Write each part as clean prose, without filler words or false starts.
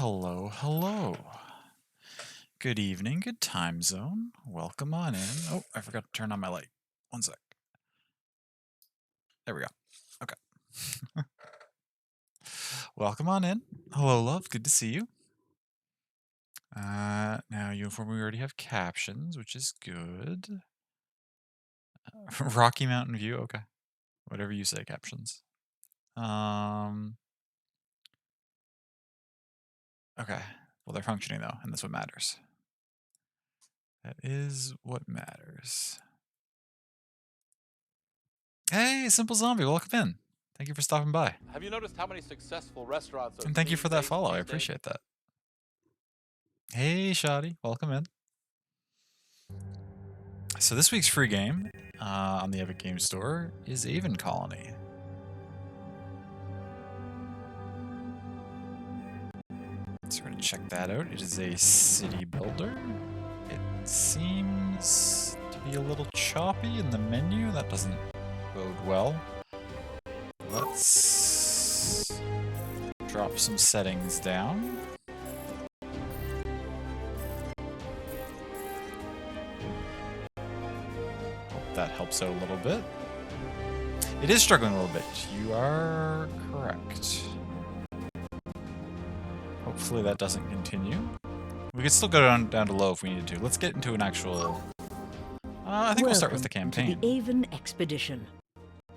Hello, hello. Good evening, good time zone. Welcome on in. Oh, I forgot to turn on my light. One sec. There we go. Okay. Welcome on in. Hello, love. Good to see you. Now, uniform, we already have captions, which is good. Rocky Mountain View. Okay. Whatever you say, captions. Okay. Well, they're functioning, though, and that's what matters. That is what matters. Hey, Simple Zombie, welcome in. Thank you for stopping by. Have you noticed how many successful restaurants are And thank you for that theme-based follow. I these days? appreciate that. Hey, Shoddy, welcome in. So this week's free game on the Epic Game Store is Avon Colony. So we're going to check that out. It is a city builder. It seems to be a little choppy in the menu. That doesn't bode well. Let's drop some settings down. Hope that helps out a little bit. It is struggling a little bit. You are correct. Hopefully that doesn't continue. We could still go down to low if we needed to. Let's get into an actual... I think we'll start with the campaign. To the Avon Expedition.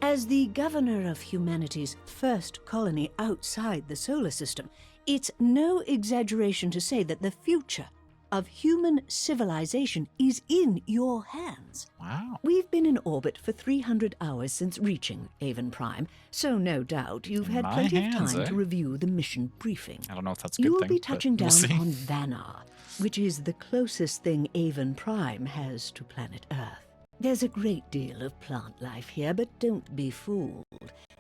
As the governor of humanity's first colony outside the solar system, it's no exaggeration to say that the future of human civilization is in your hands. Wow. We've been in orbit for 300 hours since reaching Avon Prime, so no doubt you've had plenty of time to review the mission briefing. I don't know if that's a good thing. You'll be touching down we'll on Vanar, which is the closest thing Avon Prime has to planet Earth. There's a great deal of plant life here, but don't be fooled.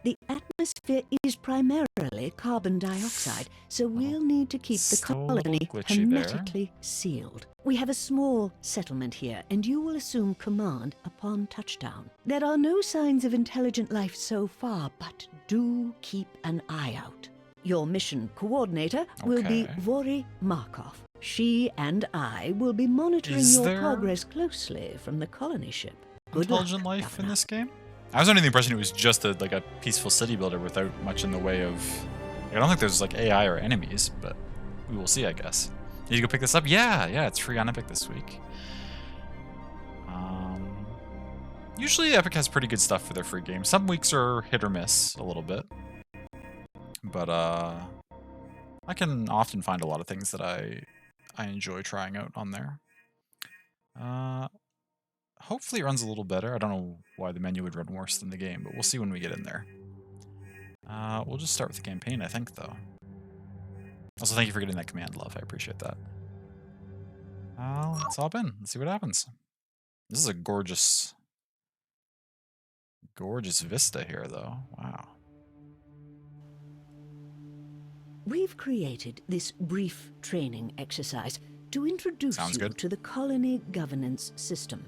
The atmosphere is primarily carbon dioxide, so we'll need to keep the colony hermetically sealed. We have a small settlement here, and you will assume command upon touchdown. There are no signs of intelligent life so far, but do keep an eye out. Your mission coordinator will be Vori Markov. She and I will be monitoring your progress closely from the colony ship. Good luck, intelligent life Governor. in this game? I was under the impression it was just a peaceful city builder without much in the way of... I don't think there's AI or enemies, but we will see, I guess. Need to go pick this up? Yeah, it's free on Epic this week. Usually Epic has pretty good stuff for their free games. Some weeks are hit or miss a little bit. But I can often find a lot of things that I enjoy trying out on there. Hopefully it runs a little better. I don't know why the menu would run worse than the game, but we'll see when we get in there. We'll just start with the campaign, I think, though. Also, thank you for getting that command, love. I appreciate that. Let's hop in. Let's see what happens. This is a gorgeous vista here, though. Wow. We've created this brief training exercise to introduce you to the colony governance system.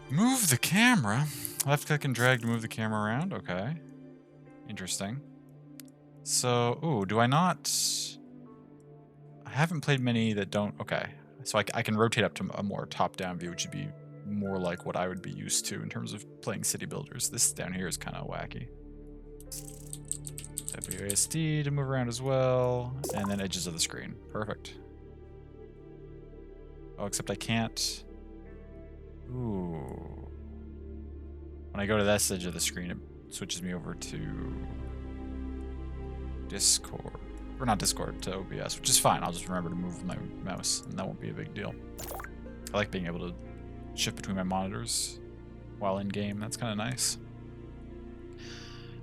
Move the camera. Left click and drag to move the camera around. Okay. Interesting. So, ooh, do I not... I haven't played many that don't... Okay. So I can rotate up to a more top-down view, which would be more like what I would be used to in terms of playing city builders. This down here is kind of wacky. WASD to move around as well, and then edges of the screen. Perfect. Oh, except I can't... Ooh. When I go to this edge of the screen, it switches me over to Discord. Or not Discord, to OBS, which is fine. I'll just remember to move my mouse, and that won't be a big deal. I like being able to shift between my monitors while in-game. That's kind of nice.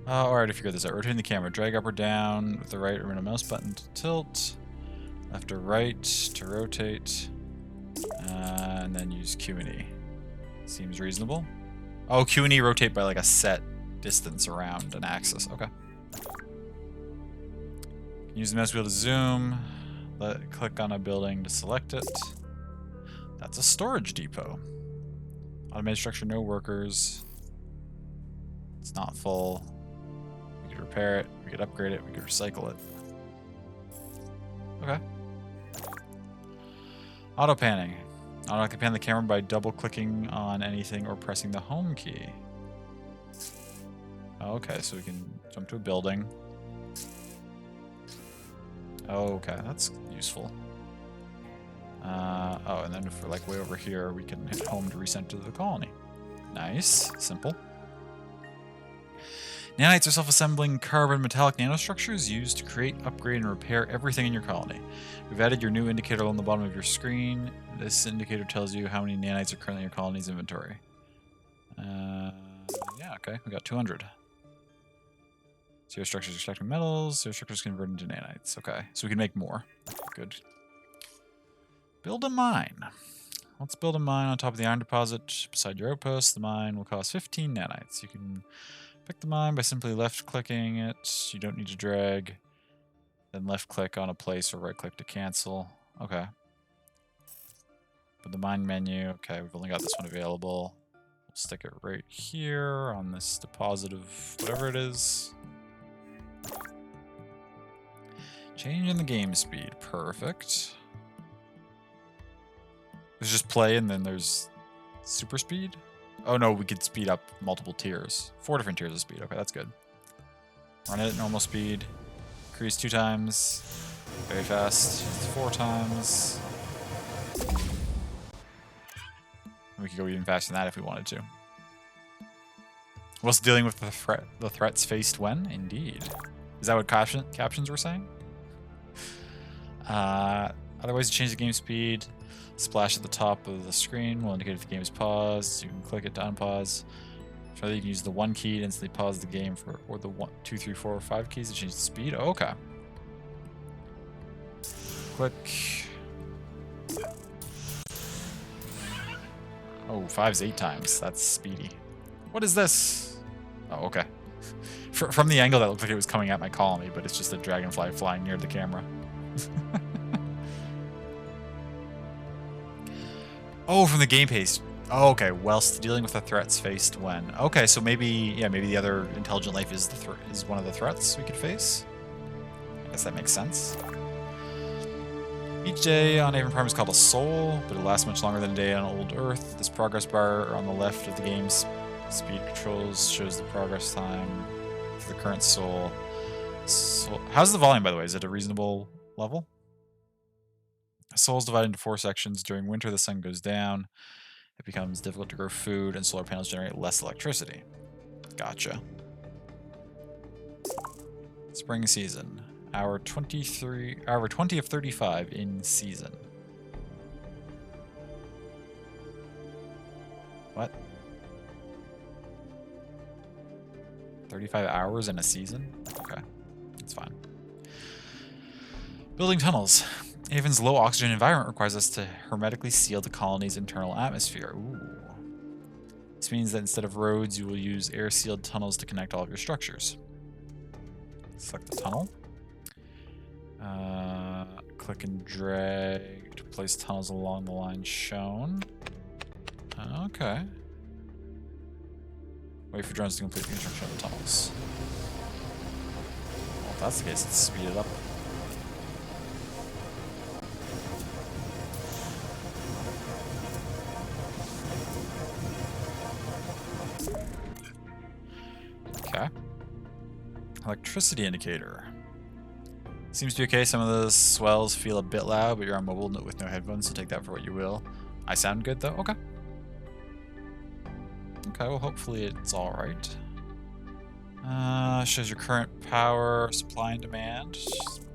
Alright, to figure this out. Rotating the camera. Drag up or down with the right or middle mouse button to tilt. Left or right to rotate. And then use Q and E. Seems reasonable. Oh, Q and E rotate by a set distance around an axis. Okay. Use the mouse wheel to zoom. Click on a building to select it. That's a storage depot. Automated structure, no workers. It's not full. We could repair it. We could upgrade it. We could recycle it. Okay. Auto panning. Automatically pan the camera by double-clicking on anything or pressing the home key. Okay, so we can jump to a building. Okay, that's useful. Oh, and then if we're like way over here, we can hit home to recenter the colony. Nice. Simple. Nanites are self-assembling carbon metallic nanostructures used to create, upgrade, and repair everything in your colony. We've added your new indicator on the bottom of your screen. This indicator tells you how many nanites are currently in your colony's inventory. Yeah, okay. We got 200. Zero structures extracting metals. Zero structures converted into nanites. Okay, so we can make more. Good. Build a mine. Let's build a mine on top of the iron deposit beside your outpost. The mine will cost 15 nanites. You can pick the mine by simply left-clicking it. You don't need to drag. Then left-click on a place or right-click to cancel. Okay. But the mine menu, okay, we've only got this one available. We'll stick it right here on this deposit of whatever it is. Changing the game speed. Perfect. There's just play and then there's super speed. Oh no, we could speed up multiple tiers. 4 different tiers of speed. Okay, that's good. Run it at normal speed. Increase 2 times. Very fast. 4 times. We could go even faster than that if we wanted to. Whilst dealing with the threats faced when? Indeed. Is that what captions were saying? Otherwise, you change the game speed. Splash at the top of the screen will indicate if the game is paused. You can click it to unpause. Further, you can use the 1 key to instantly pause the game or the 1, 2, 3, 4, or 5 keys to change the speed. Oh, okay. Click. Oh, 5's 8 times. That's speedy. What is this? Oh, okay. From the angle, that looked like it was coming at my colony, but it's just a dragonfly flying near the camera. Oh, from the game pace. Oh, okay. Whilst dealing with the threats faced when. Okay, so maybe, yeah, maybe the other intelligent life is is one of the threats we could face. I guess that makes sense. Each day on Avon Prime is called a soul, but it lasts much longer than a day on old Earth. This progress bar on the left of the game's speed controls shows the progress time for the current soul. So, how's the volume, by the way? Is it a reasonable level? A soul is divided into 4 sections. During winter, the sun goes down. It becomes difficult to grow food, and solar panels generate less electricity. Gotcha. Spring season. Hour 20 of 35 in season. What? 35 hours in a season? Okay, that's fine. Building tunnels. Avon's low oxygen environment requires us to hermetically seal the colony's internal atmosphere. Ooh. This means that instead of roads, you will use air-sealed tunnels to connect all of your structures. Select the tunnel. Click and drag to place tunnels along the line shown. Okay. Wait for drones to complete the construction of the tunnels. Well, if that's the case, let's speed it up. Okay. Electricity indicator. Seems to be okay. Some of the swells feel a bit loud, but you're on mobile with no headphones, so take that for what you will. I sound good, though? Okay. Okay, well, hopefully it's alright. Shows your current power, supply, and demand.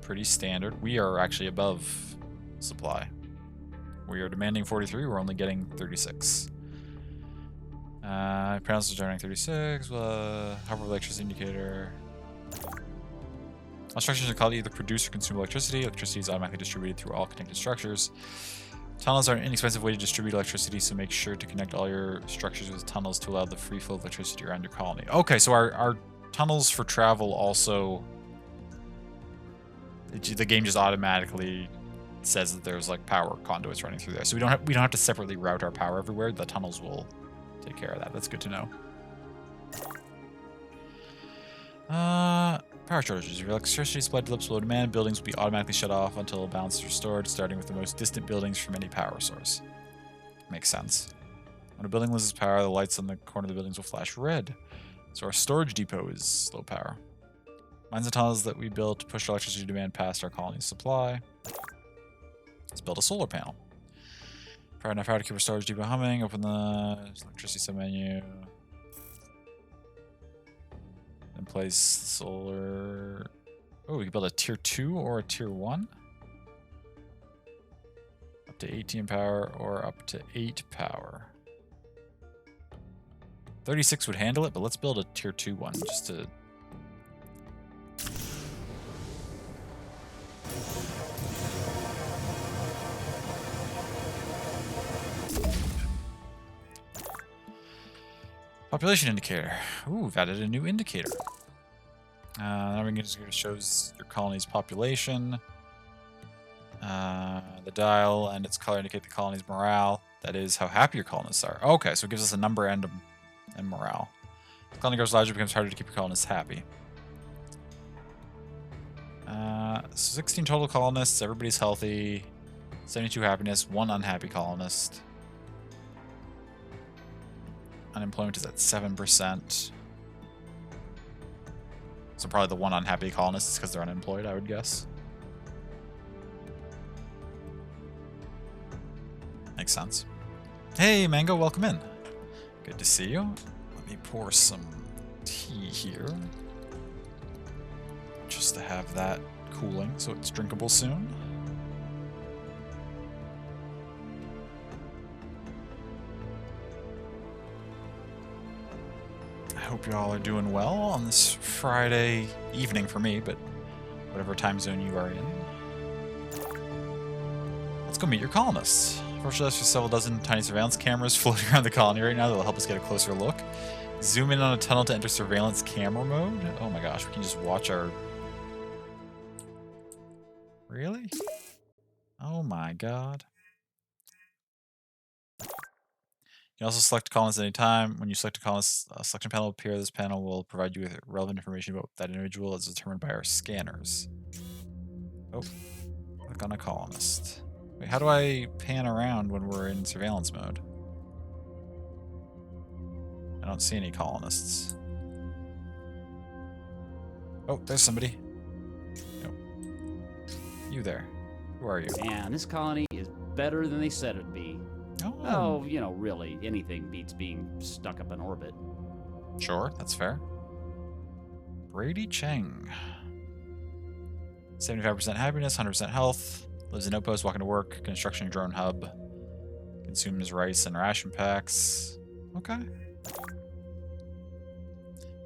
Pretty standard. We are actually above supply. We are demanding 43, we're only getting 36. Panels are generating 36, however, electricity indicator. All structures are called either produce or consume electricity. Electricity is automatically distributed through all connected structures. Tunnels are an inexpensive way to distribute electricity, so make sure to connect all your structures with tunnels to allow the free flow of electricity around your colony. Okay, so our tunnels for travel also... The game just automatically says that there's like power conduits running through there. So we don't have to separately route our power everywhere. The tunnels will take care of that. That's good to know. Power shortages. If your electricity supply dips below demand, buildings will be automatically shut off until a balance is restored, starting with the most distant buildings from any power source. Makes sense. When a building loses power, the lights on the corner of the buildings will flash red. So our storage depot is low power. Mines and tunnels that we built to push electricity demand past our colony's supply. Let's build a solar panel. Provide enough power to keep our storage depot humming. Open the electricity submenu. And place solar. Oh, we can build a tier 2 or a tier 1. Up to 18 power or up to 8 power. 36 would handle it, but let's build a tier 2 one just to... Population indicator. Ooh, we've added a new indicator. That indicator shows your colony's population. The dial and its color indicate the colony's morale. That is how happy your colonists are. Okay, so it gives us a number and morale. As the colony grows larger, it becomes harder to keep your colonists happy. 16 total colonists. Everybody's healthy. 72 happiness. 1 unhappy colonist. Unemployment is at 7%. So probably the 1 unhappy colonist is because they're unemployed, I would guess. Makes sense. Hey, Mango, welcome in. Good to see you. Let me pour some tea here. Just to have that cooling so it's drinkable soon. I hope you all are doing well on this Friday evening for me, but whatever time zone you are in. Let's go meet your colonists. Fortunately, there's several dozen tiny surveillance cameras floating around the colony right now that will help us get a closer look. Zoom in on a tunnel to enter surveillance camera mode. Oh my gosh, we can just watch our... Really? Oh my god. You can also select colonists at any time. When you select a colonist, a selection panel will appear. This panel will provide you with relevant information about that individual as determined by our scanners. Oh, click on a colonist. Wait, how do I pan around when we're in surveillance mode? I don't see any colonists. Oh, there's somebody. Nope. You there. Who are you? Man, this colony is better than they said it'd be. Oh, you know, really, anything beats being stuck up in orbit. Sure, that's fair. Brady Cheng. 75% happiness, 100% health. Lives in outpost, walking to work. Construction drone hub. Consumes rice and ration packs. Okay.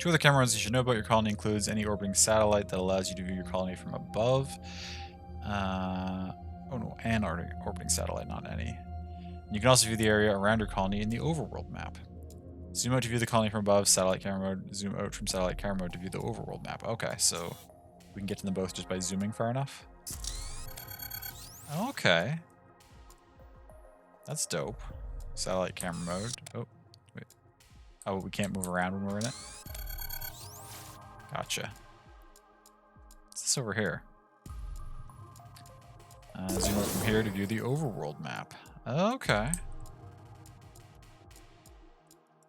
2 other cameras you should know about your colony includes any orbiting satellite that allows you to view your colony from above. Oh no, an orbiting satellite, not any. You can also view the area around your colony in the overworld map. Zoom out to view the colony from above, satellite camera mode. Zoom out from satellite camera mode to view the overworld map. Okay, so we can get to them both just by zooming far enough. Okay. That's dope. Satellite camera mode. Oh, wait. Oh, we can't move around when we're in it? Gotcha. What's this over here? Zoom out from here to view the overworld map. Okay.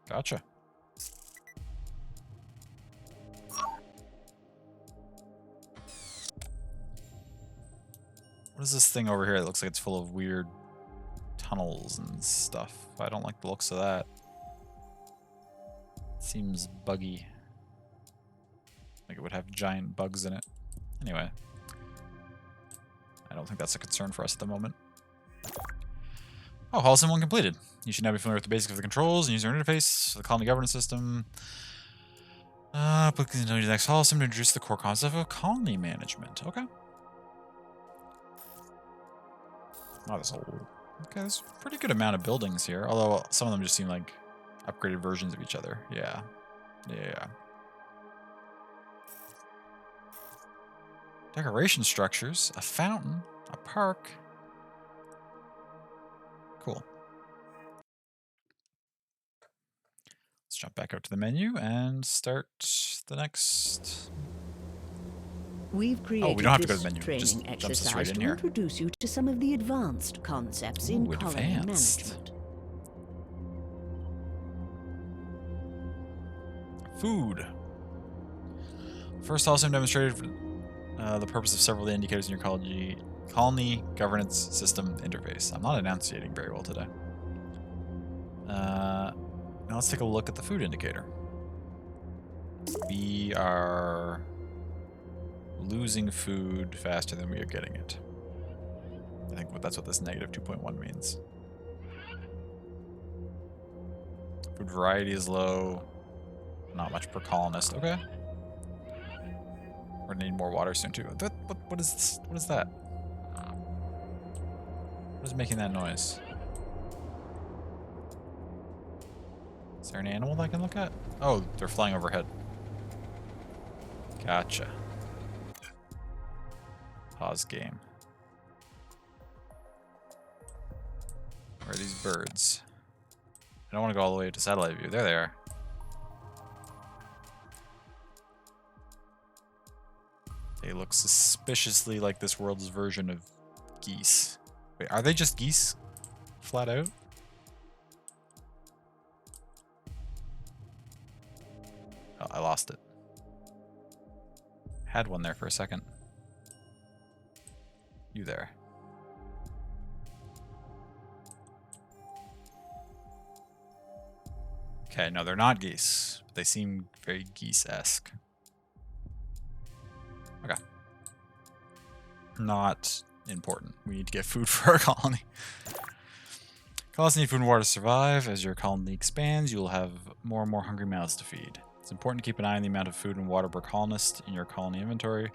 Gotcha. What is this thing over here that looks like it's full of weird tunnels and stuff? I don't like the looks of that. It seems buggy. Like it would have giant bugs in it. Anyway. I don't think that's a concern for us at the moment. Oh, Hall Sim 1 completed. You should now be familiar with the basics of the controls and user interface, the colony governance system. Please continue to the next Hall Sim to introduce the core concept of colony management. Okay. Oh, there's there's a pretty good amount of buildings here, although some of them just seem like upgraded versions of each other. Yeah. Yeah. Decoration structures, a fountain, a park. Cool. Let's jump back out to the menu and start the next We've created we don't have to go this to the menu. It just training jumps us exercise right in to here. introduce you to some of the advanced concepts in Ooh, colony advanced. management. Food. First, also demonstrated the purpose of several of the indicators in your colony governance system interface. I'm not enunciating very well today. Now let's take a look at the food indicator. We are losing food faster than we are getting it. I think that's what this negative 2.1 means. Food variety is low. Not much per colonist. Okay. We're gonna need more water soon too. What is this? What is that? What is making that noise? Is there an animal that I can look at? Oh, they're flying overhead. Gotcha. Pause game. Where are these birds? I don't want to go all the way to satellite view. There they are. They look suspiciously like this world's version of geese. Wait, are they just geese? Flat out? Oh, I lost it. Had one there for a second. You there. Okay, no, they're not geese. But they seem very geese-esque. Okay. Not important. We need to get food for our colony. Colonists need food and water to survive. As your colony expands, you will have more and more hungry mouths to feed. It's important to keep an eye on the amount of food and water per colonist in your colony inventory.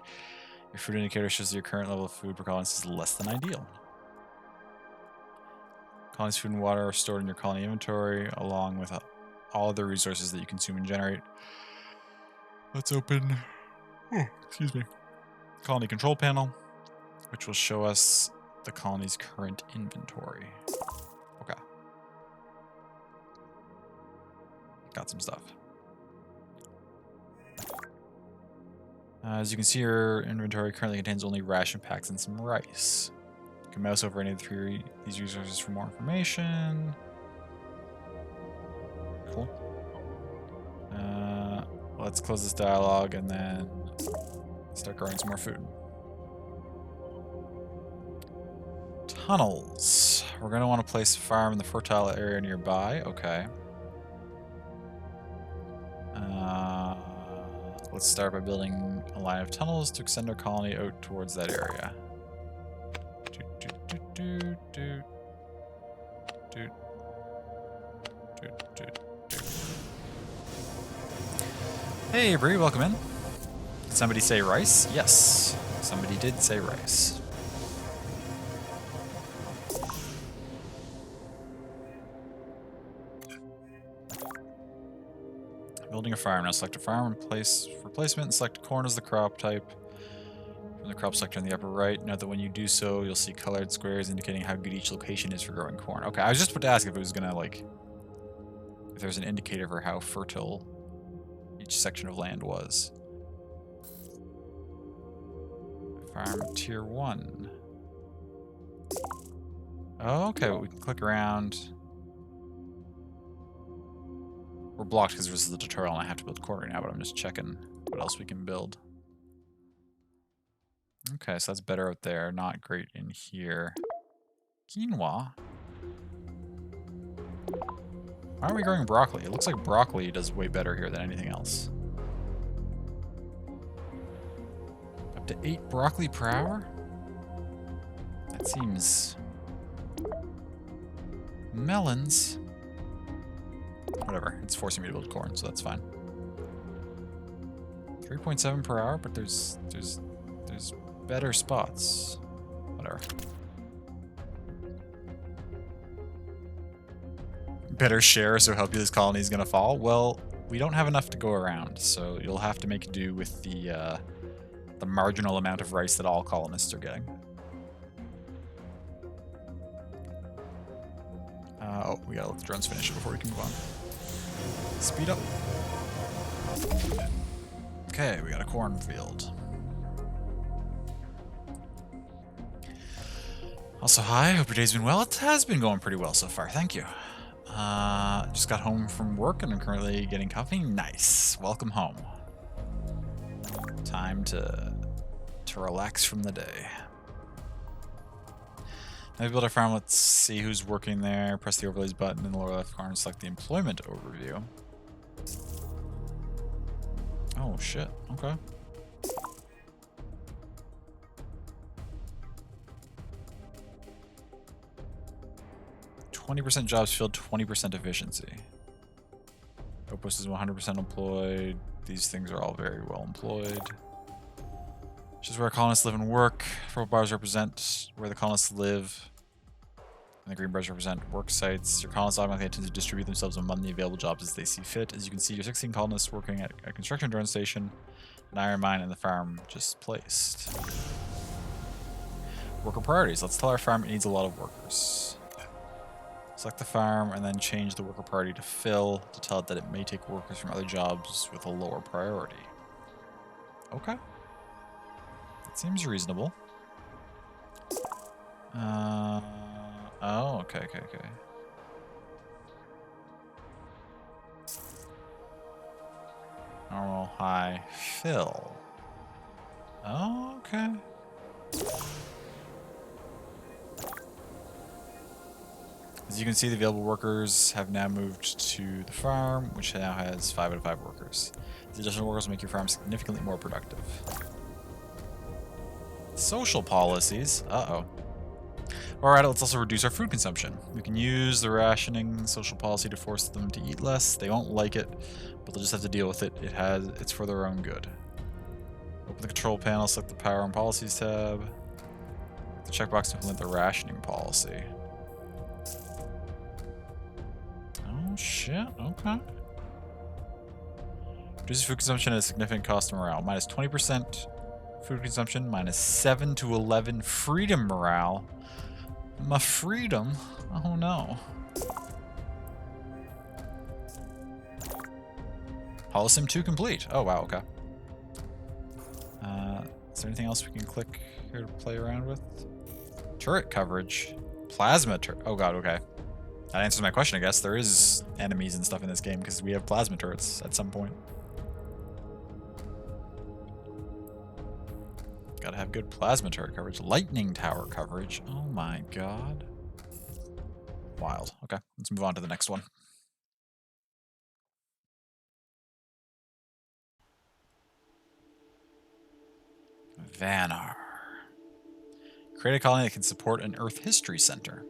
Your food indicator shows that your current level of food per colonist is less than ideal. Colony's food and water are stored in your colony inventory, along with all other resources that you consume and generate. Let's open... Oh, excuse me. Colony control panel, which will show us the colony's current inventory. Okay. Got some stuff. As you can see, your inventory currently contains only ration packs and some rice. You can mouse over any of these resources for more information. Cool. Let's close this dialogue and then start growing some more food. Tunnels. We're going to want to place a farm in the fertile area nearby. Okay. Let's start by building a line of tunnels to extend our colony out towards that area. Hey, Bree, welcome in. Did somebody say rice? Yes, somebody did say rice. Building a farm. Now select a farm and place for placement and select corn as the crop type from the crop selector in the upper right. Note that when you do so, you'll see colored squares indicating how good each location is for growing corn. Okay, I was just about to ask if it was gonna if there's an indicator for how fertile each section of land was. Farm tier 1. Oh, okay, we can click around. We're blocked because this is the tutorial and I have to build corn right now, but I'm just checking what else we can build. Okay, so that's better out there, not great in here. Quinoa? Why aren't we growing broccoli? It looks like broccoli does way better here than anything else. Up to 8 broccoli per hour? That seems... Melons? Whatever, it's forcing me to build corn, so that's fine. 3.7 per hour, but there's better spots. Whatever. Better share, so help you this colony is gonna fall. Well, we don't have enough to go around, so you'll have to make do with the marginal amount of rice that all colonists are getting. Oh, we gotta let the drones finish it before we can move on. Speed up. Okay, we got a cornfield. Also, hi. Hope your day's been well. It has been going pretty well so far. Thank you. Just got home from work and I'm currently getting coffee. Nice. Welcome home. Time to relax from the day. Now build a farm. Let's see who's working there. Press the overlays button in the lower left corner and select the employment overview. Oh shit. Okay. 20% jobs filled, 20% efficiency. Outpost is 100% employed. These things are all very well employed. Which is where colonists live and work. Purple bars represent where the colonists live. And the green bars represent work sites. Your colonists automatically tend to distribute themselves among the available jobs as they see fit. As you can see, your 16 colonists working at a construction drone station, an iron mine, and the farm just placed. Worker priorities. Let's tell our farm it needs a lot of workers. Select the farm and then change the worker priority to fill to tell it that it may take workers from other jobs with a lower priority. Okay. That seems reasonable. Oh, okay. Normal, high, fill. Oh, okay. As you can see, the available workers have now moved to the farm, which now has 5 out of 5 workers. These additional workers will make your farm significantly more productive. Social policies. Uh-oh. Alright, let's also reduce our food consumption. We can use the rationing social policy to force them to eat less. They won't like it, but they'll just have to deal with it. It's for their own good. Open the control panel, select the power and policies tab. The checkbox to implement the rationing policy. Oh shit, okay. Reduces food consumption at a significant cost to morale. Minus 20% food consumption, minus 7 to 11 freedom morale. My freedom? Oh no. Holosim 2 complete. Oh wow, okay. Is there anything else we can click here to play around with? Turret coverage. Plasma turret. Oh god, okay. That answers my question, I guess. There is enemies and stuff in this game because we have plasma turrets at some point. Gotta have good plasma turret coverage. Lightning tower coverage. Oh my god. Wild. Okay, let's move on to the next one. Vanar. Create a colony that can support an Earth History Center.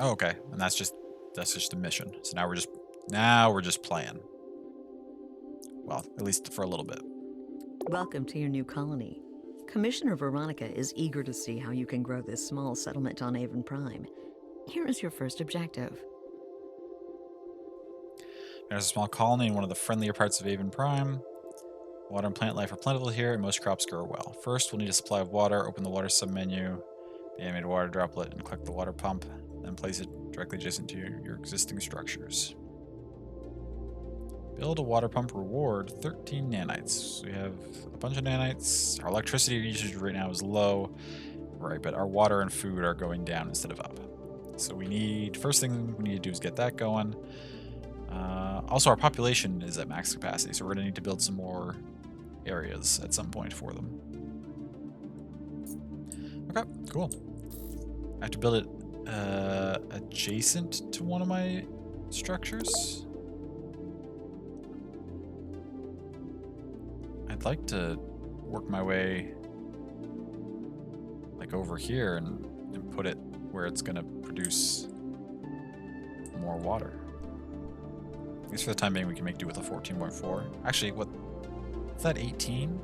Oh, okay. And that's just a mission. So now we're just playing. Well, at least for a little bit. Welcome to your new colony. Commissioner Veronica is eager to see how you can grow this small settlement on Avon Prime. Here is your first objective. There's a small colony in one of the friendlier parts of Avon Prime. Water and plant life are plentiful here, and most crops grow well. First, we'll need a supply of water. Open the water submenu, the animated water droplet, and click the water pump. Then place it directly adjacent to your existing structures. Build a water pump reward, 13 nanites. We have a bunch of nanites. Our electricity usage right now is low. Right, but our water and food are going down instead of up. So first thing we need to do is get that going. Also, our population is at max capacity, so we're going to need to build some more areas at some point for them. Okay, cool. I have to build it adjacent to one of my structures. I'd like to work my way like over here and put it where it's going to produce more water. At least for the time being, we can make do with a 14.4. Actually, is that 18?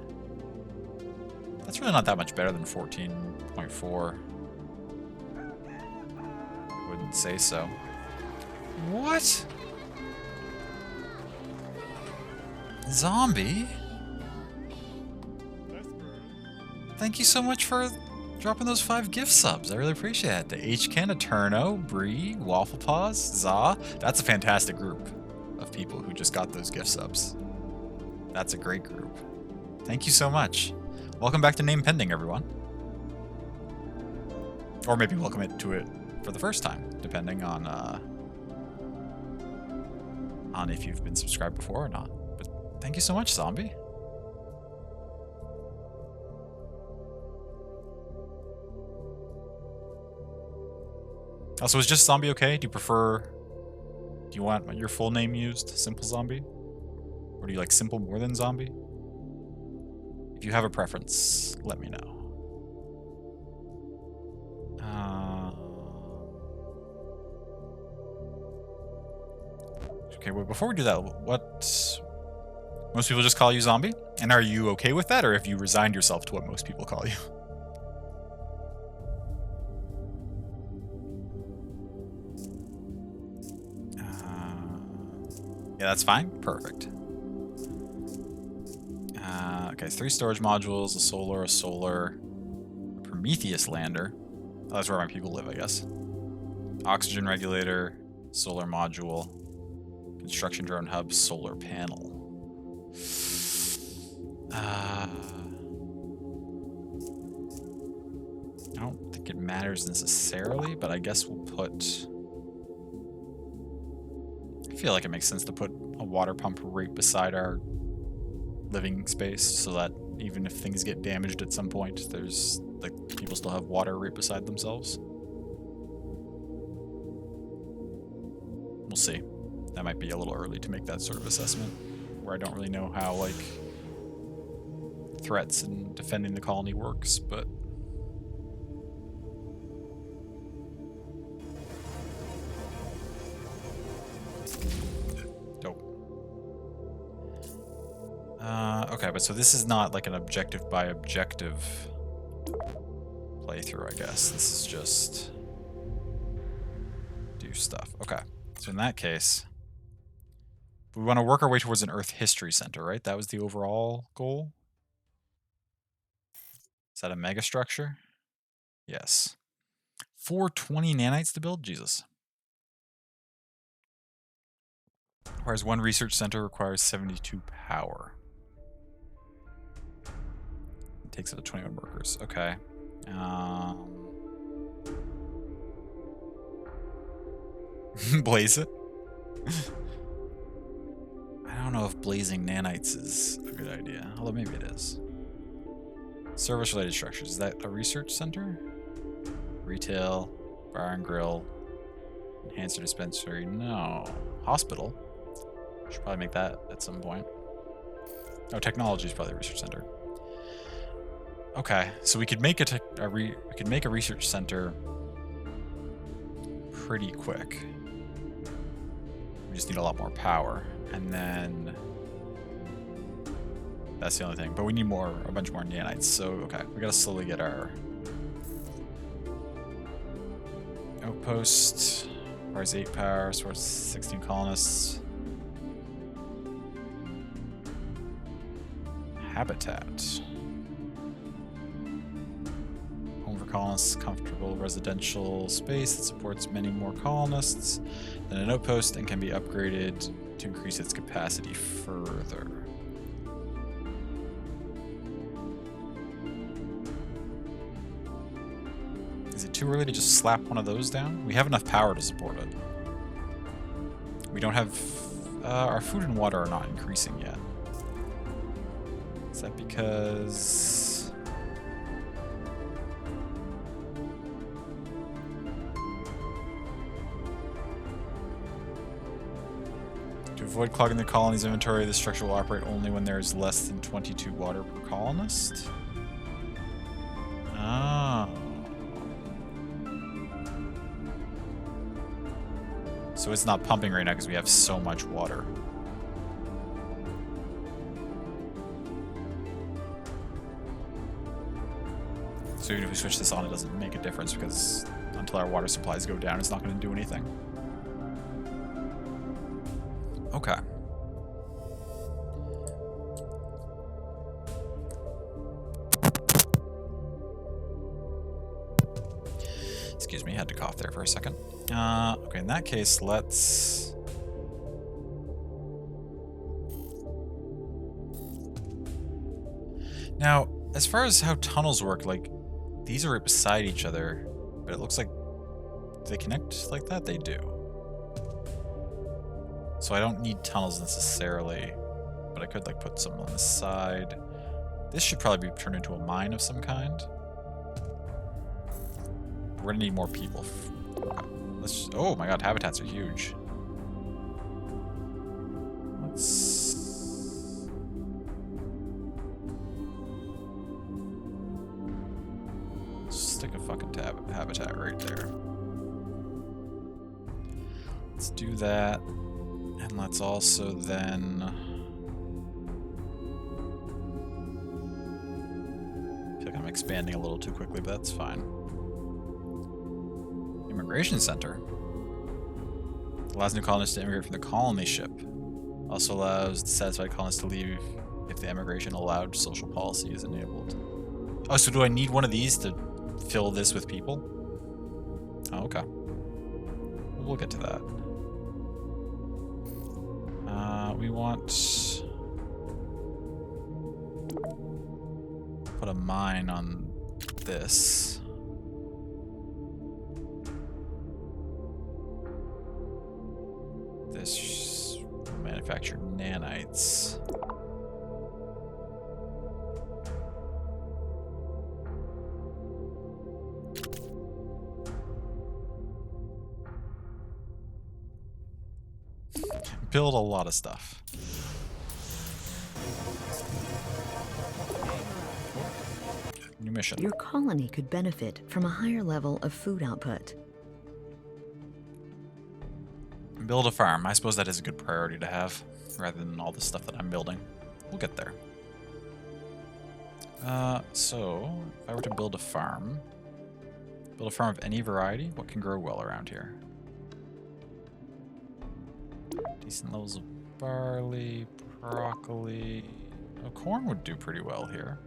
That's really not that much better than 14.4. I wouldn't say so. What? Zombie? Thank you so much for dropping those 5 gift subs. I really appreciate it. The Hken, Eterno, Bree, Waffle Paws, Za. That's a fantastic group of people who just got those gift subs. That's a great group. Thank you so much. Welcome back to Name Pending, everyone. Or maybe welcome it to it for the first time, depending on if you've been subscribed before or not. But thank you so much, Zombie. Also, is just Zombie okay? Do you want your full name used? Simple Zombie? Or do you like Simple more than Zombie? If you have a preference, let me know. Okay, well, before we do that, most people just call you Zombie? And are you okay with that, or have you resigned yourself to what most people call you? Yeah, that's fine. Perfect. Okay, 3 storage modules, a solar, a Prometheus lander. Oh, that's where my people live, I guess. Oxygen regulator, solar module, construction drone hub, solar panel. I don't think it matters necessarily, but I guess we'll put... I feel like it makes sense to put a water pump right beside our living space so that even if things get damaged at some point, there's, like, people still have water right beside themselves. We'll see. That might be a little early to make that sort of assessment, where I don't really know how, like, threats and defending the colony works, but... Okay, but so this is not like an objective by objective playthrough, I guess. This is just do stuff. Okay, so in that case, we want to work our way towards an Earth History Center, right? That was the overall goal? Is that a mega structure? Yes. 420 nanites to build? Jesus. Requires 1 research center, requires 72 power. Takes up to 21 workers. Okay. Blaze it? I don't know if blazing nanites is a good idea. Although maybe it is. Service-related structures. Is that a research center? Retail. Bar and grill. Enhancer dispensary. No. Hospital. Should probably make that at some point. Oh, technology is probably a research center. Okay, so we could make a research center pretty quick. We just need a lot more power, and then that's the only thing. But we need a bunch more nanites. So okay, we gotta slowly get our outpost. Requires 8 power, so 16 colonists. Habitat. Colonists, comfortable residential space that supports many more colonists than an outpost and can be upgraded to increase its capacity further. Is it too early to just slap one of those down? We have enough power to support it. We don't have... our food and water are not increasing yet. Is that because... To avoid clogging the colony's inventory, the structure will operate only when there is less than 22 water per colonist. Oh. So it's not pumping right now because we have so much water. So even if we switch this on, it doesn't make a difference because until our water supplies go down, it's not going to do anything. Okay. Excuse me, I had to cough there for a second. Okay, in that case, let's... Now, as far as how tunnels work, like, these are right beside each other, but it looks like they connect like that? They do. So I don't need tunnels necessarily, but I could like put some on the side. This should probably be turned into a mine of some kind. We're gonna need more people. Okay. Oh my god, habitats are huge. Let's... stick a fucking habitat right there. Let's do that. And let's also then... I feel like I'm expanding a little too quickly, but that's fine. Immigration Center. Allows new colonists to immigrate from the colony ship. Also allows dissatisfied colonists to leave if the immigration allowed social policy is enabled. Oh, so do I need one of these to fill this with people? Oh, okay. We'll get to that. We want... put a mine on this. This manufacture nanites. Build a lot of stuff. New mission. Your colony could benefit from a higher level of food output. Build a farm. I suppose that is a good priority to have, rather than all the stuff that I'm building. We'll get there. So, if I were to build a farm of any variety, what can grow well around here? Decent levels of barley, broccoli. Oh, corn would do pretty well here.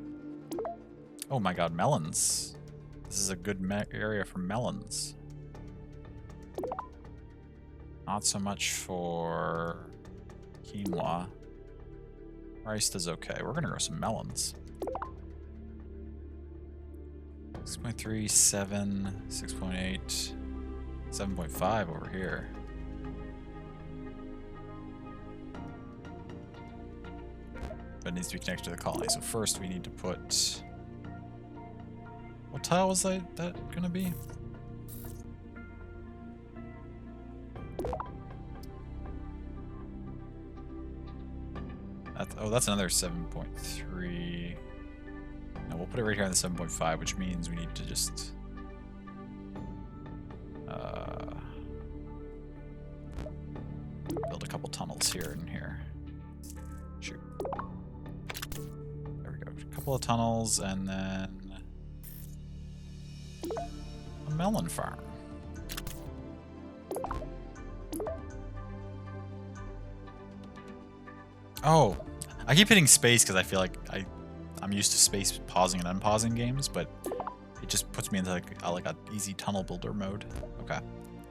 Oh my god, melons. This is a good area for melons. Not so much for quinoa. Rice does okay. We're gonna grow some melons. 6.3, 7, 6.8, 7.5 over here. But it needs to be connected to the colony. So first we need to put... What tile was that gonna be? That's another 7.3. No, we'll put it right here on the 7.5, which means we need to just... build a couple tunnels here and here. Shoot. There we go. A couple of tunnels, and then... a melon farm. Oh, I keep hitting space because I feel like I'm used to space pausing and unpausing games, but it just puts me into like a easy tunnel builder mode. Okay,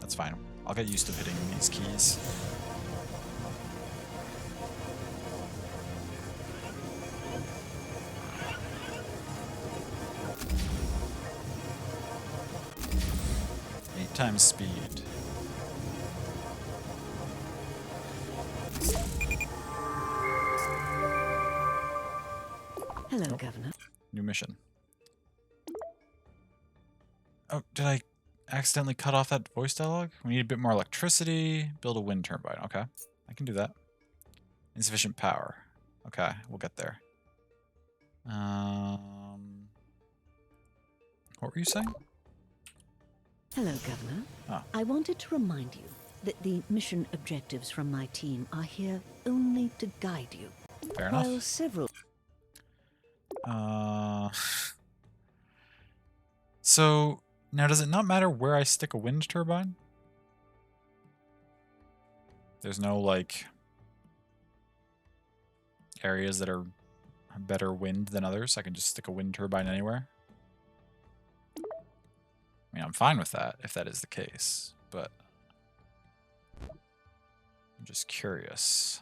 that's fine. I'll get used to hitting these keys. Eight times speed. Hello, Governor. New mission. Oh, did I accidentally cut off that voice dialogue? We need a bit more electricity. Build a wind turbine. Okay, I can do that. Insufficient power. Okay, we'll get there. What were you saying? Hello, Governor. Ah. I wanted to remind you that the mission objectives from my team are here only to guide you. Fair enough. While several... So, now does it not matter where I stick a wind turbine? There's no, like, areas that are better wind than others? I can just stick a wind turbine anywhere? I mean, I'm fine with that, if that is the case, but I'm just curious.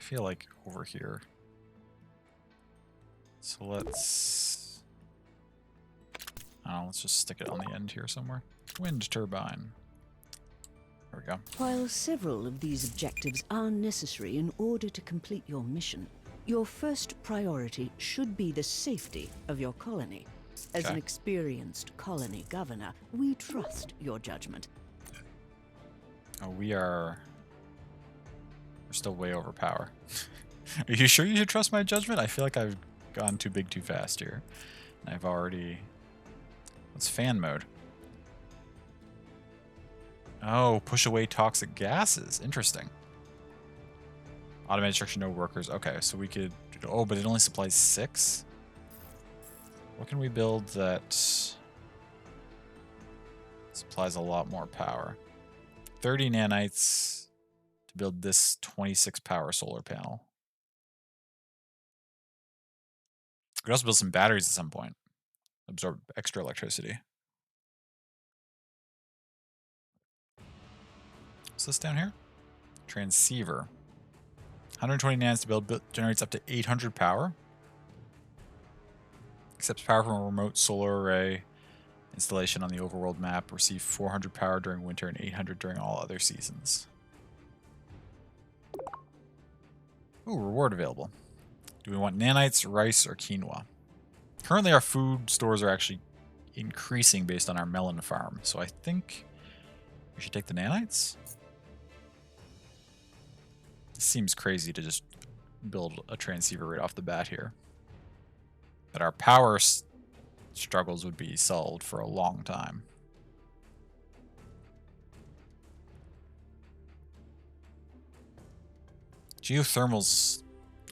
feel like over here. So let's... Oh, let's just stick it on the end here somewhere. Wind turbine. There we go. While several of these objectives are necessary in order to complete your mission, your first priority should be the safety of your colony. As an experienced colony governor, we trust your judgment. Oh, we're still way over power. Are you sure you should trust my judgment? I feel like I've gone too big too fast here. I've already... What's fan mode? Oh, push away toxic gases. Interesting. Automated structure, no workers. Okay, so we could... Oh, but it only supplies 6? What can we build that supplies a lot more power? 30 nanites to build this 26 power solar panel. We could also build some batteries at some point. Absorb extra electricity. What's this down here? Transceiver. 120 nans to build generates up to 800 power. Accepts power from a remote solar array installation on the overworld map. Receive 400 power during winter and 800 during all other seasons. Ooh, reward available. Do we want nanites, rice, or quinoa? Currently our food stores are actually increasing based on our melon farm, so I think we should take the nanites. It seems crazy to just build a transceiver right off the bat here. But our power struggles would be solved for a long time. Geothermal's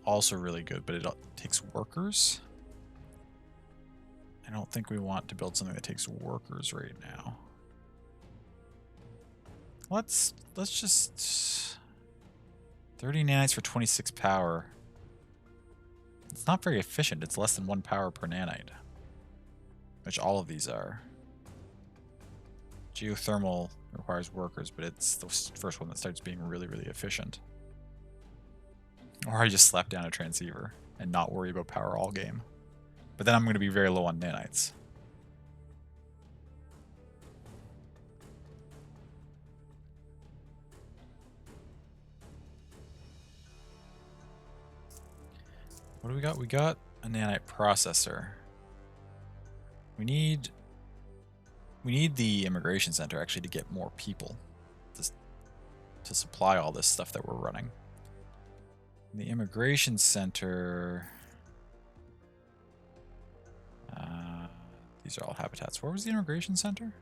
also really good, but it takes workers. I don't think we want to build something that takes workers right now. Let's just 30 nanites for 26 power. It's not very efficient. It's less than 1 power per nanite, which all of these are. Geothermal requires workers, but it's the first one that starts being really, really efficient. Or I just slap down a transceiver and not worry about power all game. But then I'm going to be very low on nanites. What do we got? We got a nanite processor. We need the immigration center actually to get more people to supply all this stuff that we're running. The immigration center... these are all habitats. Where was the immigration center?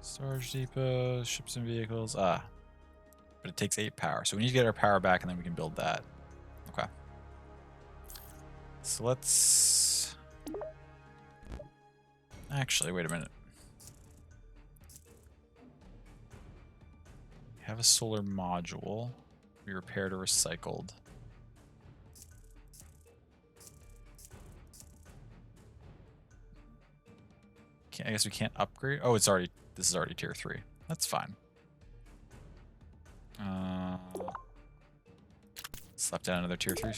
Storage depot, ships and vehicles. But it takes 8 power. So we need to get our power back and then we can build that. Okay. So let's... Actually, wait a minute. We have a solar module. We repaired or recycled. I guess we can't upgrade. Oh, this is already tier 3. That's fine. Slap down another tier 3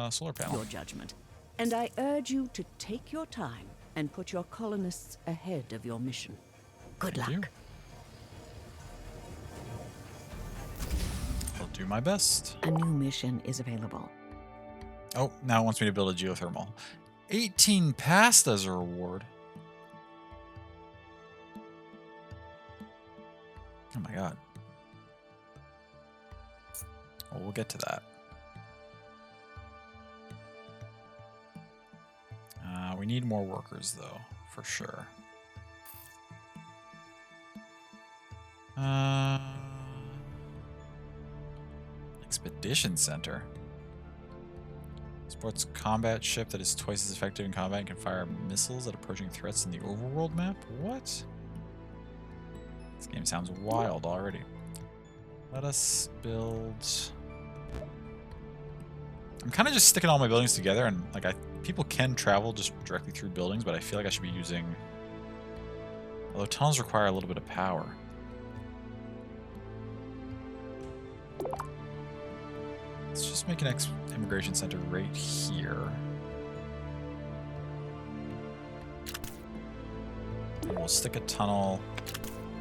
solar panel. Your judgment. And I urge you to take your time and put your colonists ahead of your mission. Good luck. Thank you. I'll do my best. A new mission is available. Oh, now it wants me to build a geothermal. 18 passed as a reward. Oh my god. Well, we'll get to that. We need more workers, though, for sure. Expedition Center. Sports combat ship that is twice as effective in combat and can fire missiles at approaching threats in the overworld map? What? This game sounds wild already. Let us build... I'm kind of just sticking all my buildings together, and like people can travel just directly through buildings, but I feel like I should be using... Although tunnels require a little bit of power. Let's just make an immigration center right here. And we'll stick a tunnel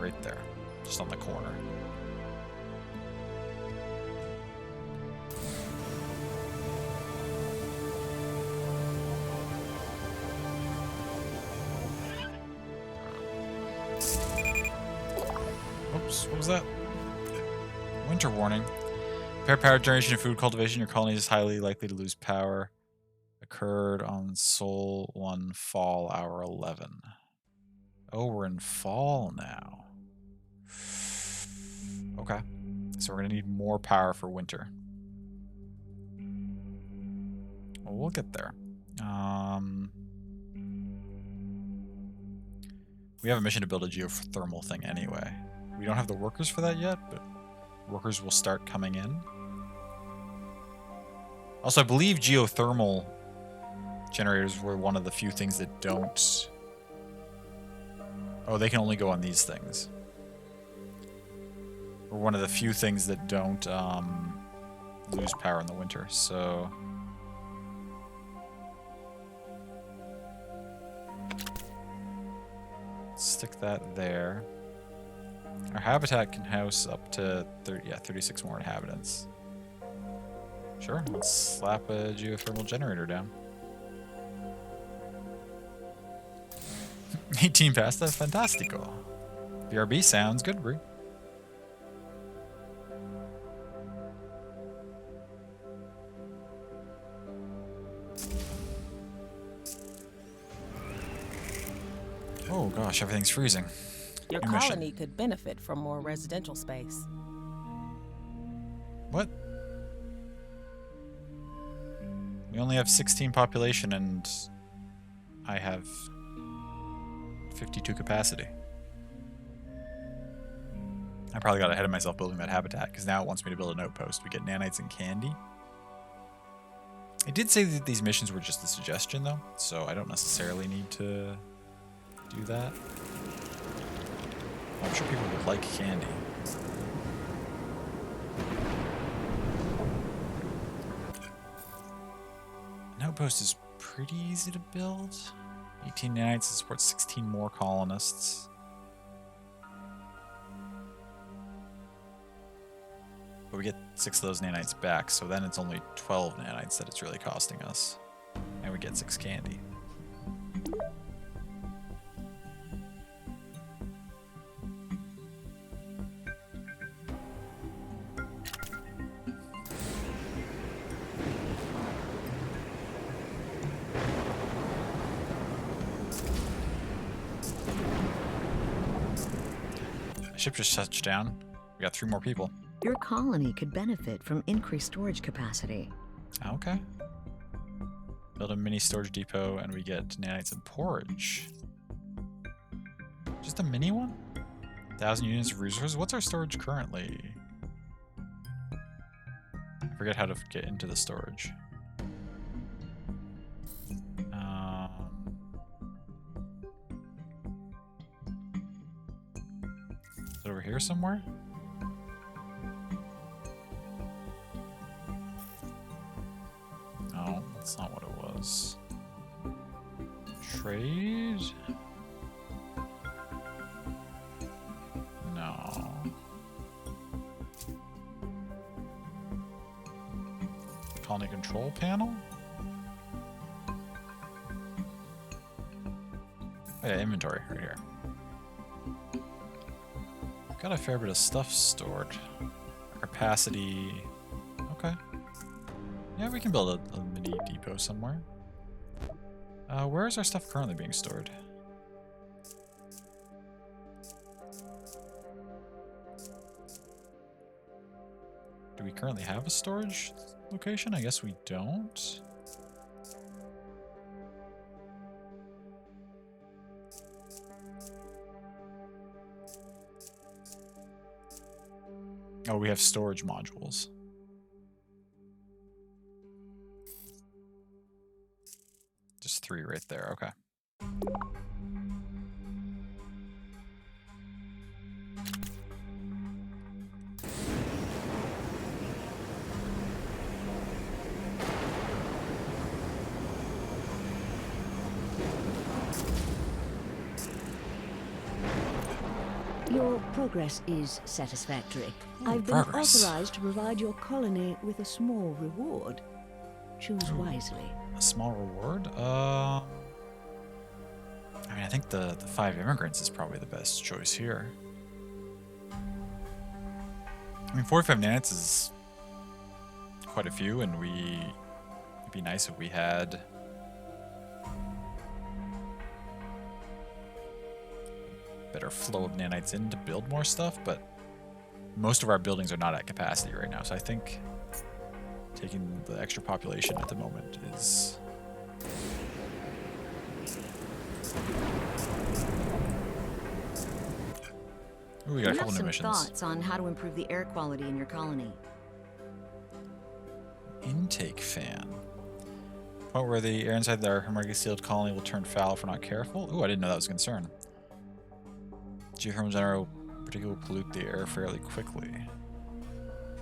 right there, just on the corner. Oops, what was that? Winter warning. Prepare power generation and food cultivation. Your colony is highly likely to lose power. Occurred on Sol 1 Fall Hour 11. Oh, we're in fall now. Okay. So we're going to need more power for winter. Well, we'll get there. We have a mission to build a geothermal thing anyway. We don't have the workers for that yet, but workers will start coming in. Also, I believe geothermal generators were one of the few things that don't... Oh, they can only go on these things. We're one of the few things that don't lose power in the winter, so... Stick that there. Our habitat can house up to 36 more inhabitants. Sure, let's slap a geothermal generator down. 18 past, that's fantastico. BRB sounds good, bro. Oh gosh, everything's freezing. Your New mission. colony could benefit from more residential space. What? We only have 16 population and I have 52 capacity. I probably got ahead of myself building that habitat because now it wants me to build an outpost. We get nanites and candy. It did say that these missions were just a suggestion though, so I don't necessarily need to do that. I'm sure people would like candy. An outpost is pretty easy to build. 18 nanites to support 16 more colonists. But we get 6 of those nanites back, so then it's only 12 nanites that it's really costing us. And we get 6 candy. Ship just touched down. We got 3 more people. Your colony could benefit from increased storage capacity. Okay. Build a mini storage depot and we get nanites and porridge. Just a mini one? 1,000 units of resources? What's our storage currently? I forget how to get into the storage. Is it over here somewhere? No, that's not what it was. Trade? No. Colony control panel? Oh yeah, inventory right here. Got a fair bit of stuff stored. Capacity. Okay. Yeah, we can build a mini depot somewhere. Where is our stuff currently being stored? Do we currently have a storage location? I guess we don't. Oh, we have storage modules. Just 3 right there, okay. Your progress is satisfactory. I've been progress. authorized to provide your colony with a small reward. Choose wisely. A small reward? I mean, I think the 5 immigrants is probably the best choice here. I mean, 45 nanites is quite a few, and it'd be nice if we had better flow of nanites in to build more stuff, but most of our buildings are not at capacity right now, so I think taking the extra population at the moment is... Ooh, we got a I couple have new some missions. thoughts on how to improve the air quality in your colony. Intake fan. Point where the air inside their hermetically sealed colony will turn foul if we're not careful. Ooh, I didn't know that was a concern. Geothermal generator will particularly pollute the air fairly quickly.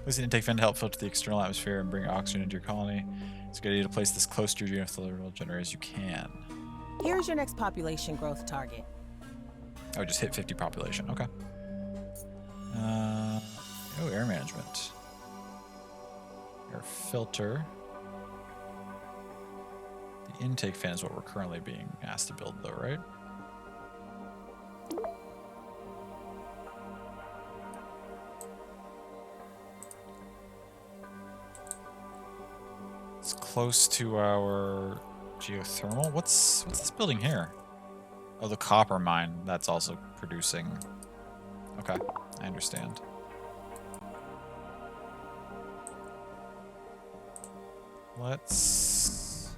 Place an intake fan to help filter the external atmosphere and bring oxygen into your colony. It's a good idea to place this close to your geothermal generator as you can. Here's your next population growth target. Oh, just hit 50 population. Okay. Oh, air management. Air filter. The intake fan is what we're currently being asked to build, though, right? It's close to our geothermal. What's this building here? Oh, the copper mine. That's also producing. Okay, I understand. Let's...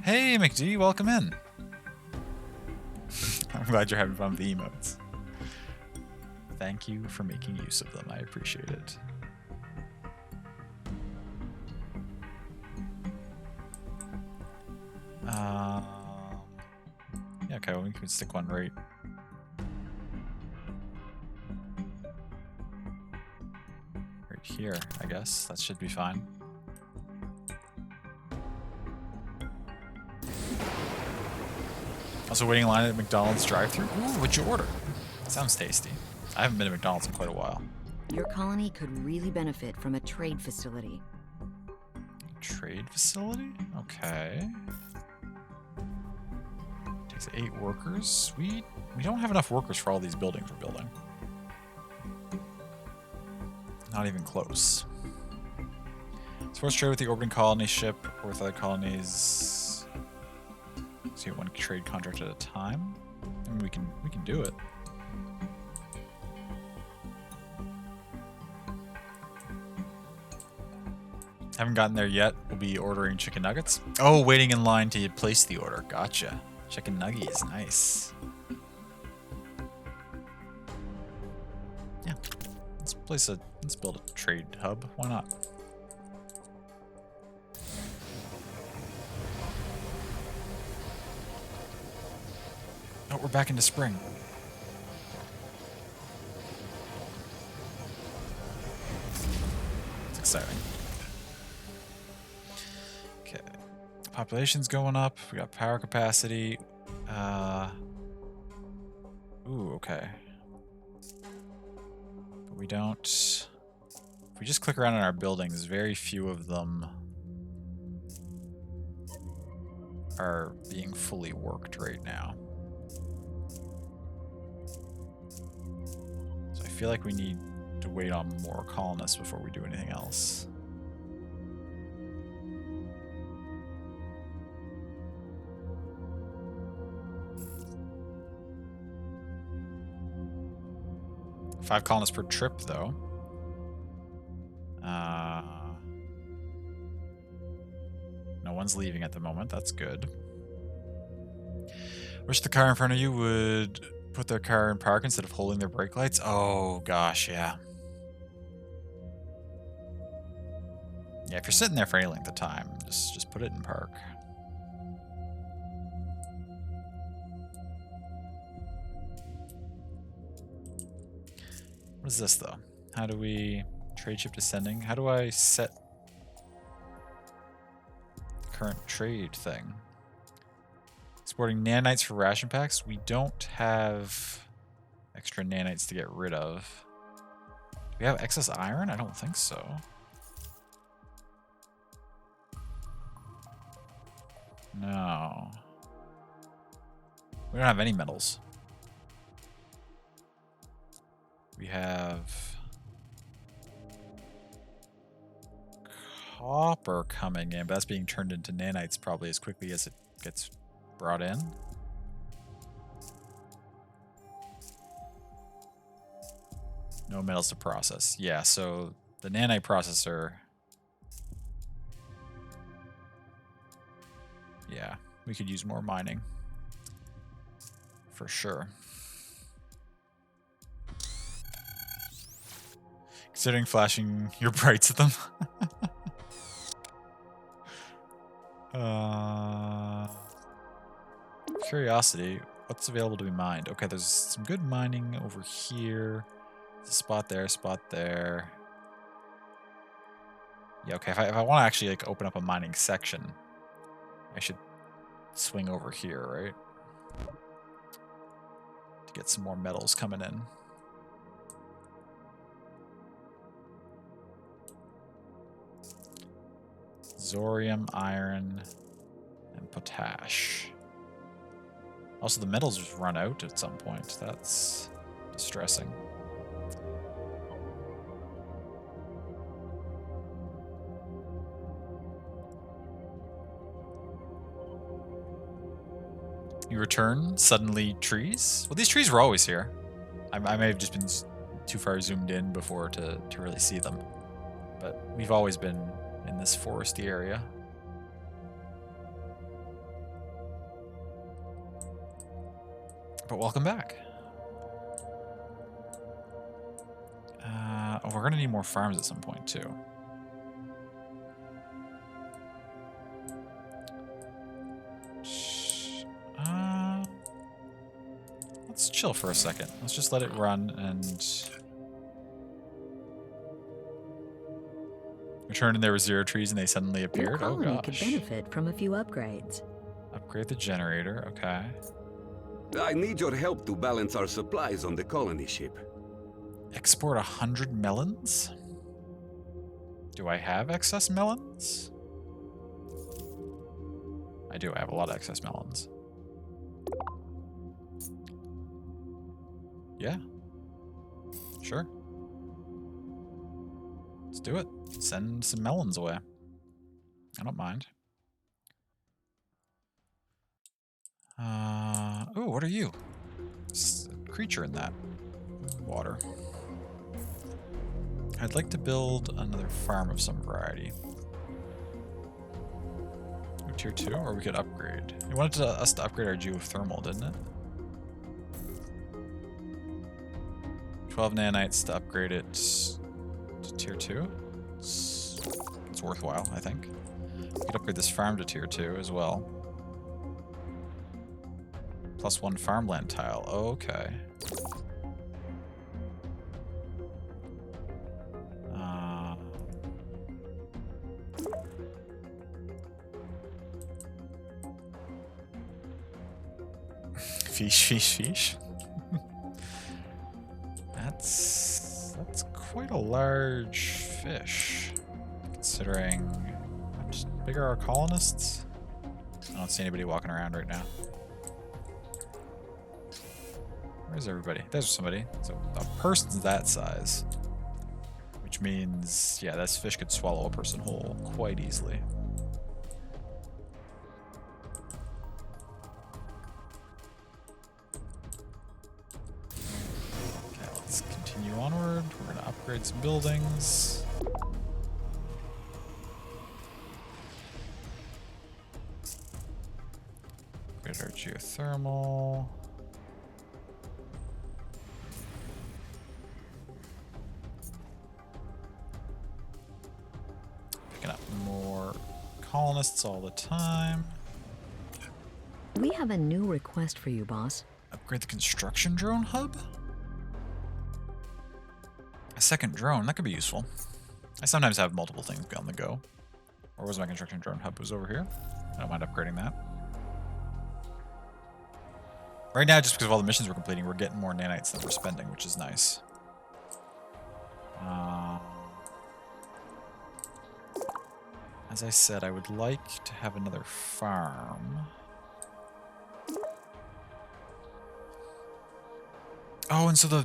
Hey, McD, welcome in. I'm glad you're having fun with the emotes. Thank you for making use of them. I appreciate it. Yeah, okay, well, we can stick one right here, I guess. That should be fine. Also waiting in line at McDonald's drive-thru. Ooh, what'd you order? Sounds tasty. I haven't been to McDonald's in quite a while. Your colony could really benefit from a trade facility. Trade facility? Okay. Takes 8 workers. We don't have enough workers for all these buildings we're building. Not even close. It's forced trade with the orbiting colony ship or with other colonies. Let's get one trade contract at a time. I mean, we can do it. Haven't gotten there yet. We'll be ordering chicken nuggets. Oh, waiting in line to place the order. Gotcha. Chicken nuggies, nice. Yeah. Let's build a trade hub. Why not? Oh, we're back into spring. It's exciting. Okay. Population's going up. We got power capacity. Ooh, okay. But we don't... If we just click around in our buildings, very few of them are being fully worked right now. So I feel like we need to wait on more colonists before we do anything else. Five colonists per trip, though. No one's leaving at the moment. That's good. Wish the car in front of you would put their car in park instead of holding their brake lights. Oh, gosh, yeah. Yeah, if you're sitting there for any length of time, just put it in park. What is this, though? How do we... Trade ship descending? How do I set the current trade thing? Exporting nanites for ration packs. We don't have extra nanites to get rid of. Do we have excess iron? I don't think so. No. We don't have any metals. We have copper coming in, but that's being turned into nanites probably as quickly as it gets brought in. No metals to process. Yeah, so the nanite processor. Yeah, we could use more mining. For sure. Considering flashing your brights at them. Curiosity. What's available to be mined? Okay, there's some good mining over here. There's a spot there, spot there. Yeah, okay, if I want to actually like open up a mining section, I should swing over here, right? To get some more metals coming in. Zorium, iron, and potash. Also, the metals just run out at some point. That's distressing. You return, suddenly trees? Well, these trees were always here. I may have just been too far zoomed in before to really see them. But we've always been in this foresty area. But welcome back. Oh, we're going to need more farms at some point, too. Let's chill for a second. Let's just let it run and... Returned and there were 0 trees and they suddenly appeared. Your Oh colony gosh. could benefit from a few upgrades. Upgrade the generator, okay. I need your help to balance our supplies on the colony ship. Export 100 melons? Do I have excess melons? I do, I have a lot of excess melons. Yeah. Sure. Let's do it. Send some melons away. I don't mind. Oh, what are you? It's a creature in that water. I'd like to build another farm of some variety. Ooh, tier 2, or we could upgrade. You wanted us to upgrade our geothermal, didn't it? 12 nanites to upgrade it to tier 2. It's worthwhile, I think. We could upgrade this farm to tier 2 as well. +1 farmland tile. Oh, okay. Fish, fish, fish. That's quite a large fish, considering how much bigger our colonists. I don't see anybody walking around right now. Where's everybody? There's somebody. So a person's that size, which means, yeah, this fish could swallow a person whole quite easily. Okay, let's continue onward. We're going to upgrade some buildings. Upgrade our geothermal. Picking up more colonists all the time. We have a new request for you, boss. Upgrade the construction drone hub? A second drone, that could be useful. I sometimes have multiple things on the go. Or was my construction drone hub? It was over here. I don't mind upgrading that. Right now, just because of all the missions we're completing, we're getting more nanites than we're spending, which is nice. As I said, I would like to have another farm. Oh, and so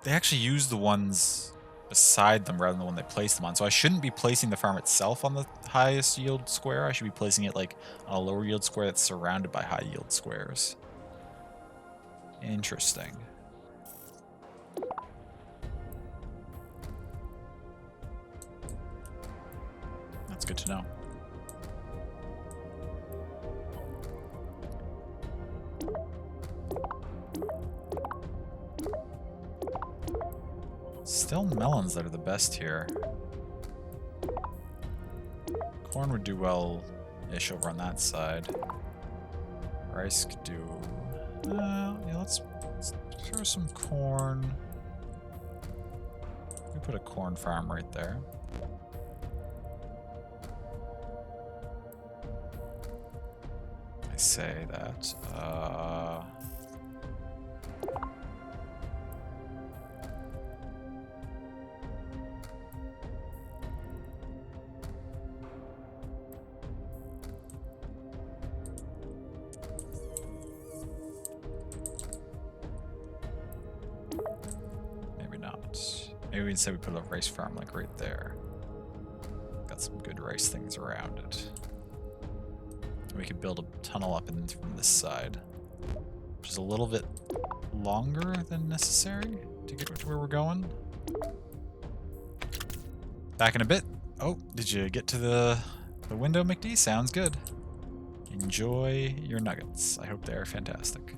they actually use the ones beside them rather than the one they place them on. So I shouldn't be placing the farm itself on the highest yield square. I should be placing it like on a lower yield square that's surrounded by high yield squares. Interesting. That's good to know. Still melons that are the best here. Corn would do well-ish over on that side. Rice could do... yeah, let's throw some corn. We put a corn farm right there. I say that. Maybe not. Maybe we instead we put a rice farm like right there. Got some good rice things around it. We could build a tunnel up in from this side, which is a little bit longer than necessary to get to where we're going. Back in a bit. Oh, did you get to the window, McD? Sounds good. Enjoy your nuggets. I hope they are fantastic.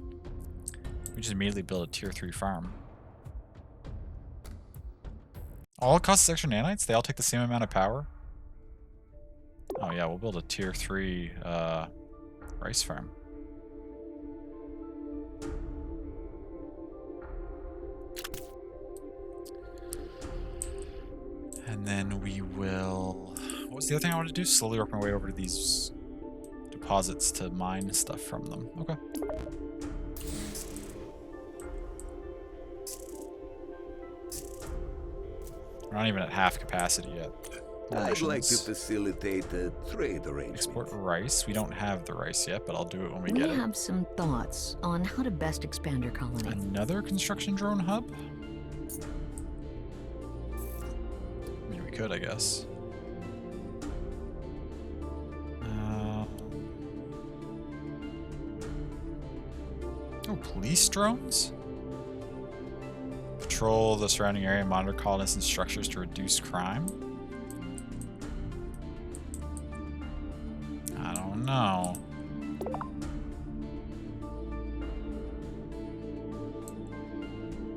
We just immediately build a tier 3 farm. All it costs is extra nanites? They all take the same amount of power? Oh yeah, we'll build a tier 3 rice farm. And then we will... What was the other thing I wanted to do? Slowly work my way over to these deposits to mine stuff from them. Okay. We're not even at half capacity yet. I'd like to facilitate a trade arrangement. Export rice. We don't have the rice yet, but I'll do it when we We get it. have some thoughts on how to best expand your colony. Another construction drone hub? I mean, we could, I guess. Oh, police drones? Patrol the surrounding area, monitor colonists and structures to reduce crime? I don't know.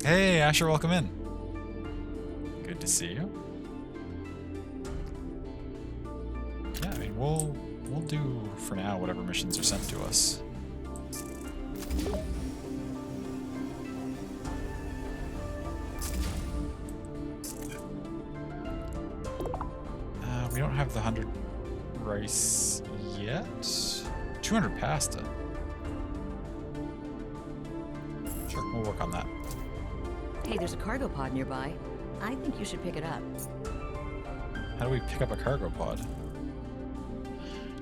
Hey, Asher, welcome in. Good to see you. Yeah, I mean, we'll do for now whatever missions are sent to us. We don't have the 100 rice yet. 200 pasta. Sure, we'll work on that. Hey, there's a cargo pod nearby. I think you should pick it up. How do we pick up a cargo pod?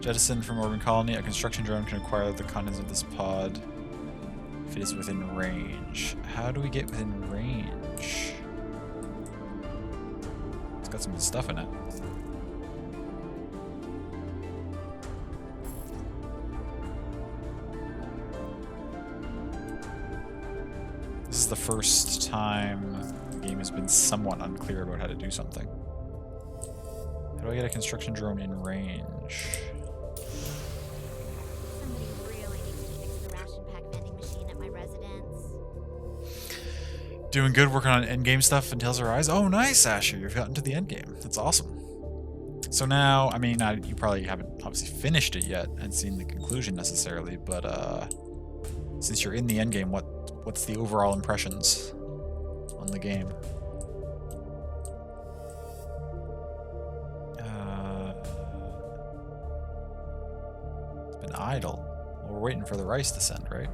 Jettison from Orban Colony. A construction drone can acquire the contents of this pod if it is within range. How do we get within range? It's got some good stuff in it. This is the first time the game has been somewhat unclear about how to do something. How do I get a construction drone in range? Somebody really needs to fix the ration pack vending machine at my residence. Doing good, working on endgame stuff and Tales Arise. Oh, nice, Asher. You've gotten to the endgame. That's awesome. So now, I mean, you probably haven't obviously finished it yet and seen the conclusion necessarily, but since you're in the endgame, what's the overall impressions on the game? It's been idle. Well, we're waiting for the rice to send, right?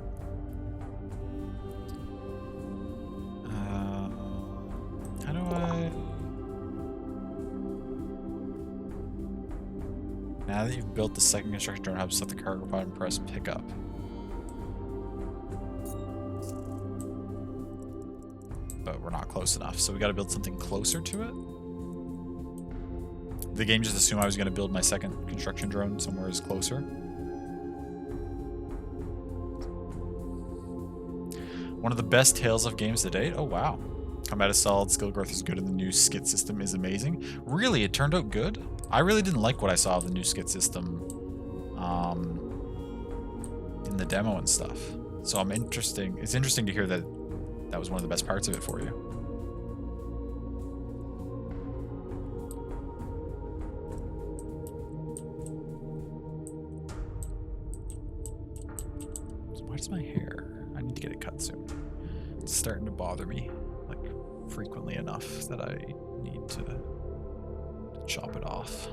Now that you've built the second construction drone hub, set the cargo pod and press pick up. But we're not close enough, so we got to build something closer to it. The game just assumed I was going to build my second construction drone somewhere is closer. One of the best Tales of games to date. Oh wow. Combat is solid, skill growth is good, and the new skit system is amazing. Really, it turned out good? I really didn't like what I saw of the new skit system in the demo and stuff. So it's interesting to hear that that was one of the best parts of it for you. So why does my hair? I need to get it cut soon. It's starting to bother me, like, frequently enough that I need to chop it off.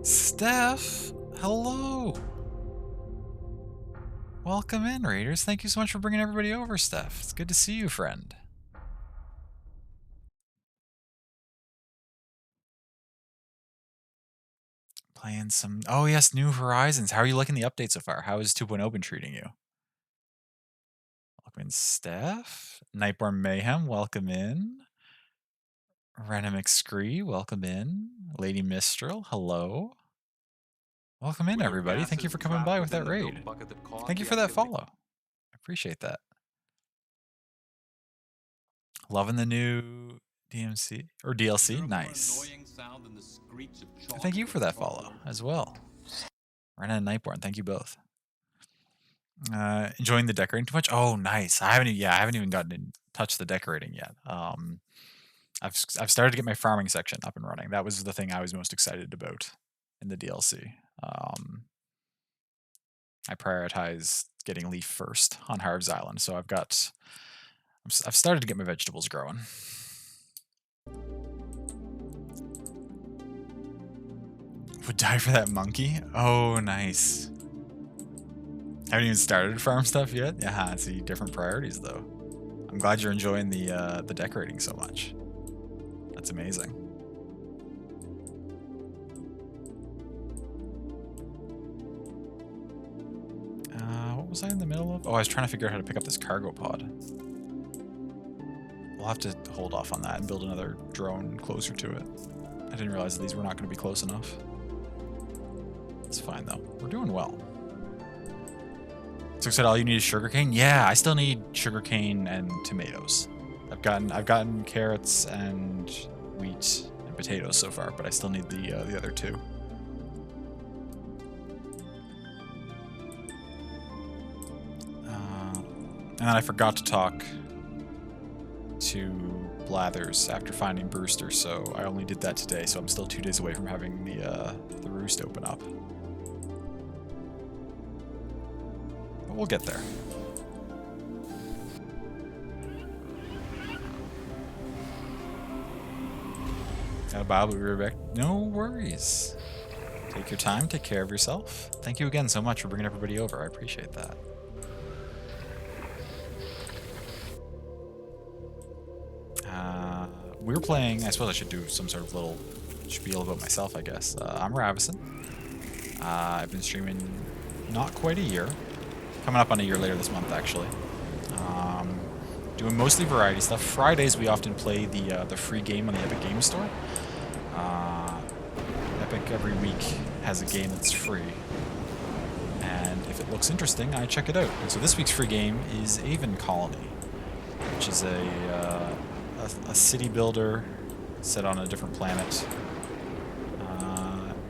Steph, hello. Welcome in, Raiders. Thank you so much for bringing everybody over, Steph. It's good to see you, friend. Playing some... Oh, yes, New Horizons. How are you liking the update so far? How has 2.0 been treating you? Welcome in, Steph. Nightborn Mayhem, welcome in. Rena McScree, welcome in. Lady Mistral, hello. Welcome in, everybody. Thank you for coming by with that raid. Thank you for that follow. I appreciate that. Loving the new DMC or DLC. Nice. Thank you for that follow as well. Rena and Nightborn, thank you both. Enjoying the decorating too much? Oh, nice. I haven't even gotten to touch the decorating yet. I've started to get my farming section up and running. That was the thing I was most excited about in the DLC. I prioritize getting Leaf first on Harv's Island, so I've started to get my vegetables growing. Would die for that monkey? Oh, nice. Haven't even started farm stuff yet? Yeah, I see different priorities though. I'm glad you're enjoying the decorating so much. That's amazing. What was I in the middle of? Oh, I was trying to figure out how to pick up this cargo pod. We'll have to hold off on that and build another drone closer to it. I didn't realize that these were not going to be close enough. It's fine though. We're doing well. So said all you need is sugarcane? Yeah, I still need sugarcane and tomatoes. I've gotten carrots and wheat and potatoes so far, but I still need the other two. And then I forgot to talk to Blathers after finding Brewster, so I only did that today, so I'm still 2 days away from having the roost open up. But we'll get there. Bob, we'll be right back. No worries. Take your time, take care of yourself. Thank you again so much for bringing everybody over. I appreciate that. We were playing, I suppose I should do some sort of little spiel about myself, I guess. I'm Ravison. I've been streaming not quite a year. Coming up on a year later this month, actually. Doing mostly variety stuff. Fridays we often play the free game on the Epic Game Store. Epic every week has a game that's free. And if it looks interesting, I check it out. And so this week's free game is Avon Colony, which is a city builder set on a different planet.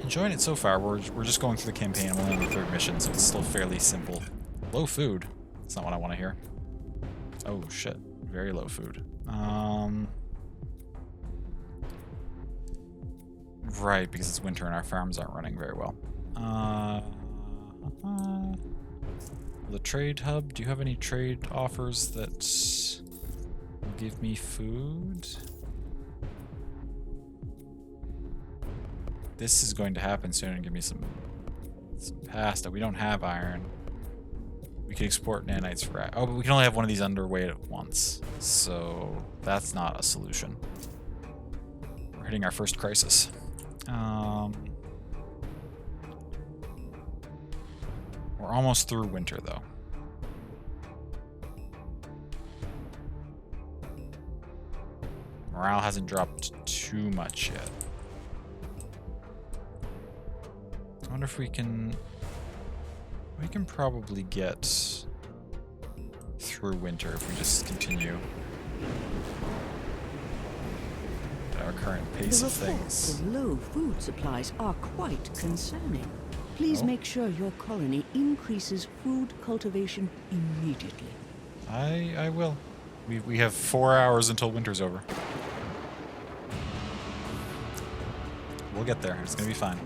Enjoying it so far. We're just going through the campaign. I'm only on the 3rd mission, so it's still fairly simple. Low food. That's not what I want to hear. Oh shit. Very low food. Right, because it's winter and our farms aren't running very well. The trade hub. Do you have any trade offers that will give me food? This is going to happen soon and give me some pasta. We don't have iron. We could export nanites for... Oh, but we can only have one of these underway at once. So that's not a solution. hitting our first crisis. We're almost through winter, though. Morale hasn't dropped too much yet. I wonder if we can... We can probably get through winter if we just continue at our current pace The of reports things. of low food supplies are quite concerning. Please Oh. make sure your colony increases food cultivation immediately. I will. We have 4 hours until winter's over. We'll get there. It's gonna be fine.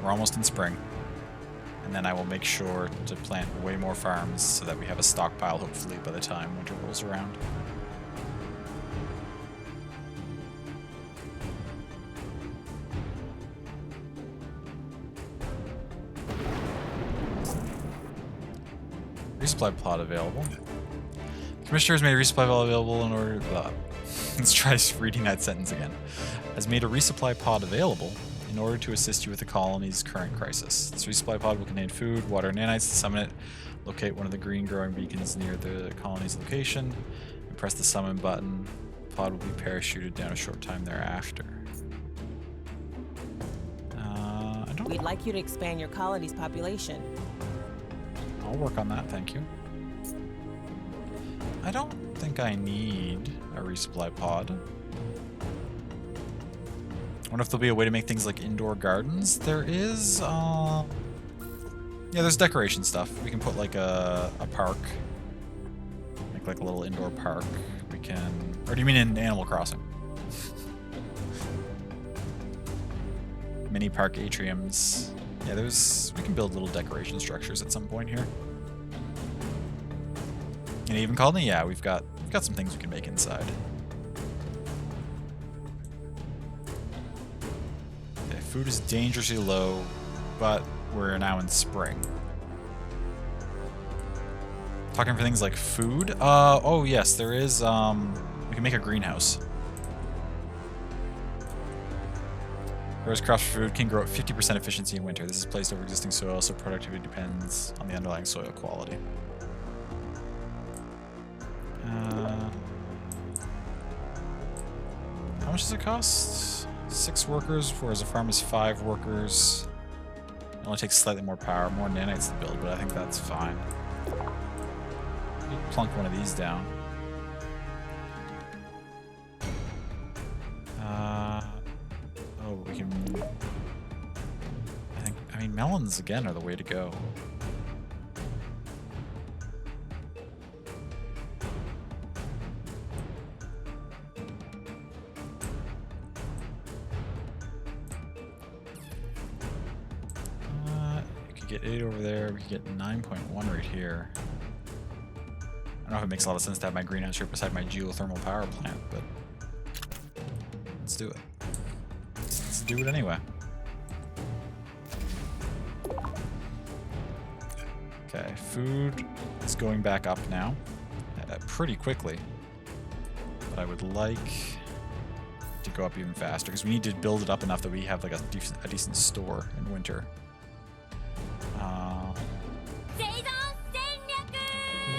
We're almost in spring. And then I will make sure to plant way more farms so that we have a stockpile, hopefully, by the time winter rolls around. Resupply pod available. Commissioner has made a resupply pod available in order... let's try reading that sentence again. Has made a resupply pod available in order to assist you with the colony's current crisis. This resupply pod will contain food, water, and nanites. To summon it, locate one of the green growing beacons near the colony's location and press the summon button. The pod will be parachuted down a short time thereafter. I don't... We'd like you to expand your colony's population. I'll work on that, thank you. I don't think I need a resupply pod. I wonder if there'll be a way to make things like indoor gardens. There is, yeah, there's decoration stuff. We can put like a park. Make like a little indoor park. We can, or do you mean in Animal Crossing? Mini park atriums. Yeah, we can build little decoration structures at some point here. An even colony? Yeah, we've got some things we can make inside. Okay, food is dangerously low, but we're now in spring. Talking for things like food? Oh yes, there is, we can make a greenhouse. Grows crops for food can grow at 50% efficiency in winter. This is placed over existing soil, so productivity depends on the underlying soil quality. How much does it cost? 6 workers, whereas a farm is 5 workers. It only takes slightly more power, more nanites to build, but I think that's fine. Plunk one of these down. Oh, we can... I mean, melons, again, are the way to go. You could get 8 over there. We could get 9.1 right here. I don't know if it makes a lot of sense to have my greenhouse right beside my geothermal power plant, but let's do it. Let's do it anyway. Okay, food is going back up now, pretty quickly. But I would like to go up even faster because we need to build it up enough that we have like a decent store in winter.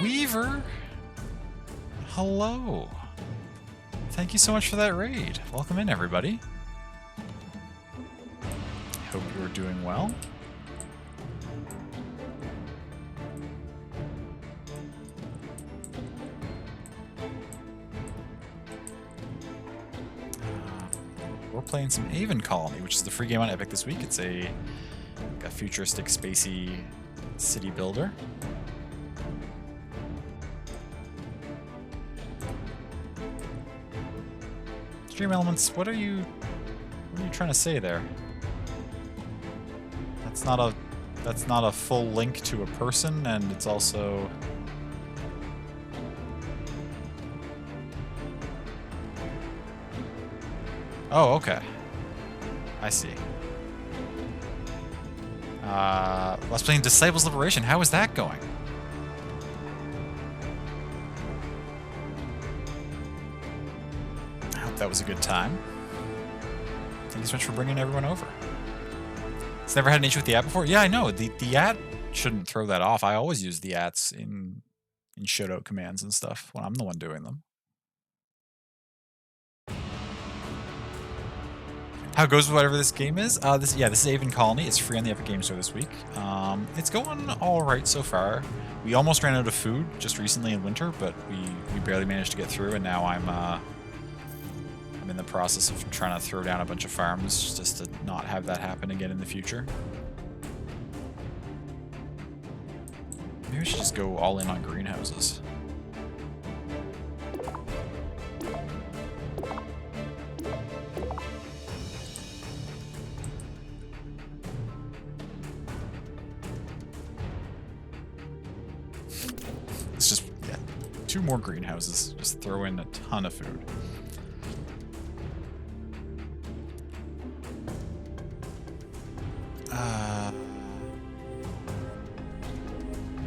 Weaver, hello. Thank you so much for that raid. Welcome in, everybody. I hope you are doing well. We're playing some Avon Colony, which is the free game on Epic this week. It's a futuristic, spacey city builder. Stream Elements, what are you trying to say there? That's not a full link to a person, and it's also... Oh, okay. I see. Let's play Disciples Liberation. How is that going? I hope that was a good time. Thank you so much for bringing everyone over. It's never had an issue with the at before? Yeah, I know. The at shouldn't throw that off. I always use the ats in shoutout commands and stuff when I'm the one doing them. How it goes with whatever this game is? This is Avon Colony. It's free on the Epic Games Store this week. It's going all right so far. We almost ran out of food just recently in winter, but we barely managed to get through, and now I'm in the process of trying to throw down a bunch of farms just to not have that happen again in the future. Maybe we should just go all in on greenhouses. It's just, yeah, 2 more greenhouses. Just throw in a ton of food.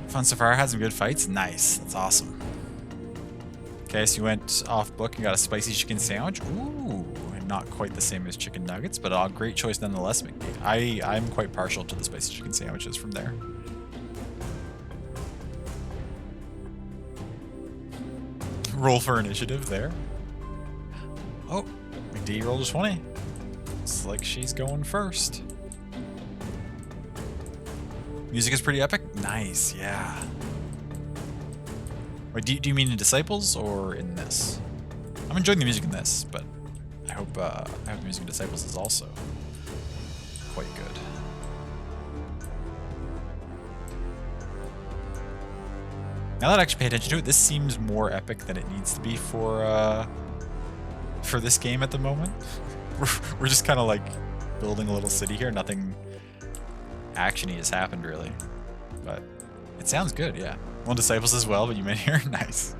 Fun so far. Had some good fights. Nice. That's awesome. Okay, so you went off book and got a spicy chicken sandwich. Ooh, not quite the same as chicken nuggets, but a great choice nonetheless. I'm quite partial to the spicy chicken sandwiches from there. Roll for initiative there. Oh, McD rolled a 20. Looks like she's going first. Music is pretty epic. Nice, yeah. Wait, do you mean in Disciples or in this? I'm enjoying the music in this, but I hope the music in Disciples is also quite good. Now that I actually pay attention to it, this seems more epic than it needs to be for this game at the moment. We're just kind of like building a little city here. Nothing action-y has happened really, but it sounds good. Yeah, well, Disciples as well, but you meant here. Nice.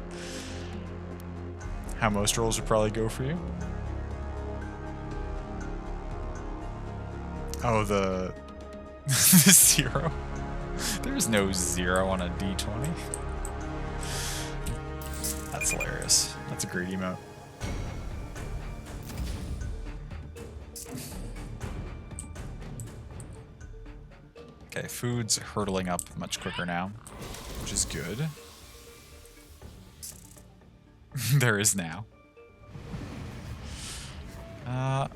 How most rolls would probably go for you. Oh, the 0. There's no 0 on a d20. That's hilarious. That's a great emote. Okay, food's hurtling up much quicker now, which is good. There is now.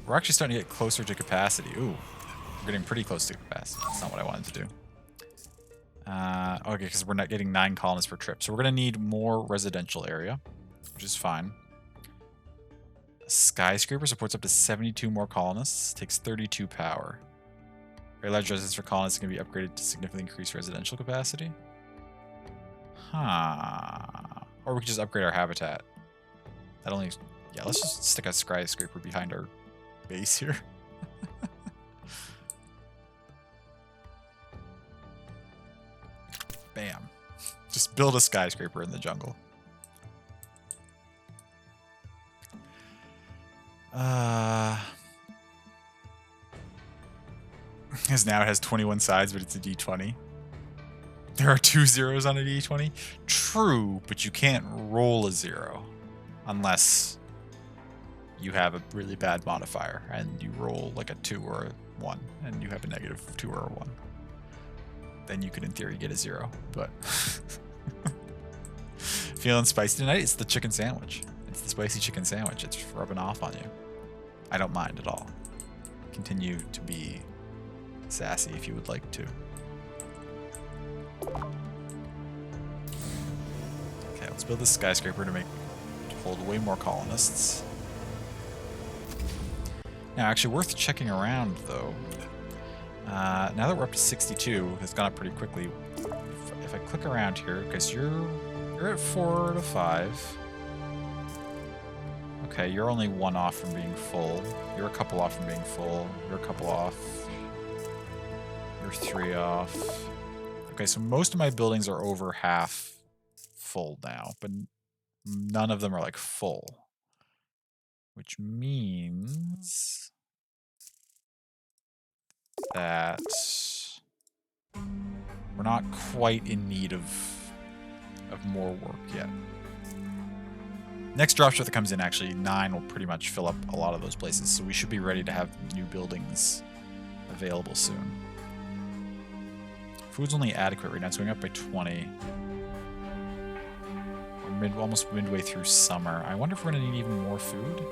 We're actually starting to get closer to capacity. Ooh, we're getting pretty close to capacity. That's not what I wanted to do. Okay, because we're not getting 9 colonists per trip. So we're going to need more residential area, which is fine. A skyscraper supports up to 72 more colonists. Takes 32 power. Very large residence for colonists can be upgraded to significantly increase residential capacity. Huh. Or we could just upgrade our habitat. That only... Yeah, let's just stick a skyscraper behind our base here. Bam. Just build a skyscraper in the jungle. Because now it has 21 sides, but it's a d20. There are 2 zeros on a d20. True, but you can't roll a 0 unless you have a really bad modifier and you roll like a 2 or a 1 and you have a negative 2 or a 1. Then you could, in theory, get a 0. But feeling spicy tonight? It's the chicken sandwich. It's the spicy chicken sandwich. It's rubbing off on you. I don't mind at all. Continue to be sassy if you would like to. Okay, let's build this skyscraper to hold way more colonists. Now, actually worth checking around though. Now that we're up to 62, it's gone up pretty quickly. If I click around here, because you're at 4 to 5. Okay, you're only 1 off from being full. You're a couple off from being full. You're a couple off. You're 3 off. Okay, so most of my buildings are over half full now, but none of them are like full. Which means that we're not quite in need of more work yet. Next dropship that comes in, actually, 9 will pretty much fill up a lot of those places. So we should be ready to have new buildings available soon. Food's only adequate right now. It's going up by 20. We're almost midway through summer. I wonder if we're going to need even more food.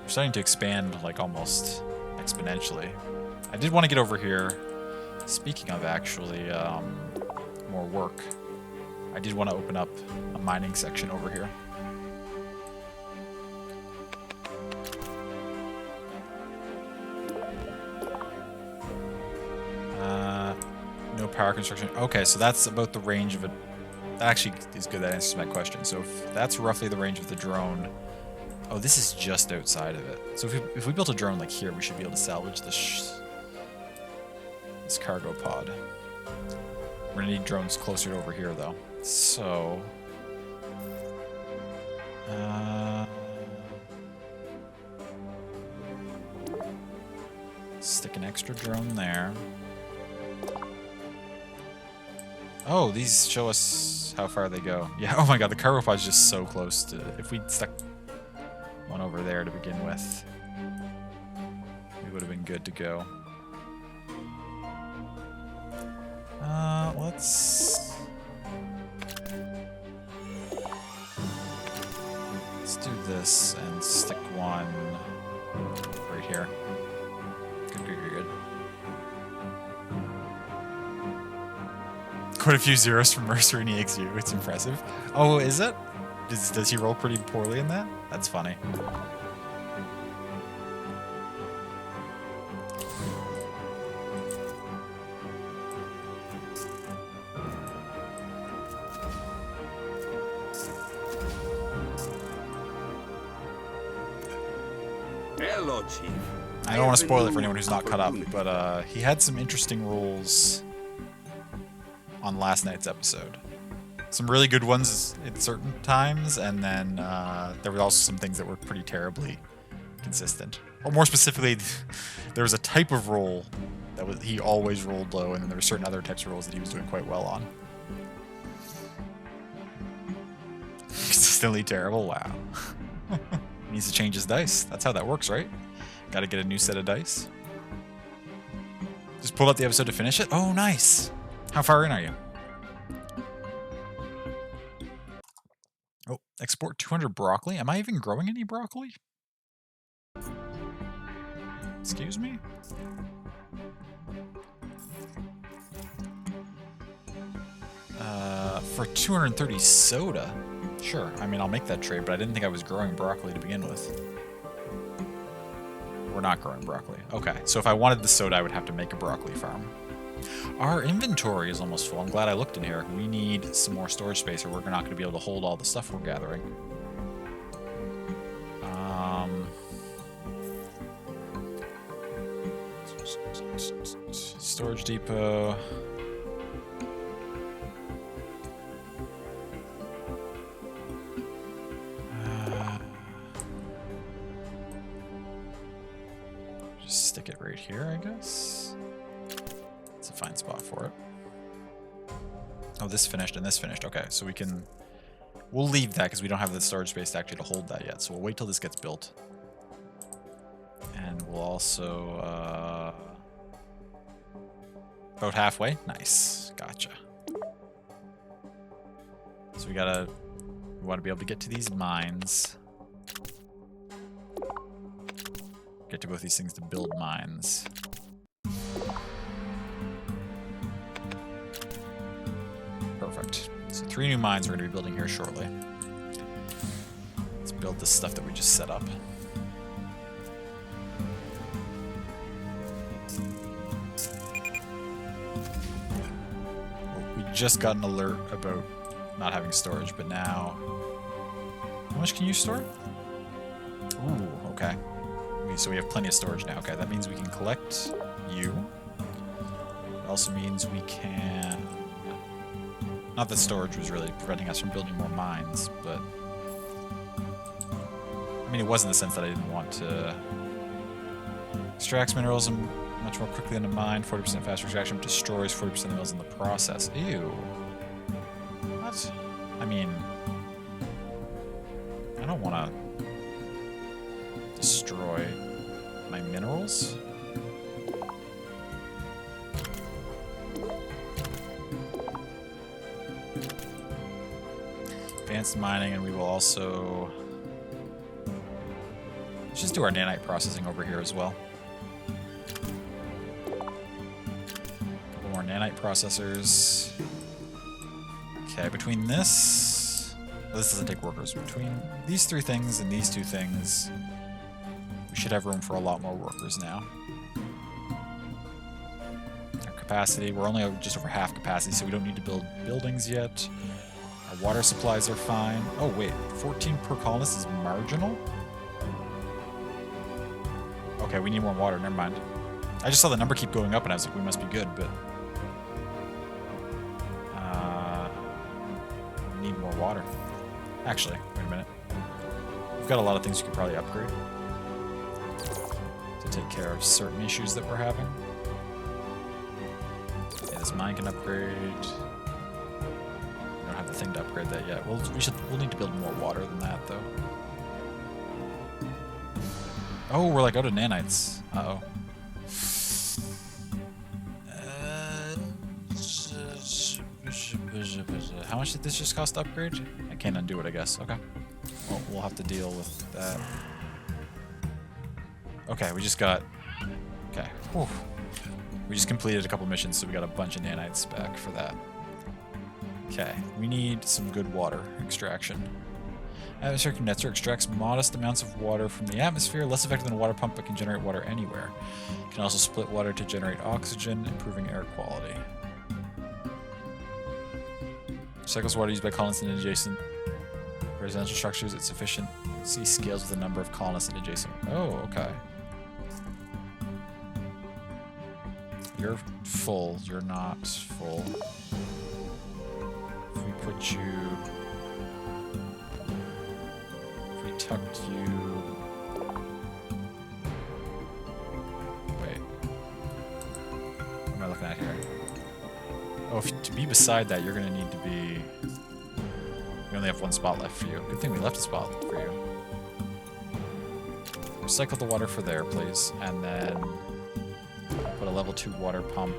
We're starting to expand, like, almost exponentially. I did want to get over here. Speaking of, actually, more work. I did want to open up a mining section over here. No power construction. Okay, so that's about the range of it. That actually is good. That answers my question. So if that's roughly the range of the drone. Oh, this is just outside of it. So if we built a drone like here, we should be able to salvage this cargo pod. We're gonna need drones closer to over here, though. So, stick an extra drone there. Oh, these show us how far they go. Yeah, oh my god, the cargo pod's just so close to... If we'd stuck one over there to begin with, we would have been good to go. Let's do this and stick one right here. Good. Quite a few zeros from Mercer and EXU. It's impressive. Oh, is it? Does he roll pretty poorly in that? That's funny. Hello, Chief. I don't want to spoil it for anyone who's not caught up, but he had some interesting roles on last night's episode. Some really good ones at certain times, and then there were also some things that were pretty terribly consistent. Or more specifically, there was a type of role that he always rolled low, and then there were certain other types of roles that he was doing quite well on. Consistently terrible? Wow. He needs to change his dice. That's how that works, right? Gotta get a new set of dice. Just pulled out the episode to finish it? Oh, nice! How far in are you? Oh, export 200 broccoli? Am I even growing any broccoli? Excuse me? For 230 soda? Sure, I mean, I'll make that trade, but I didn't think I was growing broccoli to begin with. We're not growing broccoli. Okay, so if I wanted the soda, I would have to make a broccoli farm. Our inventory is almost full. I'm glad I looked in here. We need some more storage space or we're not going to be able to hold all the stuff we're gathering. Storage depot. Just stick it right here, I guess. It's a fine spot for it. Oh, this finished and this finished. Okay, so we'll leave that because we don't have the storage space to actually hold that yet. So we'll wait till this gets built. And we'll also, about halfway. Nice, gotcha. So we want to be able to get to these mines. Get to both these things to build mines. Perfect. So 3 new mines we're going to be building here shortly. Let's build this stuff that we just set up. We just got an alert about not having storage, but now... How much can you store? Ooh, okay. So we have plenty of storage now. Okay, that means we can collect you. It also means we can... Not that storage was really preventing us from building more mines, but... I mean, it was in the sense that I didn't want to... Extracts minerals much more quickly than a mine. 40% faster extraction. Destroys 40% of the minerals in the process. Ew. What? I mean... I don't want to destroy my minerals. Advanced mining, and we will also... Let's just do our nanite processing over here as well. A couple more nanite processors. Okay, between this... Well, this doesn't take workers. Between these 3 things and these 2 things, we should have room for a lot more workers now. Our capacity, we're only just over half capacity, so we don't need to build buildings yet. Our water supplies are fine. Oh wait, 14 per colonist is marginal? Okay, we need more water, never mind. I just saw the number keep going up and I was like, we must be good, but... we need more water. Actually, wait a minute. We've got a lot of things we could probably upgrade to take care of certain issues that we're having. Yeah, this mine can upgrade. We don't have the thing to upgrade that yet. We'll need to build more water than that, though. Oh, we're like out of nanites. Uh-oh. How much did this just cost to upgrade? I can't undo it, I guess. Okay. Well, we'll have to deal with that. Okay, we just got... Okay. Whew. We just completed a couple missions, so we got a bunch of nanites back for that. Okay, we need some good water extraction. Atmospheric condenser extracts modest amounts of water from the atmosphere, less effective than a water pump, but can generate water anywhere. It can also split water to generate oxygen, improving air quality. Cycles water used by colonists in adjacent residential structures. Its efficiency scales with the number of colonists in adjacent. Oh, okay. You're full. You're not full. If we put you... If we tucked you... Wait. What am I looking at here? Oh, to be beside that, you're going to need to be... We only have 1 spot left for you. Good thing we left a spot for you. Recycle the water for there, please. And then put a level 2 water pump.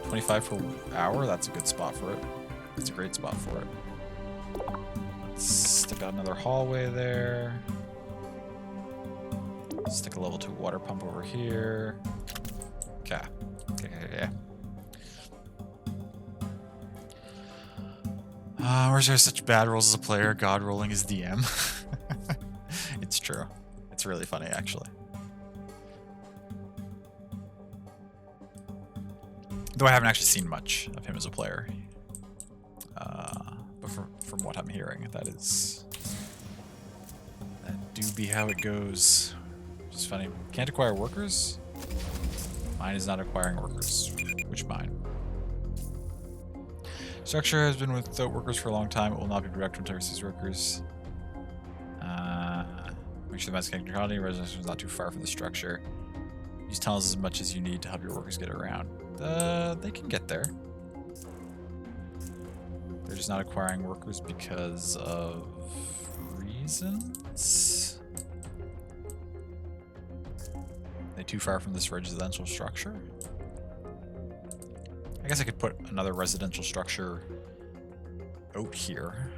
25 per hour? That's a good spot for it. That's a great spot for it. Let's stick out another hallway there. Stick a level 2 water pump over here. Okay. Okay. Where's there such bad rolls as a player? God rolling as DM. It's true. It's really funny, actually. Though I haven't actually seen much of him as a player. But from what I'm hearing, that do be how it goes. Which is funny. Can't acquire workers? Mine is not acquiring workers. Which mine? Structure has been without workers for a long time. It will not be productive until it receives workers. Make sure the mass connected colony residence is not too far from the structure. Use tunnels as much as you need to help your workers get around. They can get there. They're just not acquiring workers because of reasons. They too far from this residential structure? I guess I could put another residential structure out here.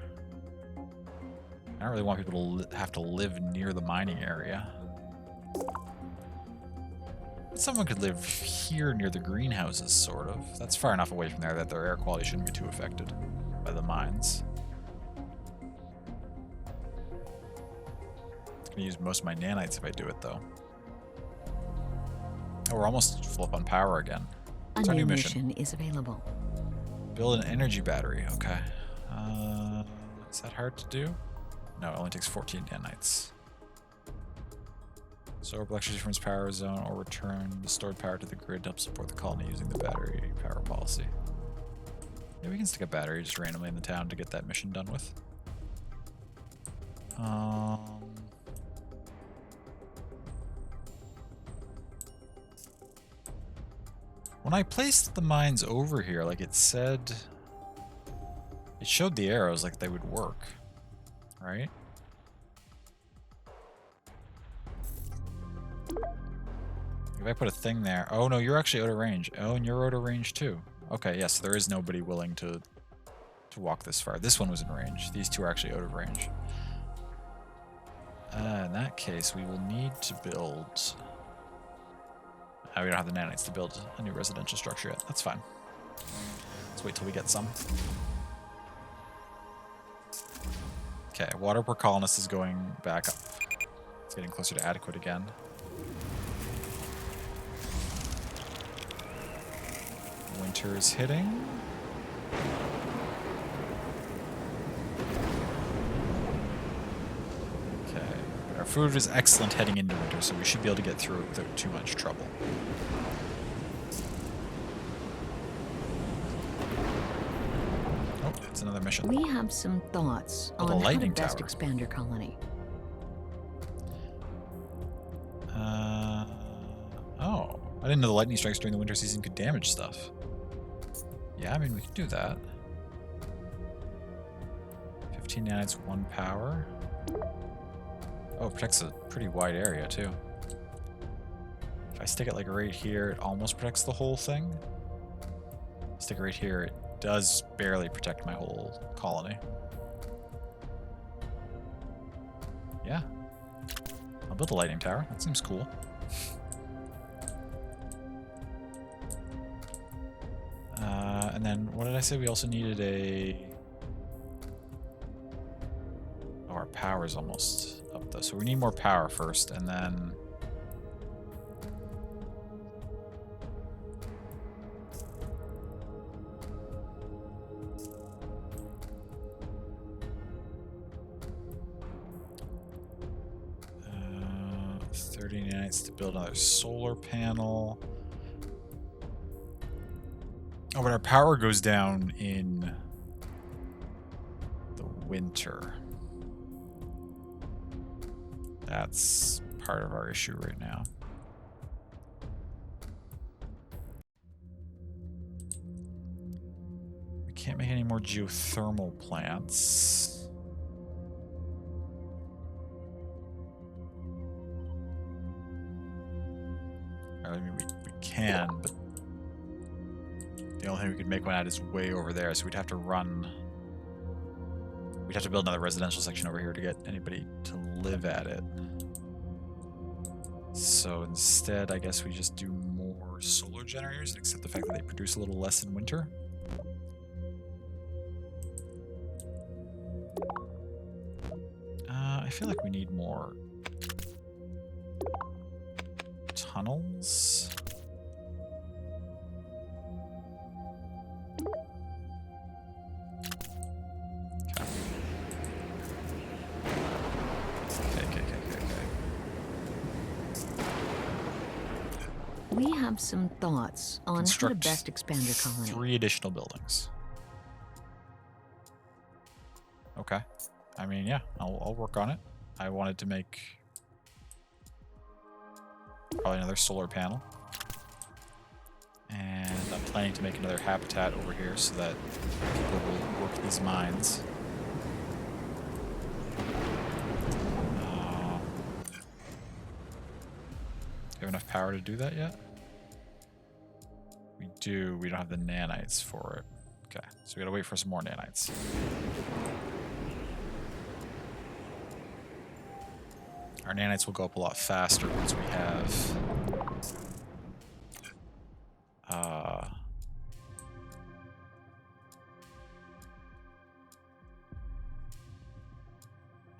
I don't really want people to have to live near the mining area. But someone could live here near the greenhouses, sort of. That's far enough away from there that their air quality shouldn't be too affected by the mines. It's gonna use most of my nanites if I do it, though. Oh, we're almost full up on power again. What's our new mission? Is available. Build an energy battery. Okay. Is that hard to do? No, it only takes 14 nanites. Absorb electricity from its power zone or return the stored power to the grid to help support the colony using the battery power policy. Yeah, we can stick a battery just randomly in the town to get that mission done with. When I placed the mines over here, like it It showed the arrows like they would work, right? If I put a thing there... Oh, no, you're actually out of range. Oh, and you're out of range, too. Okay, yes, there is nobody willing to walk this far. This one was in range. These two are actually out of range. In that case, we will need to build... we don't have the nanites to build a new residential structure yet. That's fine. Let's wait till we get some. Okay, water per colonist is going back up. It's getting closer to adequate again. Winter is hitting. Okay, but our food is excellent heading into winter, so we should be able to get through it without too much trouble. Oh, it's another mission. We have some thoughts Oh, the on how to lightning best tower. expand your colony. Oh, I didn't know the lightning strikes during the winter season could damage stuff. Yeah, I mean, we could do that. 15 nanites, 1 power. Oh, it protects a pretty wide area, too. If I stick it, like, right here, it almost protects the whole thing. Stick it right here, it does barely protect my whole colony. Yeah. I'll build a lightning tower. That seems cool. And then, what did I say? We also needed a... Oh, our power's almost up, though. So we need more power first, and then... Uh, 30 nanites to build another solar panel. Oh, but our power goes down in the winter. That's part of our issue right now. We can't make any more geothermal plants. I mean, we can, but the only thing we could make one at is way over there, so we'd have to run... We'd have to build another residential section over here to get anybody to live at it. So instead, I guess we just do more solar generators and accept the fact that they produce a little less in winter. I feel like we need more tunnels. We have some thoughts on how to Construct best expand your colony. 3 additional buildings. Okay. I mean, yeah, I'll work on it. I wanted to make probably another solar panel. And I'm planning to make another habitat over here so that people will work these mines. Do you have enough power to do that yet? We do. We don't have the nanites for it. Okay, so we gotta wait for some more nanites. Our nanites will go up a lot faster once we have... How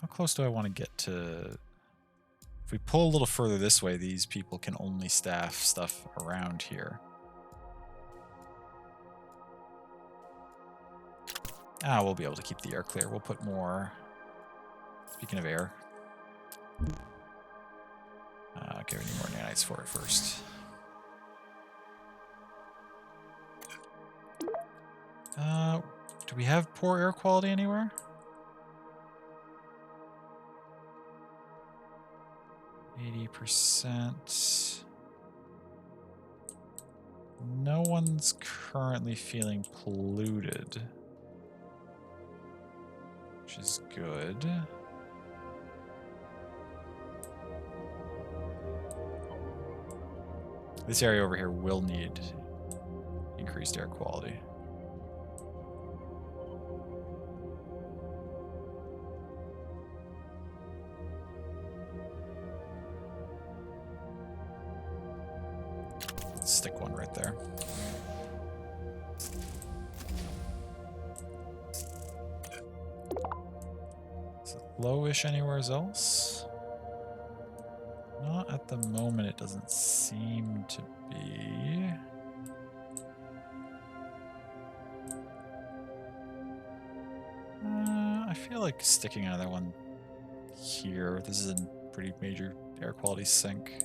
close do I want to get to... If we pull a little further this way, these people can only staff stuff around here. We'll be able to keep the air clear. We'll put more... Speaking of air... okay, we need more nanites for it first. Do we have poor air quality anywhere? %. No one's currently feeling polluted. which is good. This area over here will need increased air quality. Let's stick one right there. Is it lowish anywhere else? Not at the moment, it doesn't seem to be. I feel like sticking another one here. This is a pretty major air quality sink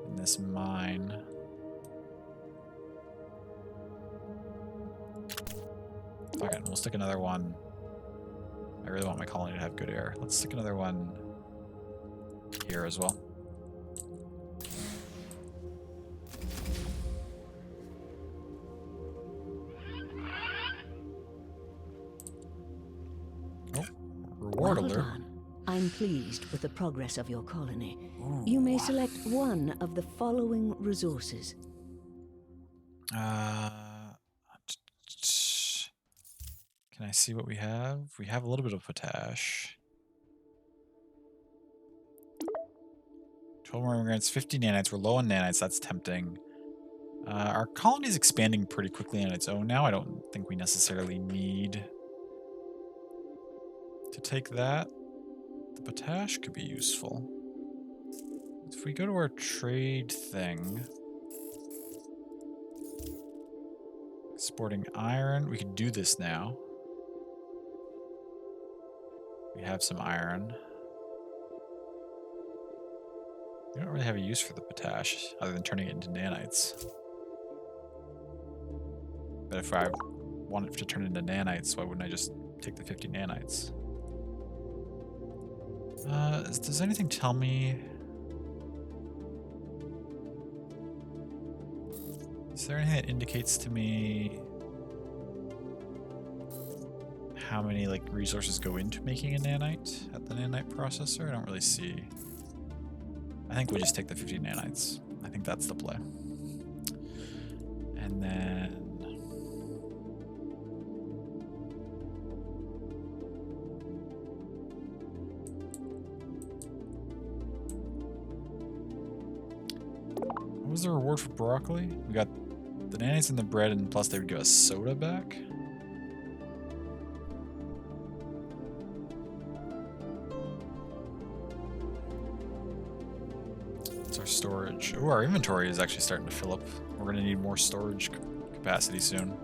in this mine. Okay, we'll stick another one. I really want my colony to have good air. Let's stick another one here as well. Oh, reward Well alert. done. I'm pleased with the progress of your colony. Ooh. You may select one of the following resources. Can I see what we have? We have a little bit of potash. 12 more immigrants, 50 nanites. We're low on nanites. That's tempting. Our colony is expanding pretty quickly on its own now. I don't think we necessarily need to take that. The potash could be useful. If we go to our trade thing, exporting iron, we can do this now. We have some iron. We don't really have a use for the potash other than turning it into nanites. But if I want it to turn into nanites, why wouldn't I just take the 50 nanites? Does anything tell me? Is there anything that indicates to me how many like resources go into making a nanite at the nanite processor? I don't really see. I think we just take the 50 nanites. I think that's the play. And then what was the reward for broccoli? We got the nanites and the bread, and plus they would give us soda back. Our storage. Oh, our inventory is actually starting to fill up. We're going to need more storage capacity soon.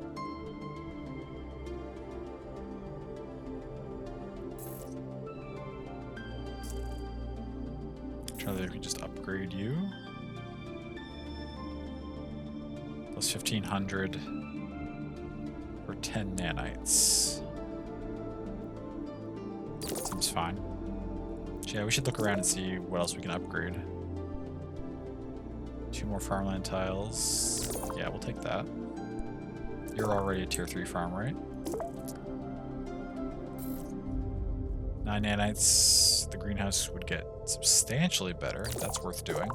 Try that we can just upgrade you. Plus 1500 for 10 nanites. Seems fine. So yeah, we should look around and see what else we can upgrade. 2 more farmland tiles. Yeah, we'll take that. You're already a tier 3 farm, right? 9 nanites. The greenhouse would get substantially better. That's worth doing.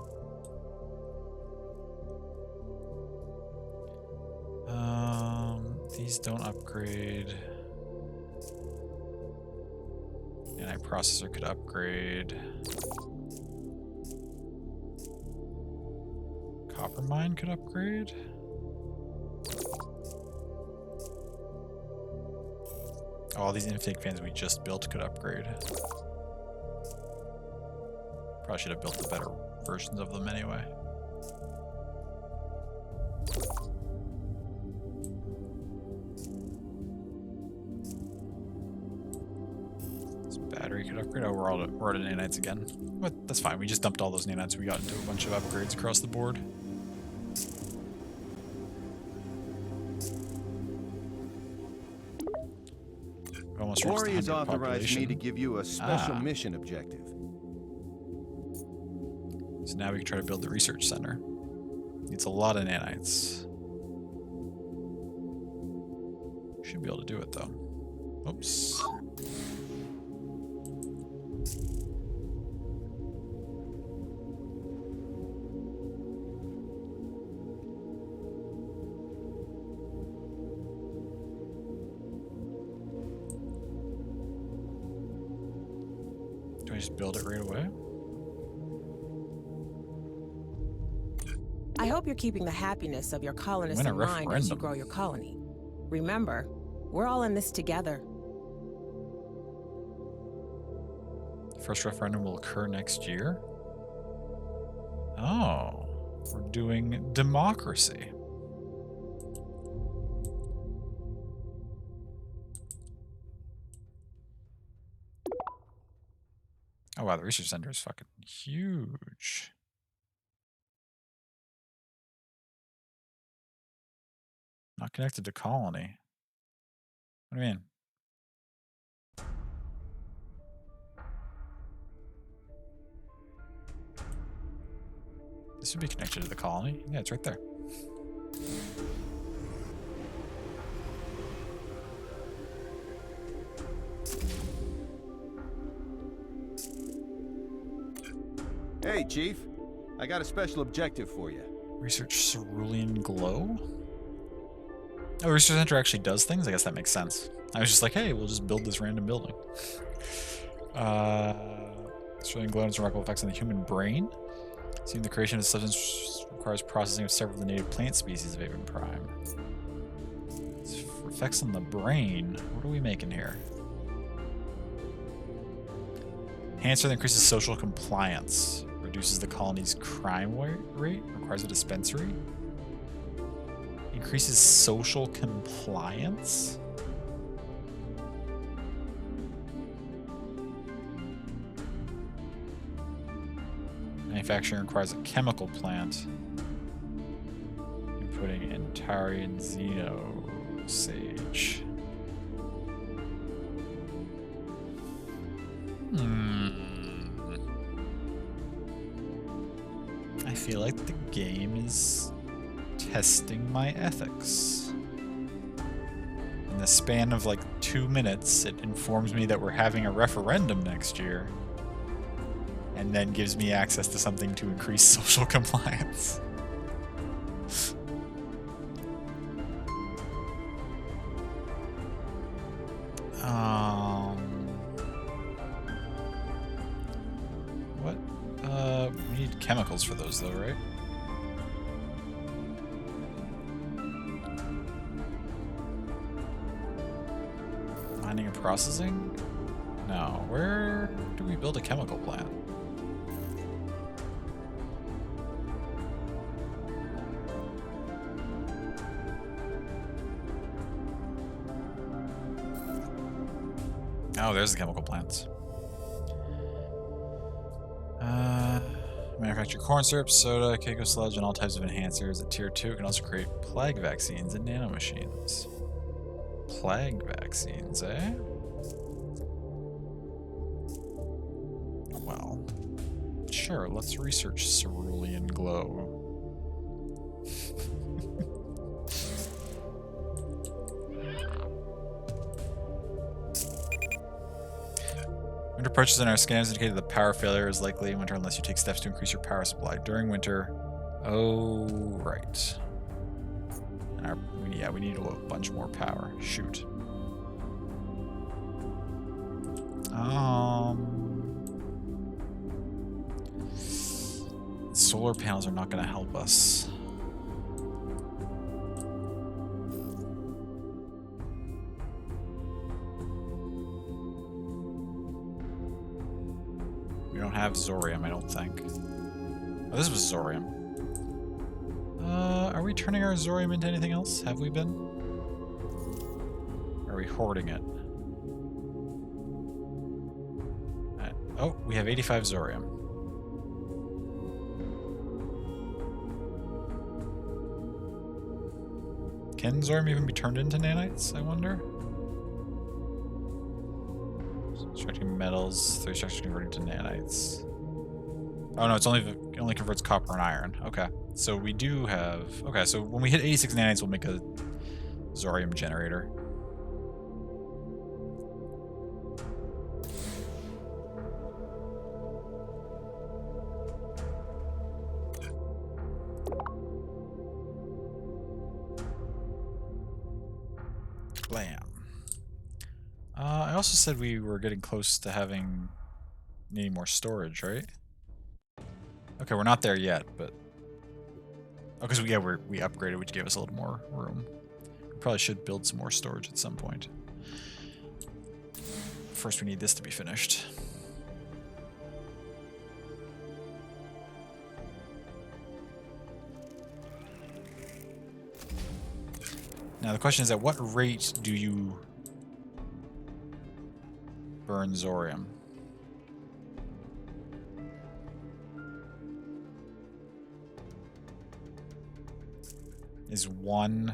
These don't upgrade. Nanite processor could upgrade. Copper mine could upgrade. All these intake fans we just built could upgrade. Probably should have built the better versions of them anyway. This battery could upgrade. Oh, we're out of nanites again. But that's fine. We just dumped all those nanites. We got into a bunch of upgrades across the board. Ori has authorized me to give you a special mission objective. So now we can try to build the research center. Needs a lot of nanites. Should be able to do it though. Oops. Do I just build it right away? I hope you're keeping the happiness of your colonists Win a in mind as you referendum. grow your colony. Remember, we're all in this together. First referendum will occur next year? Oh, we're doing democracy. Oh wow, the research center is fucking huge. Not connected to colony. What do you mean? This would be connected to the colony. Yeah, it's right there. Hey, Chief. I got a special objective for you. Research cerulean glow? Oh, the research center actually does things? I guess that makes sense. I was just like, hey, we'll just build this random building. Cerulean glow has remarkable effects on the human brain. Seeing the creation of a substance requires processing of several of the native plant species of Avon Prime. Effects on the brain. What are we making here? Enhancer that increases social compliance. Reduces the colony's crime rate. Requires a dispensary. Increases social compliance. Manufacturing requires a chemical plant. Inputting Antarian Xeno Sage. I feel like the game is testing my ethics. In the span of like 2 minutes, it informs me that we're having a referendum next year. And then gives me access to something to increase social compliance. What? We need chemicals for those though, right? Mining and processing? No. Where do we build a chemical plant? Oh, there's the chemical plants. Manufacture corn syrup, soda, Keiko sludge, and all types of enhancers. At tier 2, it can also create plague vaccines and nanomachines. Plague vaccines, eh? Well, sure, let's research cerulean glow. Winter approaches in our scans indicated that power failure is likely in winter unless you take steps to increase your power supply during winter. Oh, right. And yeah, we need a bunch more power. Shoot. Solar panels are not going to help us. We don't have Zorium, I don't think. Oh, this was Zorium. Are we turning our Zorium into anything else? Have we been? Or are we hoarding it? Oh, we have 85 Zorium. Can Zorium even be turned into nanites, I wonder? Extracting metals, 3 structures converting to nanites. Oh no, it only converts copper and iron. Okay, so we do have... Okay, so when we hit 86 nanites, we'll make a Zorium generator. I also said we were getting close to needing more storage, right? Okay, we're not there yet, but... Oh, because we upgraded, which gave us a little more room. We probably should build some more storage at some point. First, we need this to be finished. Now, the question is, at what rate do you burn Zorium? Is one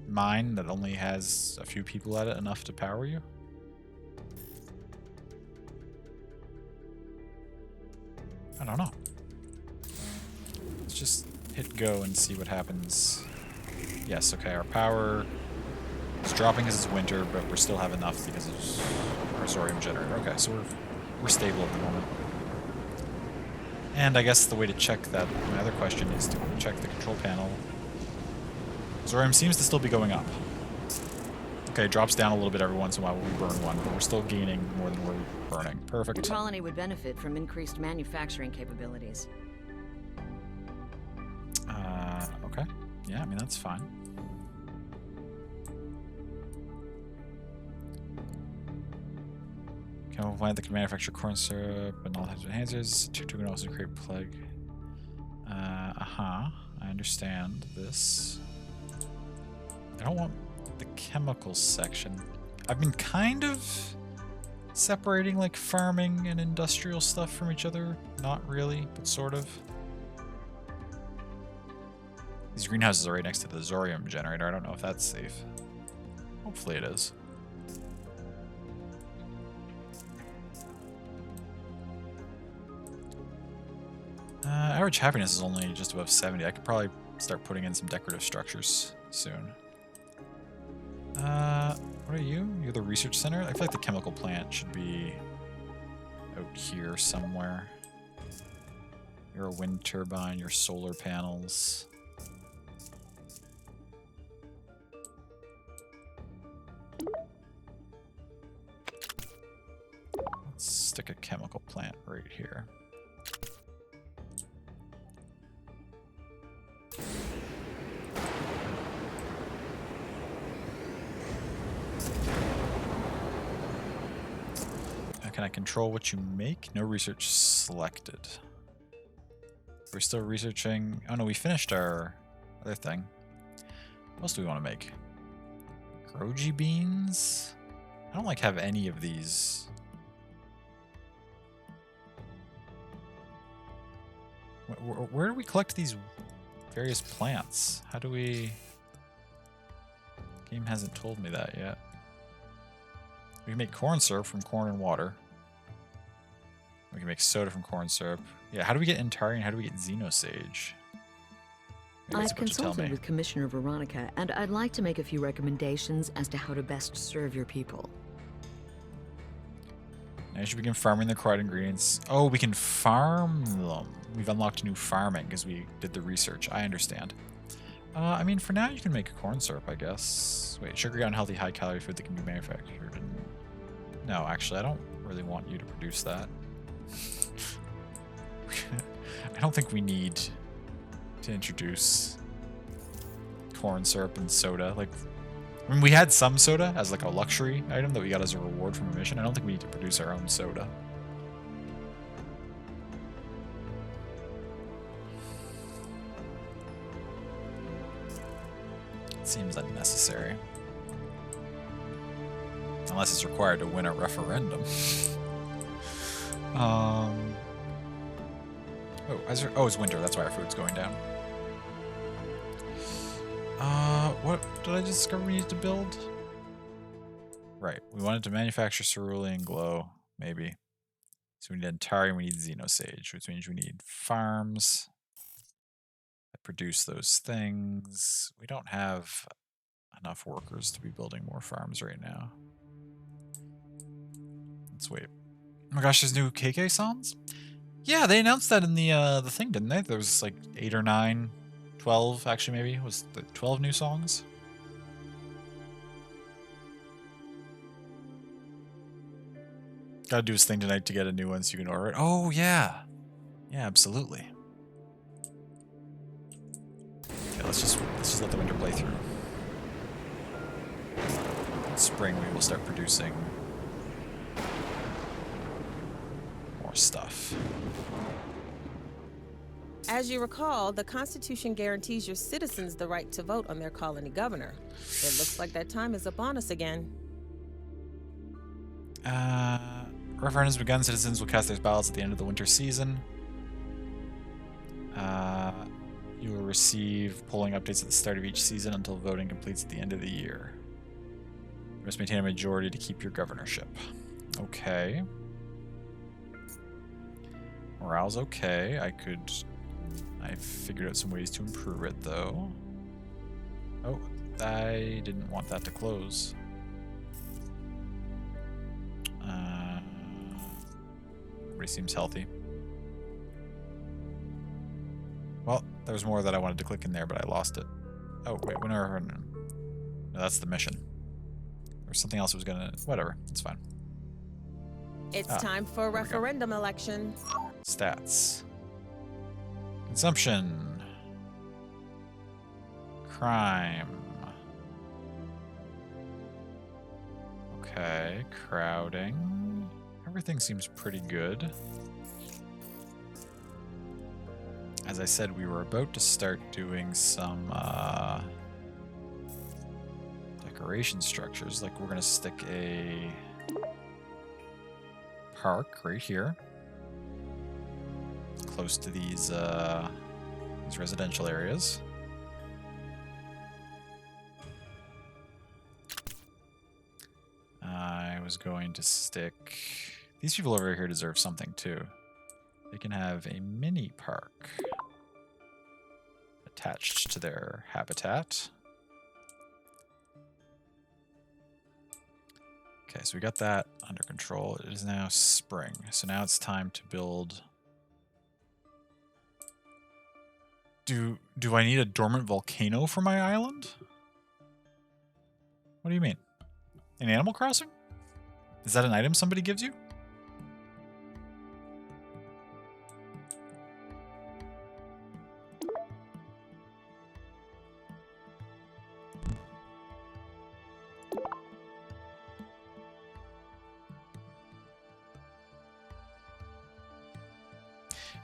mine that only has a few people at it enough to power you? I don't know. Let's just hit go and see what happens. Yes, okay, our power is dropping because it's winter, but we still have enough because of our Zorium generator. Okay, so we're stable at the moment. And I guess the way to check that, my other question is to check the control panel. Zorium seems to still be going up. Okay, it drops down a little bit every once in a while when we burn one, but we're still gaining more than we're burning. Perfect. The colony would benefit from increased manufacturing capabilities. Okay. Yeah, I mean, that's fine. Chemical plant that can manufacture corn syrup and all types of enhancers. Two can also create plague. I understand this. I don't want the chemicals section. I've been kind of separating like farming and industrial stuff from each other. Not really, but sort of. These greenhouses are right next to the Zorium generator. I don't know if that's safe. Hopefully it is. Average happiness is only just above 70. I could probably start putting in some decorative structures soon. What are you? You're the research center? I feel like the chemical plant should be out here somewhere. You're a wind turbine, you're solar panels. Let's stick a chemical plant right here. Can I control what you make? No research selected. We're still researching. Oh no, we finished our other thing. What else do we want to make? Groji beans? I don't like have any of these. Where do we collect these various plants? How do we... Game hasn't told me that yet. We can make corn syrup from corn and water. We can make soda from corn syrup. Yeah, how do we get Entari and how do we get Xenosage? I've consulted with Commissioner Veronica, and I'd like to make a few recommendations as to how to best serve your people. Now you should begin farming the required ingredients. Oh, we can farm them. We've unlocked new farming because we did the research. I understand. I mean, for now you can make a corn syrup, I guess. Wait, sugar, unhealthy, high-calorie food that can be manufactured. No, actually, I don't really want you to produce that. I don't think we need to introduce corn syrup and soda. Like, I mean, we had some soda as like a luxury item that we got as a reward from a mission. I don't think we need to produce our own soda. It seems unnecessary. Unless it's required to win a referendum. Oh, it's winter. That's why our food's going down. What did I discover we needed to build? Right. We wanted to manufacture cerulean glow, maybe. So we need Entari and we need Xenosage, which means we need farms that produce those things. We don't have enough workers to be building more farms right now. Let's wait. Oh my gosh, there's new KK songs? Yeah, they announced that in the thing, didn't they? There was like 8 or 9, 12 actually maybe. Was the 12 new songs? Gotta do his thing tonight to get a new one so you can order it. Oh, yeah. Yeah, absolutely. Okay, let's just let the winter play through. In spring, we will start producing more stuff. As you recall, the Constitution guarantees your citizens the right to vote on their colony governor. It looks like that time is upon us again. Referendum has begun. Citizens will cast their ballots at the end of the winter season. You will receive polling updates at the start of each season until voting completes at the end of the year. You must maintain a majority to keep your governorship. Okay. Morale's okay. I figured out some ways to improve it, though. Oh, I didn't want that to close. Everybody seems healthy. Well, there was more that I wanted to click in there, but I lost it. Oh, wait, no, that's the mission. There's something else that was gonna... Whatever, it's fine. It's time for a referendum election. Stats. Consumption. Crime. Okay, crowding. Everything seems pretty good. As I said, we were about to start doing some decoration structures. Like, we're going to stick a park right here, close to these residential areas. I was going to stick... These people over here deserve something too. They can have a mini park attached to their habitat. Okay, so we got that under control. It is now spring, so now it's time to build... Do I need a dormant volcano for my island? What do you mean? In Animal Crossing? Is that an item somebody gives you?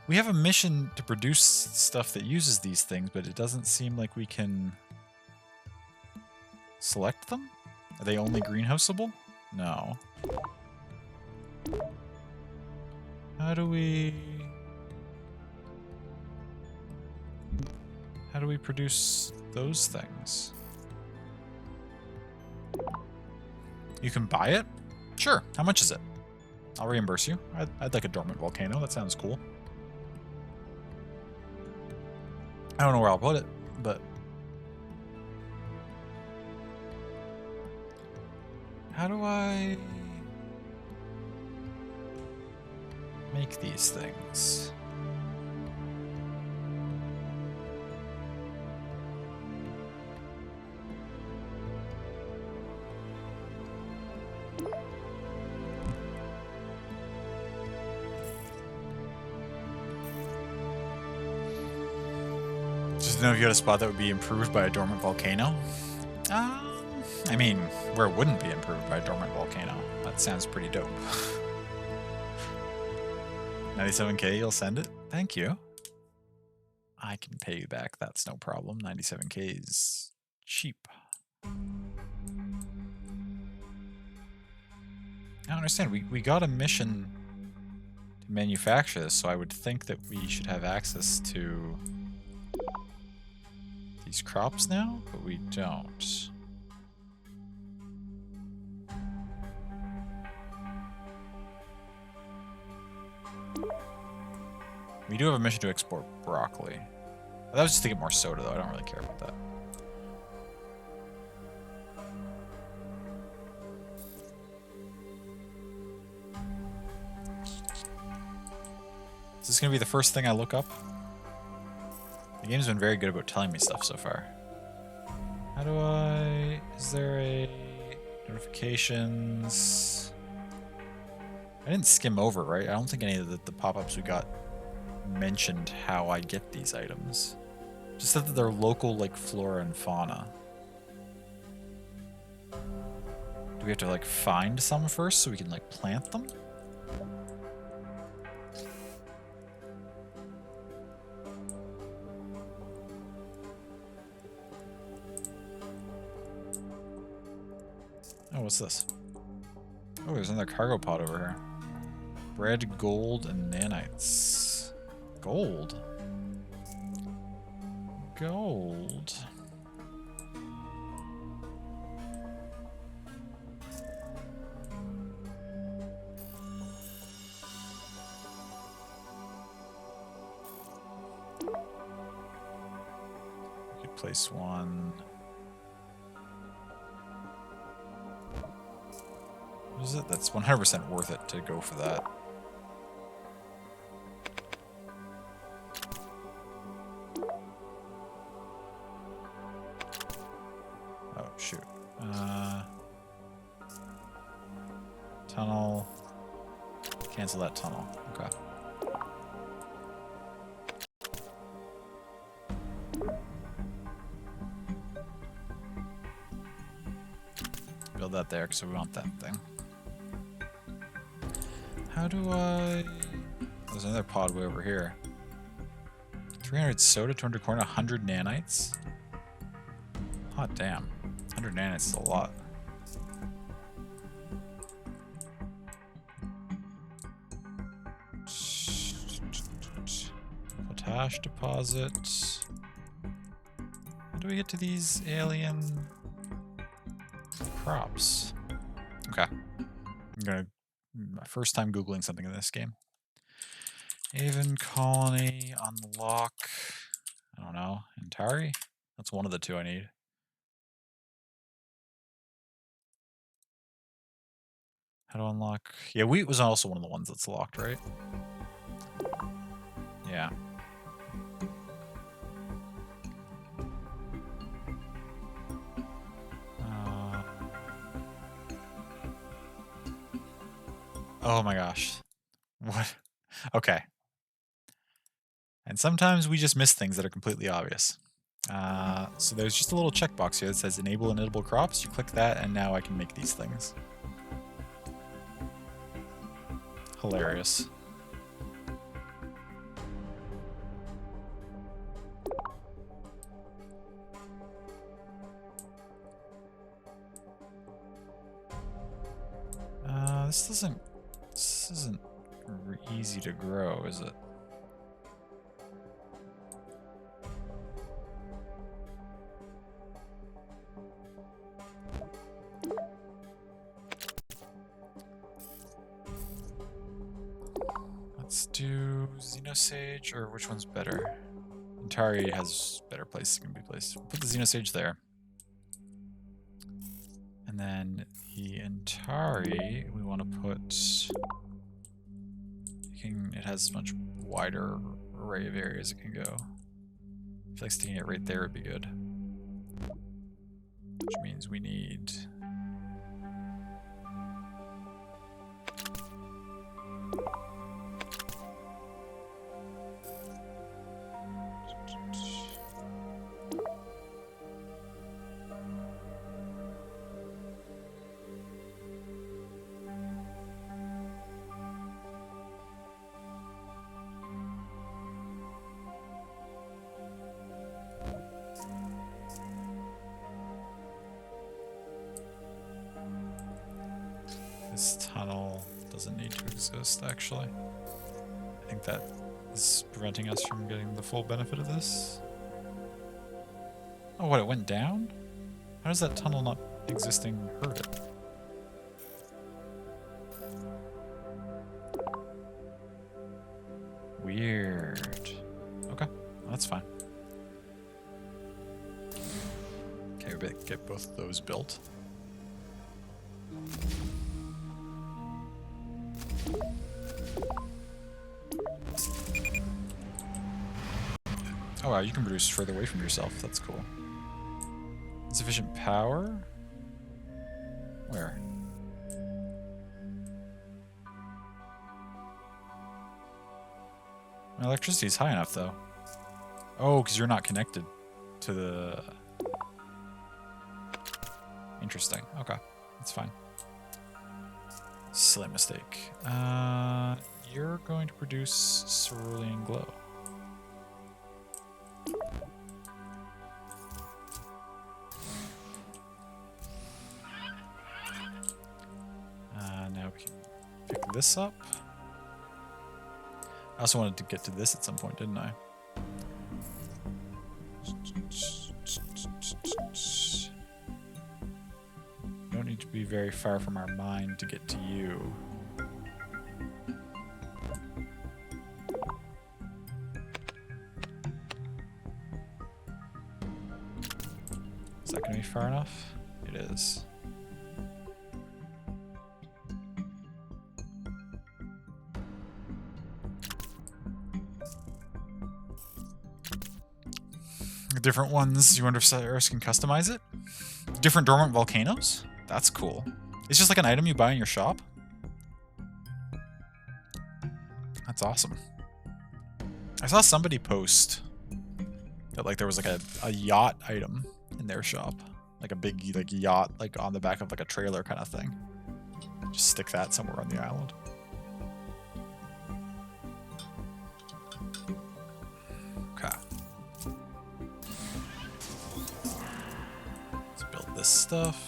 We have a mission to produce stuff that uses these things, but it doesn't seem like we can select them? Are they only greenhouseable? No. How do we produce those things? You can buy it? Sure. How much is it? I'll reimburse you. I'd like a dormant volcano. That sounds cool. I don't know where I'll put it, but... How do I make these things? Just to know if you had a spot that would be improved by a dormant volcano. I mean, where it wouldn't be improved by a dormant volcano? That sounds pretty dope. 97k, you'll send it? Thank you. I can pay you back, that's no problem. 97k is cheap. I don't understand, we got a mission to manufacture this, so I would think that we should have access to these crops now, but we don't. We do have a mission to export broccoli. That was just to get more soda, though. I don't really care about that. Is this going to be the first thing I look up? The game's been very good about telling me stuff so far. How do I... Is there a... Notifications... I didn't skim over, right? I don't think any of the pop-ups we got mentioned how I get these items. Just said that they're local, like, flora and fauna. Do we have to, like, find some first so we can, like, plant them? Oh, what's this? Oh, there's another cargo pod over here. Bread, gold, and nanites. Gold? Gold. We could place one. What is it? That's 100% worth it to go for that. Oh, shoot. Tunnel. Cancel that tunnel. Okay. Build that there because we want that thing. How do I... There's another pod way over here. 300 soda, 200 corn, 100 nanites? Hot damn. 100 nanites is a lot. Potash deposit. How do we get to these alien crops? Okay. I'm gonna... My first time Googling something in this game. Haven Colony, unlock... I don't know. Antari? That's one of the two I need. How to unlock... Yeah, wheat was also one of the ones that's locked, right? Yeah. Oh my gosh. What? Okay. And sometimes we just miss things that are completely obvious. So there's just a little checkbox here that says enable inedible crops. You click that and now I can make these things. Hilarious. This isn't easy to grow, is it? Let's do Xenosage, or which one's better? Antari has better places it can be placed. We'll put the Xenosage there. And then the Antari, we want to put... It has a much wider array of areas it can go. I feel like sticking it right there would be good. Which means we need... This tunnel doesn't need to exist, actually. I think that is preventing us from getting the full benefit of this. Oh, what, it went down? How does that tunnel not existing hurt it? Weird. Okay, well, that's fine. Okay, we better get both of those built. Oh wow, you can produce further away from yourself. That's cool. Insufficient power? Where? My electricity's high enough, though. Oh, because you're not connected to the... Interesting. Okay. That's fine. Silly mistake. You're going to produce cerulean glow. Now we can pick this up. I also wanted to get to this at some point, didn't I? Don't need to be very far from our mine to get to you. Is that going to be far enough? It is. Different ones. You wonder if Cyrus can customize it? Different dormant volcanoes? That's cool. It's just like an item you buy in your shop? That's awesome. I saw somebody post that like there was like a yacht item in their shop. Like a big like yacht like on the back of like a trailer kind of thing. Just stick that somewhere on the island. Okay. Let's build this stuff.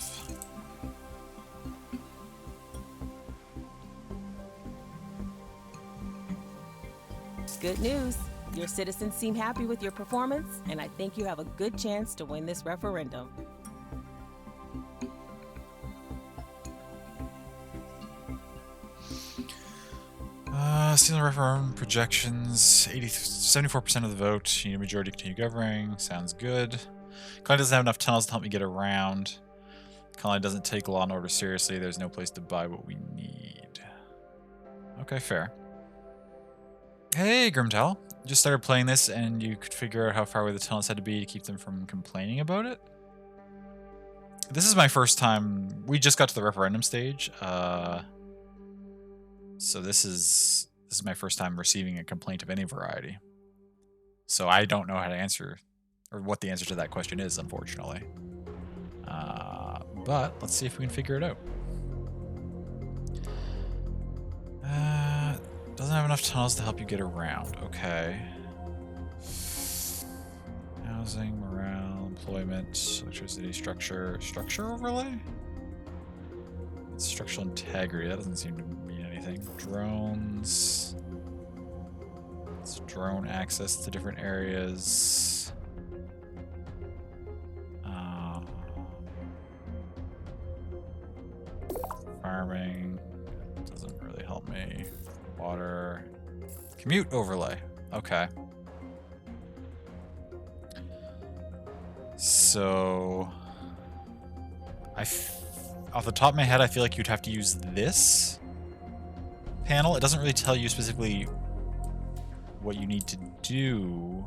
Good news. Your citizens seem happy with your performance, and I think you have a good chance to win this referendum. Seeing the referendum projections, 74% of the vote. You need a majority to continue governing. Sounds good. Colony doesn't have enough tunnels to help me get around. Colony doesn't take law and order seriously. There's no place to buy what we need. Okay, fair. Hey, Grimtal. Just started playing this and you could figure out how far away the tunnels had to be to keep them from complaining about it? This is my first time. We just got to the referendum stage. So this is my first time receiving a complaint of any variety. So I don't know how to answer, or what the answer to that question is, unfortunately. But let's see if we can figure it out. Doesn't have enough tunnels to help you get around. Okay. Housing, morale, employment, electricity, structure. Structure overlay? It's structural integrity. That doesn't seem to mean anything. Drones. It's drone access to different areas. Farming. Doesn't really help me. Water. Commute overlay. Okay. So, off the top of my head, I feel like you'd have to use this panel. It doesn't really tell you specifically what you need to do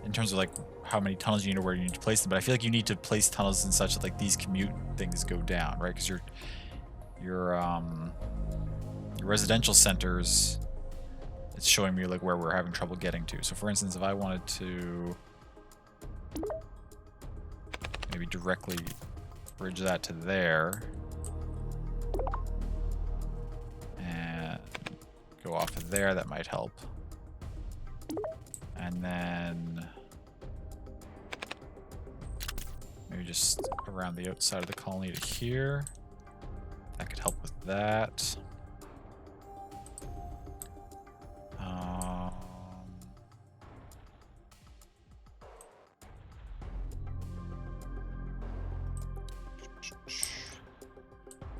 in terms of like how many tunnels you need or where you need to place them. But I feel like you need to place tunnels and such that like these commute things go down, right? Because your residential centers, it's showing me like where we're having trouble getting to. So for instance, if I wanted to maybe directly bridge that to there and go off of there, that might help. And then maybe just around the outside of the colony to here. That could help with that. I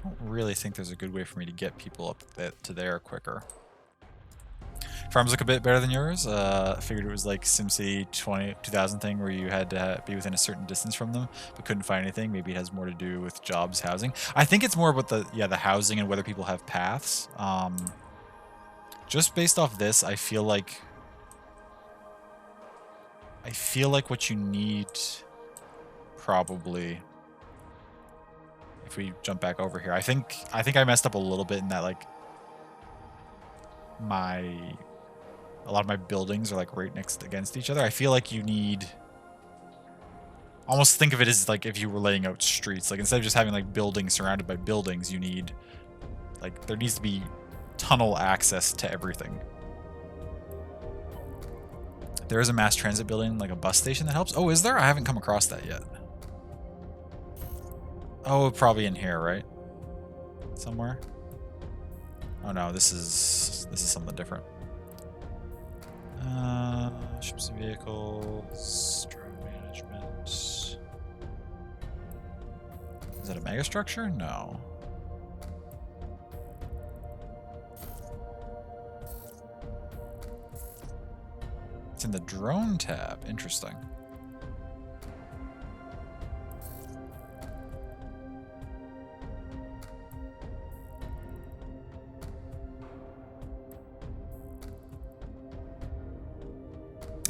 don't really think there's a good way for me to get people up to there quicker. Farms look a bit better than yours. I figured it was like SimCity 2000 thing where you had to be within a certain distance from them, but couldn't find anything. Maybe it has more to do with jobs, housing. I think it's more about the housing and whether people have paths. Just based off this, I feel like what you need probably, if we jump back over here, I think I messed up a little bit in that like a lot of my buildings are like right next against each other. I feel like you need... Almost think of it as like if you were laying out streets. Like instead of just having like buildings surrounded by buildings, you need... Like there needs to be tunnel access to everything. There is a mass transit building, like a bus station that helps. Oh, is there? I haven't come across that yet. Oh, probably in here, right? Somewhere. Oh no, this is something different. Ships and vehicles, drone management. Is that a mega structure? No. It's in the drone tab. Interesting.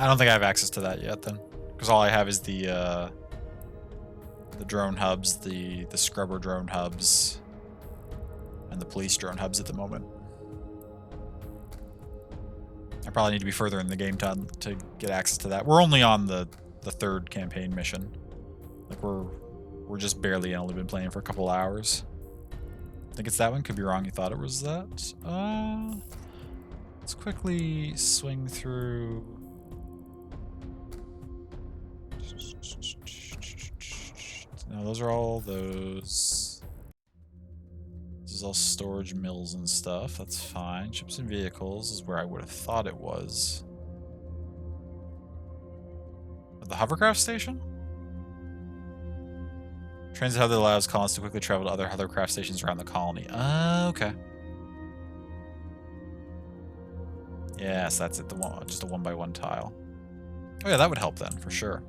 I don't think I have access to that yet then, because all I have is the drone hubs, the scrubber drone hubs, and the police drone hubs at the moment. I probably need to be further in the game to get access to that. We're only on the third campaign mission. Like we're just barely only been playing for a couple hours. I think it's that one. Could be wrong. You thought it was that. Let's quickly swing through. No, those are all those. This is all storage mills and stuff. That's fine. Ships and vehicles is where I would have thought it was. The hovercraft station? Transit hub that allows colonists to quickly travel to other hovercraft stations around the colony. Okay. Yes, that's it. The one, just a 1x1 tile. Oh yeah, that would help then, for sure.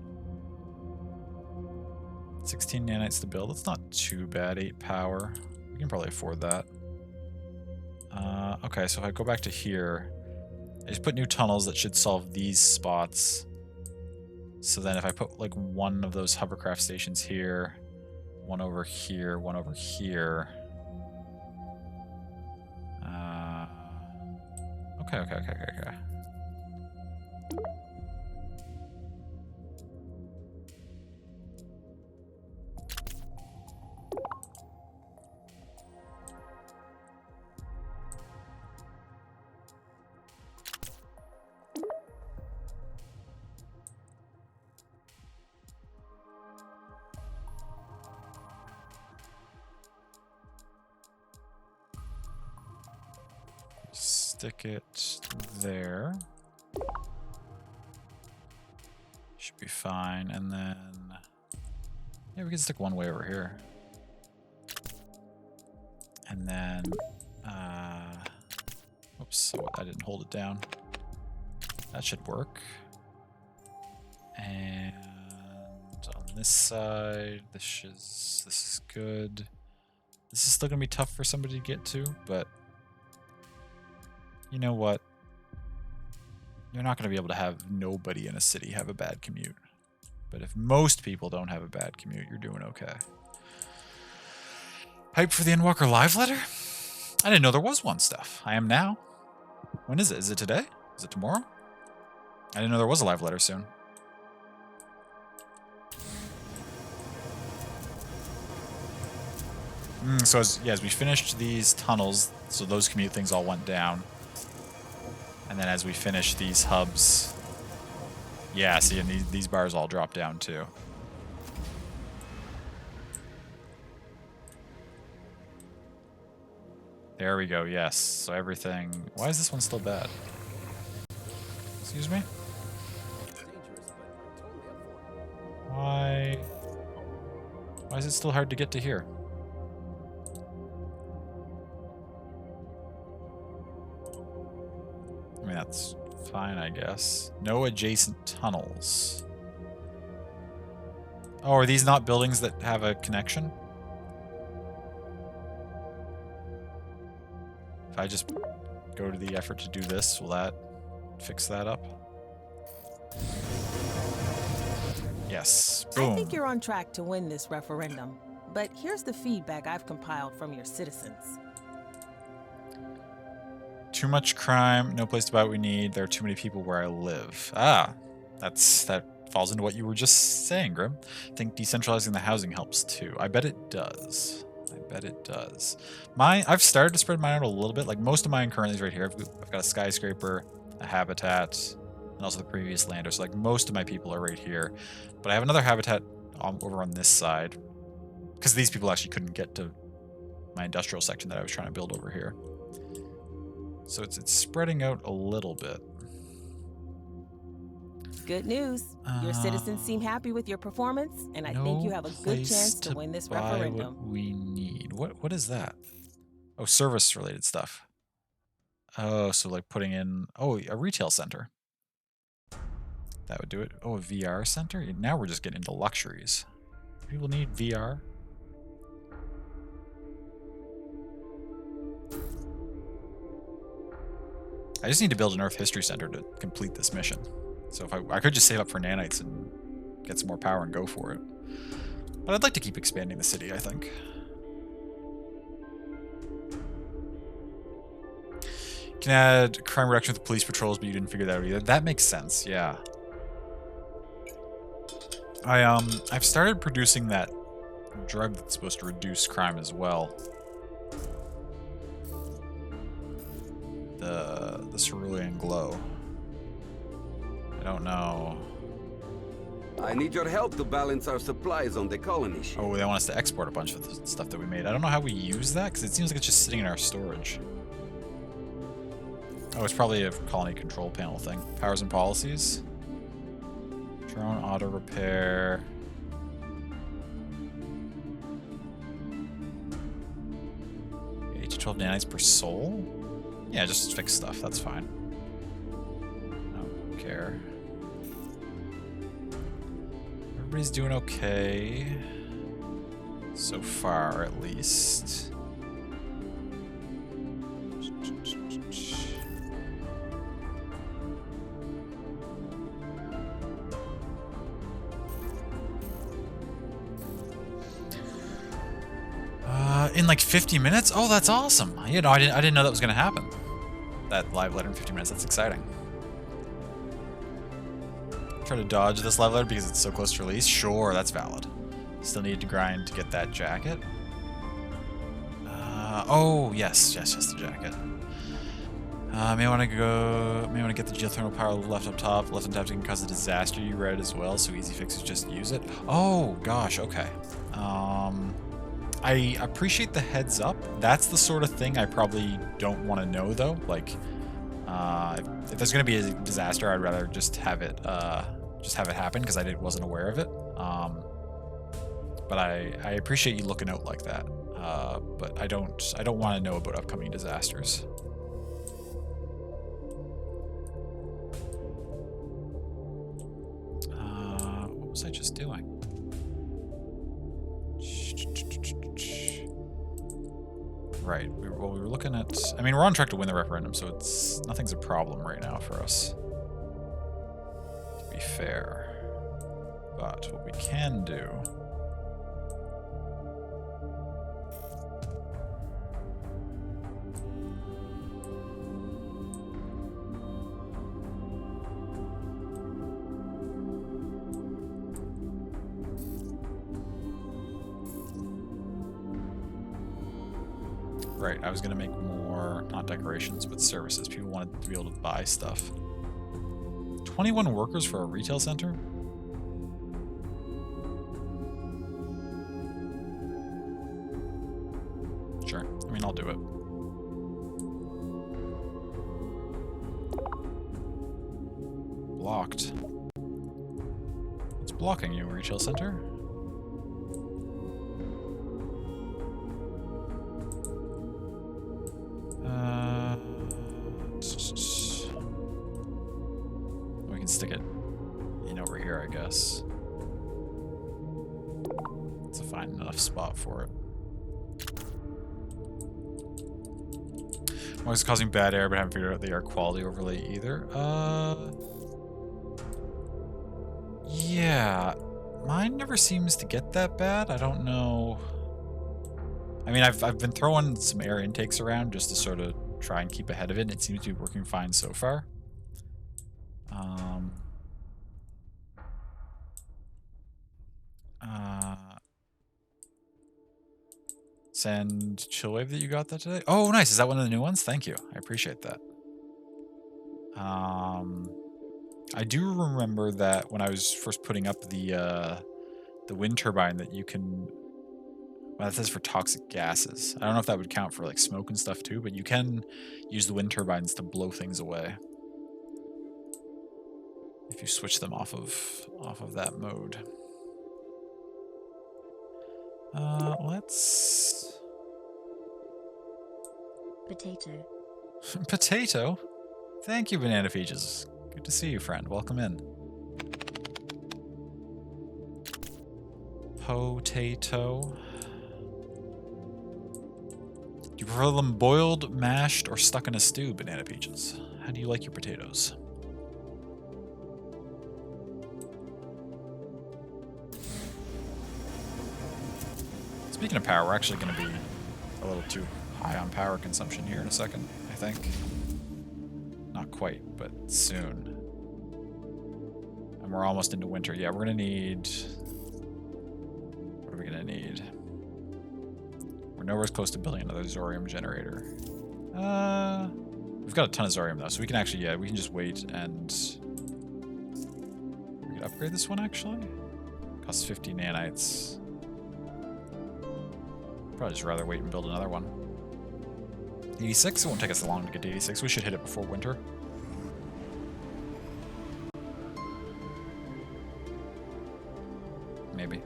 16 nanites to build. That's not too bad. 8 power. We can probably afford that. Okay, so if I go back to here, I just put new tunnels that should solve these spots. So then if I put like one of those hovercraft stations here, one over here, one over here. Okay. Stick it there. Should be fine. And then, yeah, we can stick one way over here. And then, oops, so I didn't hold it down. That should work. And on this side, this is good. This is still gonna be tough for somebody to get to, but you know what? You're not going to be able to have nobody in a city have a bad commute. But if most people don't have a bad commute, you're doing okay. Hype for the Endwalker live letter? I didn't know there was one stuff. I am now. When is it? Is it today? Is it tomorrow? I didn't know there was a live letter soon. So as we finished these tunnels, so those commute things all went down. And then as we finish these hubs, yeah, see, and these bars all drop down too. There we go, yes. So everything... Why is this one still bad? Excuse me? Why is it still hard to get to here? I mean, that's fine, I guess. No adjacent tunnels. Oh, are these not buildings that have a connection? If I just go to the effort to do this, will that fix that up? Yes. Boom. I think you're on track to win this referendum, but here's the feedback I've compiled from your citizens. Too much crime, no place to buy what we need. There are too many people where I live. Ah, that falls into what you were just saying, Grim. I think decentralizing the housing helps too. I bet it does. I bet it does. I've started to spread mine out a little bit. Like most of mine currently is right here. I've got a skyscraper, a habitat, and also the previous lander. So like most of my people are right here. But I have another habitat over on this side. Because these people actually couldn't get to my industrial section that I was trying to build over here. So it's spreading out a little bit. Good news. Your citizens seem happy with your performance, and I think you have a good chance to win this referendum. What we need. What is that? Oh, service related stuff. Oh, so like putting in a retail center. That would do it. Oh, a VR center? Now we're just getting into luxuries. People need VR. I just need to build an Earth History Center to complete this mission. So if I could just save up for nanites and get some more power and go for it. But I'd like to keep expanding the city, I think. You can add crime reduction with the police patrols, but you didn't figure that out either. That makes sense, yeah. I've started producing that drug that's supposed to reduce crime as well. The cerulean glow. I don't know. I need your help to balance our supplies on the colony ship. Oh, they want us to export a bunch of the stuff that we made. I don't know how we use that, because it seems like it's just sitting in our storage. Oh, it's probably a colony control panel thing. Powers and policies. Drone auto repair. Eight to 12 nanites per soul? Yeah, just fix stuff. That's fine. I don't care. Everybody's doing okay. So far, at least. In like 50 minutes? Oh, that's awesome. You know, I didn't know that was going to happen. That live letter in 50 minutes. That's exciting. Try to dodge this live letter because it's so close to release. Sure, that's valid. Still need to grind to get that jacket. Oh, yes, the jacket. May want to get the geothermal power left up top. Left on top can cause a disaster. You read as well, so easy fix is just use it. Oh, gosh, okay. I appreciate the heads up. That's the sort of thing I probably don't want to know, though. Like, if there's going to be a disaster, I'd rather just have it happen because I wasn't aware of it. But I appreciate you looking out like that. But I don't want to know about upcoming disasters. What was I just doing? Right. We were looking at... I mean, we're on track to win the referendum, so nothing's a problem right now for us. To be fair. But what we can do... Right, I was going to make more, not decorations, but services. People wanted to be able to buy stuff. 21 workers for a retail center? Sure, I mean, I'll do it. Blocked. What's blocking you, retail center? We can stick it in over here, I guess. It's a fine enough spot for it. What's causing bad air, but I haven't figured out the air quality overlay either. Yeah, mine never seems to get that bad. I don't know. I mean, I've been throwing some air intakes around just to sort of try and keep ahead of it, and it seems to be working fine so far. Send Chillwave that you got that today. Oh, nice. Is that one of the new ones? Thank you. I appreciate that. I do remember that when I was first putting up the wind turbine that you can. Well, that says for toxic gases. I don't know if that would count for like smoke and stuff too, but you can use the wind turbines to blow things away if you switch them off of that mode. Let's... Potato. Potato? Thank you, Banana Peaches. Good to see you, friend. Welcome in. Potato. Do you prefer them boiled, mashed, or stuck in a stew, Banana Peaches? How do you like your potatoes? Speaking of power, we're actually going to be a little too high on power consumption here in a second, I think. Not quite, but soon. And we're almost into winter. Yeah, we're going to need... What are we going to need? We're nowhere close to building another Zorium generator. We've got a ton of Zorium, though, so we can actually, yeah, we can just wait and... We could upgrade this one, actually. Costs 50 nanites. Probably just rather wait and build another one. 86? It won't take us long to get to 86. We should hit it before winter. Maybe.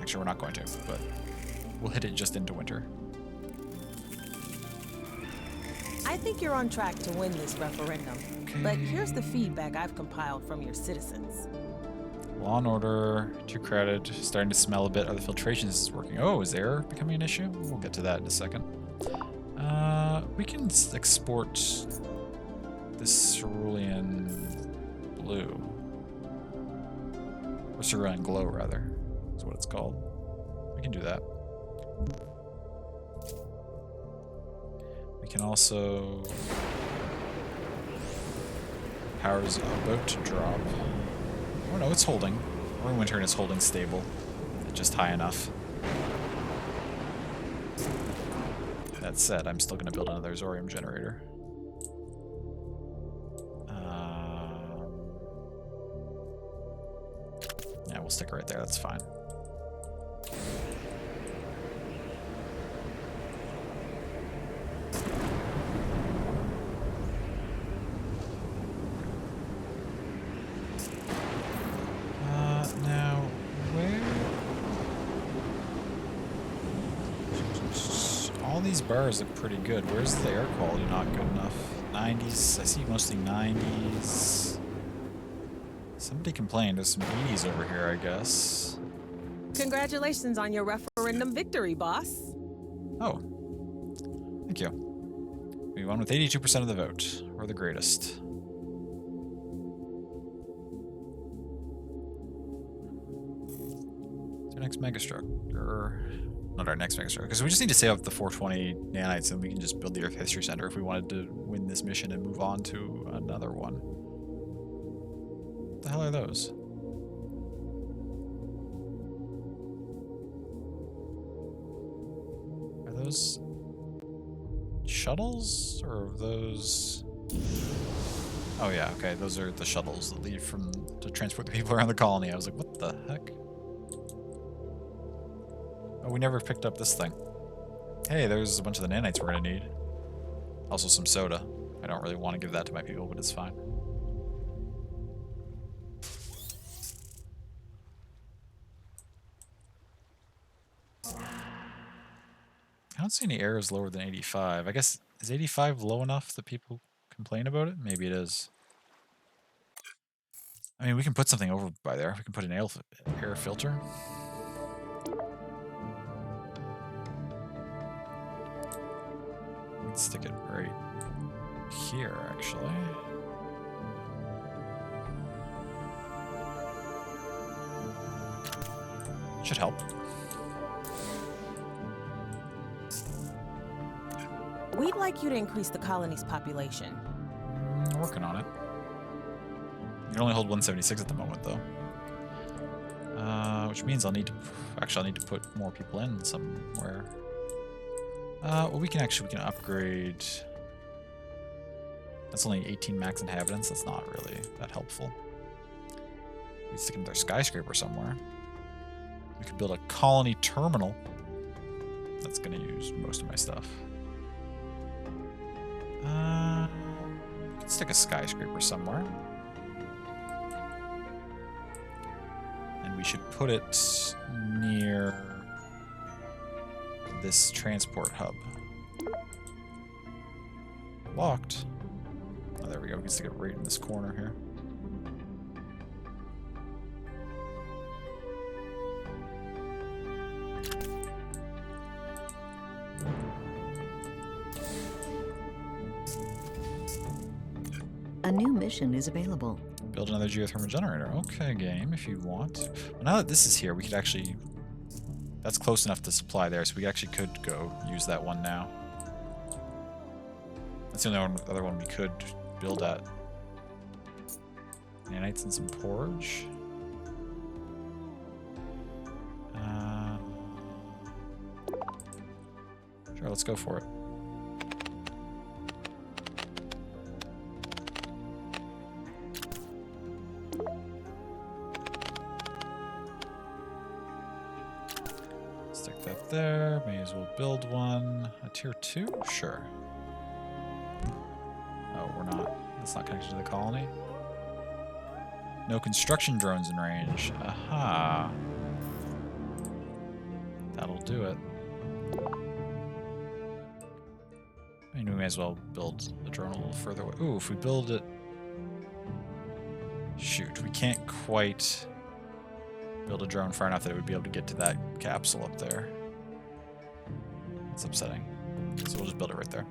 Actually, we're not going to, but we'll hit it just into winter. I think you're on track to win this referendum. Okay. But here's the feedback I've compiled from your citizens. Law and order, too crowded, starting to smell a bit. Are the filtrations working? Oh, is air becoming an issue? We'll get to that in a second. We can export this cerulean blue. Or cerulean glow, rather, is what it's called. We can do that. We can also... Power's about to drop. Oh no, it's holding. We're in winter and it's holding stable. Just high enough. That said, I'm still going to build another Zorium generator. Yeah, we'll stick it right there. That's fine. Now, where... All these bars look pretty good. Where's the air quality not good enough? 90s. I see mostly 90s. Somebody complained. There's some 80s over here, I guess. Congratulations on your referendum victory, boss. Oh. Thank you. We won with 82% of the vote. We're the greatest. Our next megastroke, or not our next megastroke, because we just need to save up the 420 nanites and we can just build the Earth History Center if we wanted to win this mission and move on to another one. What the hell are those? Are those shuttles, or are those... Oh yeah, okay, those are the shuttles that leave to transport the people around the colony. I was like, what the heck? Oh, we never picked up this thing. Hey, there's a bunch of the nanites we're gonna need. Also some soda. I don't really want to give that to my people, but it's fine. I don't see any errors lower than 85. I guess, is 85 low enough that people complain about it? Maybe it is. I mean, we can put something over by there. We can put an air filter. Let's stick it right here, actually. Should help. We'd like you to increase the colony's population. Working on it. You can only hold 176 at the moment, though. Which means I'll need to... Actually, I'll need to put more people in somewhere. Well, we can upgrade... That's only 18 max inhabitants. That's not really that helpful. We stick another skyscraper somewhere. We could build a colony terminal. That's going to use most of my stuff. We could stick a skyscraper somewhere. And we should put it near this transport hub. Locked. Oh, there we go. We can stick it right in this corner here. A new mission is available. Build another geothermal generator. Okay, game, if you want. Well, now that this is here, we could actually... That's close enough to supply there, so we actually could go use that one now. That's the only other one we could build at. Nanites and some porridge. Sure, let's go for it. Stick that there. May as well build one. A tier 2? Sure. Oh, we're not. That's not connected to the colony. No construction drones in range. Aha. That'll do it. I mean, we may as well build the drone a little further away. Ooh, if we build it... Shoot, we can't quite build a drone far enough that it would be able to get to that capsule up there. It's upsetting. So we'll just build it right there.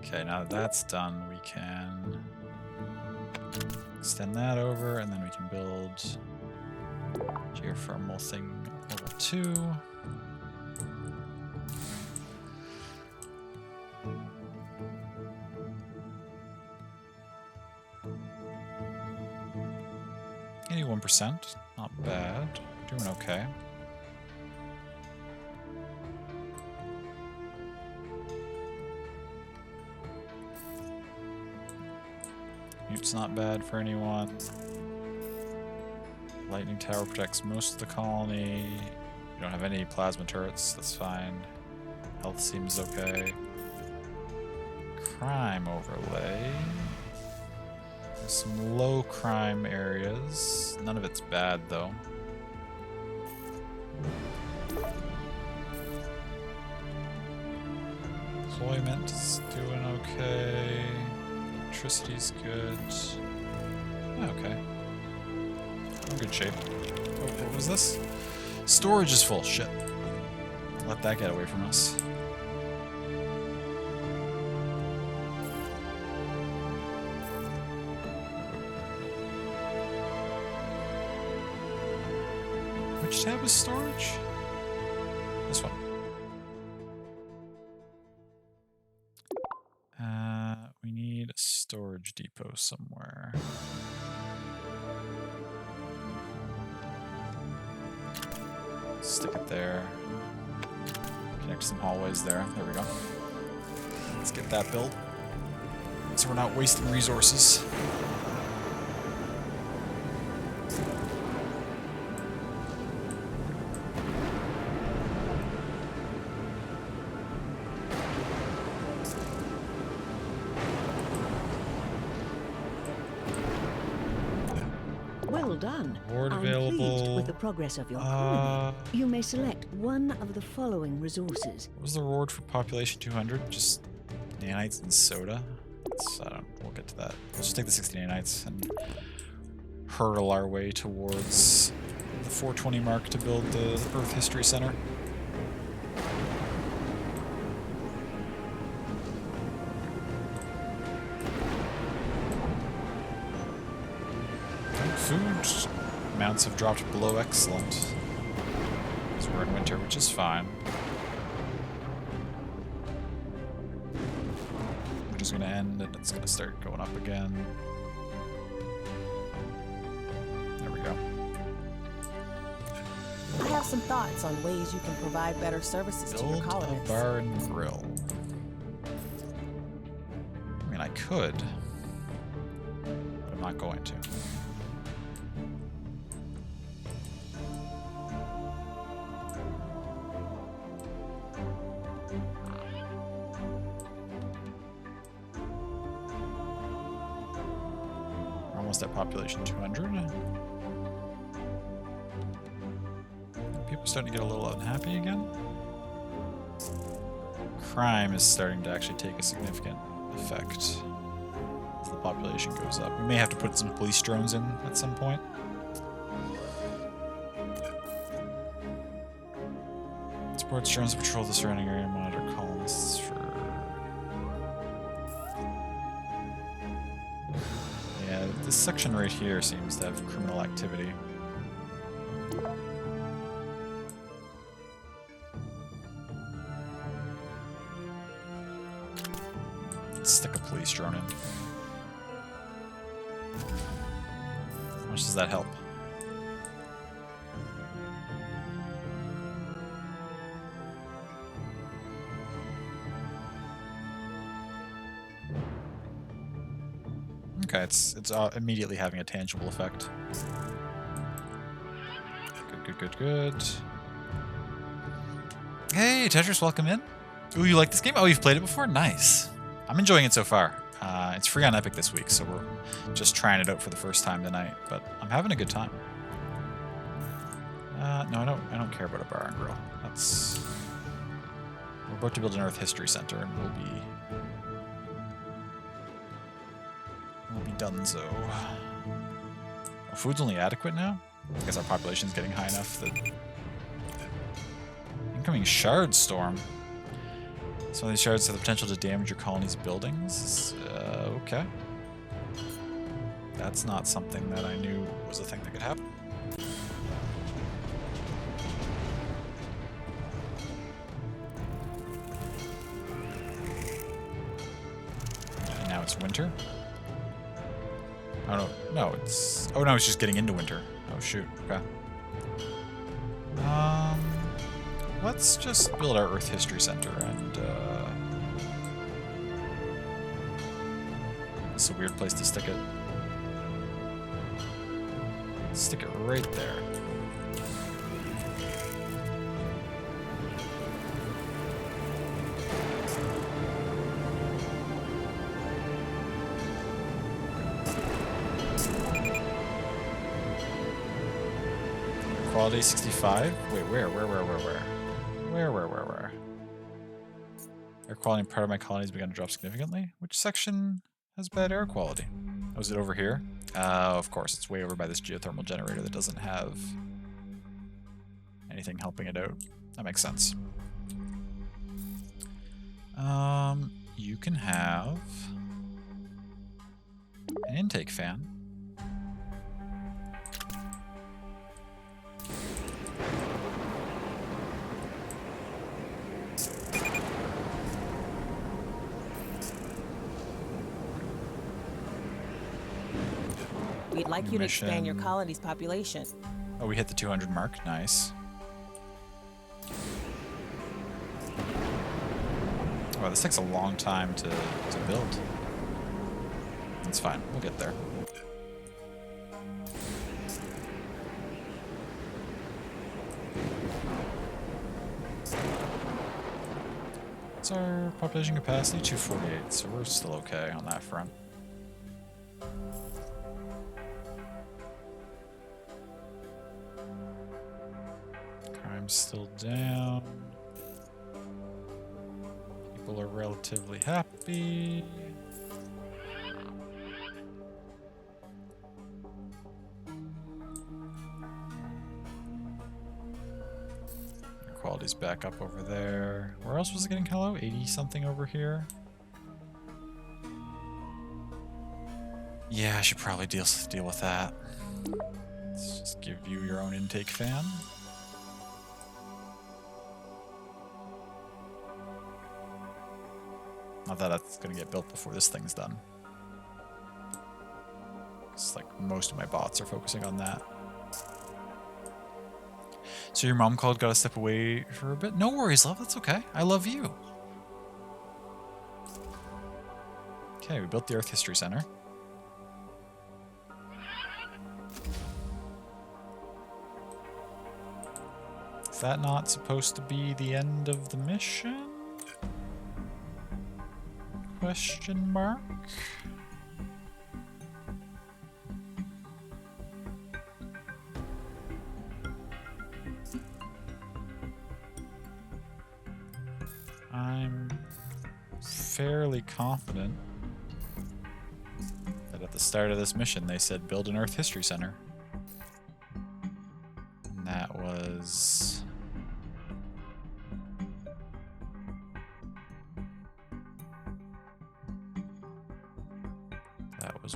Okay, now that that's done, we can extend that over, and then we can build geothermal thing level 2. %, not bad. Doing okay. Mute's not bad for anyone. Lightning tower protects most of the colony. We don't have any plasma turrets, that's fine. Health seems okay. Crime overlay. There's some low crime areas. None of it's bad though. Employment is doing okay. Electricity's good. Okay. We're in good shape. Oh, what was this? Storage is full. Shit. Let that get away from us. Which tab is storage? This one. We need a storage depot somewhere. Stick it there. Connect some hallways there. There we go. Let's get that built, so we're not wasting resources. Well done. Reward I'm available. pleased with the progress of your colony. You may select one of the following resources. What was the reward for population 200? Just nanites and soda? We'll get to that. Let's just take the 60 nanites and hurtle our way towards the 420 mark to build the Earth History Center. amounts have dropped below excellent. Because we're in winter, which is fine. Winter's going to end, and it's going to start going up again. There we go. I have some thoughts on ways you can provide better services to your Build colonists. a bar and grill. I mean, I could, but I'm not going to. We're almost at population 200. People starting to get a little unhappy again. Crime is starting to actually take a significant effect as the population goes up. We may have to put some police drones in at some point. Sports drones patrol the surrounding area and monitor colonists for... Yeah, this section right here seems to have criminal activity. Stick a police drone in. How much does that help? Okay, it's immediately having a tangible effect. Good. Hey, Tetris, welcome in. Ooh, you like this game? Oh, you've played it before? Nice. I'm enjoying it so far. It's free on Epic this week, so we're just trying it out for the first time tonight, but I'm having a good time. No, I don't care about a bar and grill. We're about to build an Earth History Center, and we'll be donezo. Oh, food's only adequate now? I guess our population's getting high enough that... Incoming shard storm. Some of these shards have the potential to damage your colony's buildings. Okay. That's not something that I knew was a thing that could happen. And now it's winter. Oh no, it's... Oh no, it's just getting into winter. Oh shoot, okay. Let's just build our Earth History Center and, it's a weird place to stick it. Stick it right there. Quality 65? Wait, where? Where? Air quality in part of my colony has begun to drop significantly. Which section has bad air quality? Oh, is it over here? Of course, it's way over by this geothermal generator that doesn't have anything helping it out. That makes sense. You can have an intake fan. We'd like you to expand your colony's population. Oh, we hit the 200 mark. Nice. Wow, this takes a long time to build. That's fine. We'll get there. What's our population capacity? 248, so we're still okay on that front. Crime's still down. People are relatively happy. Quality's back up over there. Where else was it getting kind of low? 80 something over here. Yeah, I should probably deal with that. Let's just give you your own intake fan. Not that that's going to get built before this thing's done. It's like most of my bots are focusing on that. So your mom called, gotta step away for a bit? No worries, love, that's okay. I love you. Okay, we built the Earth History Center. Is that not supposed to be the end of the mission? Question mark? I'm fairly confident that at the start of this mission they said build an Earth History Center. And that was...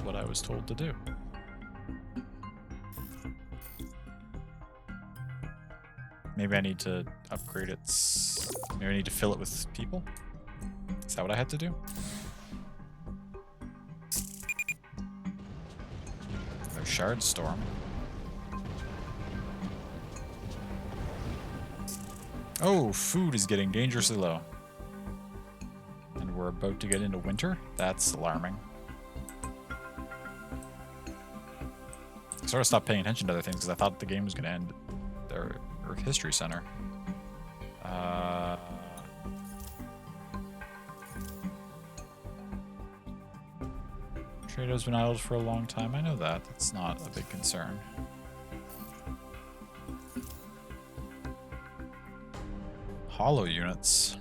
what I was told to do. Maybe I need to upgrade its... Maybe I need to fill it with people? Is that what I had to do? Oh, Shard Storm. Oh, food is getting dangerously low. And we're about to get into winter? That's alarming. I sort of stopped paying attention to other things because I thought the game was going to end their Earth History Center. Trado's been idled for a long time. I know that. That's not a big concern. Hollow units.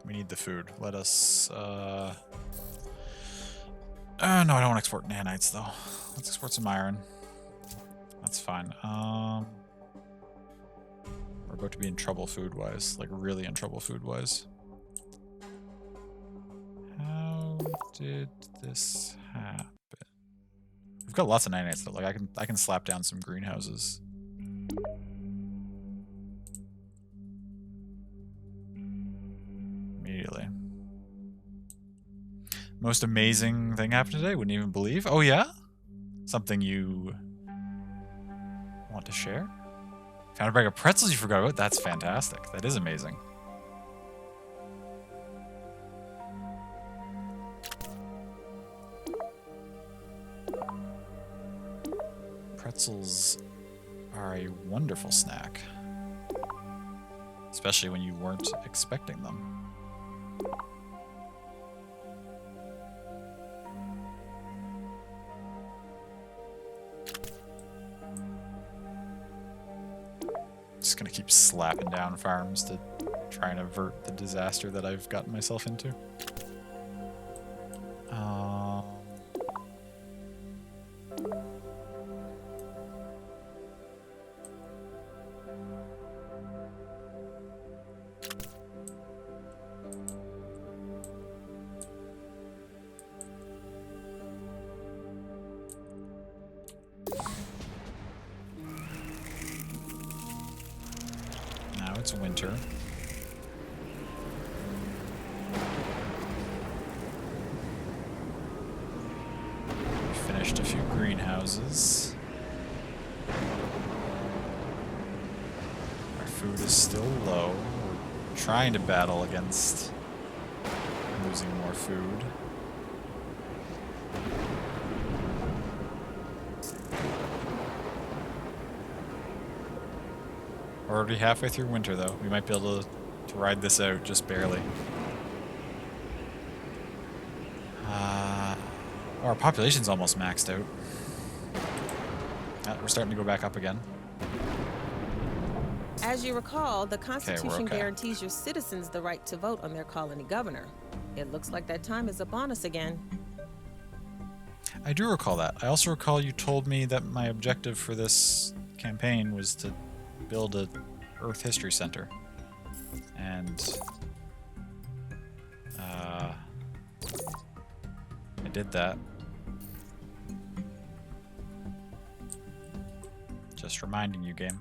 We need the food. Let us, no, I don't want to export nanites, though. Let's export some iron. That's fine. We're about to be in trouble food-wise. Like, really in trouble food-wise. How did this happen? We've got lots of nanites, though. Like, I can slap down some greenhouses. Immediately. Most amazing thing happened today? Wouldn't even believe. Oh yeah? Something you want to share? Found a bag of pretzels you forgot about? That's fantastic. That is amazing. Pretzels are a wonderful snack. Especially when you weren't expecting them. Just gonna keep slapping down farms to try and avert the disaster that I've gotten myself into. It's winter. We finished a few greenhouses. Our food is still low. We're trying to battle against losing more food. We're already halfway through winter, though. We might be able to ride this out just barely. Our population's almost maxed out. We're starting to go back up again. As you recall, the Constitution guarantees your citizens the right to vote on their colony governor. It looks like that time is upon us again. I do recall that. I also recall you told me that my objective for this campaign was to build a Earth History Center. And I did that. Just reminding you, game.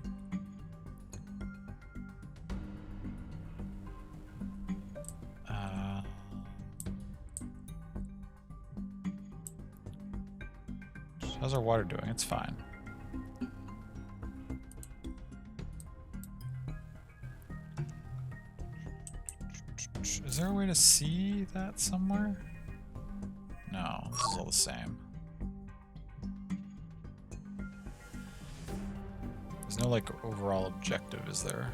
How's our water doing? It's fine. Is there a way to see that somewhere? No, this is all the same. There's no, like, overall objective, is there?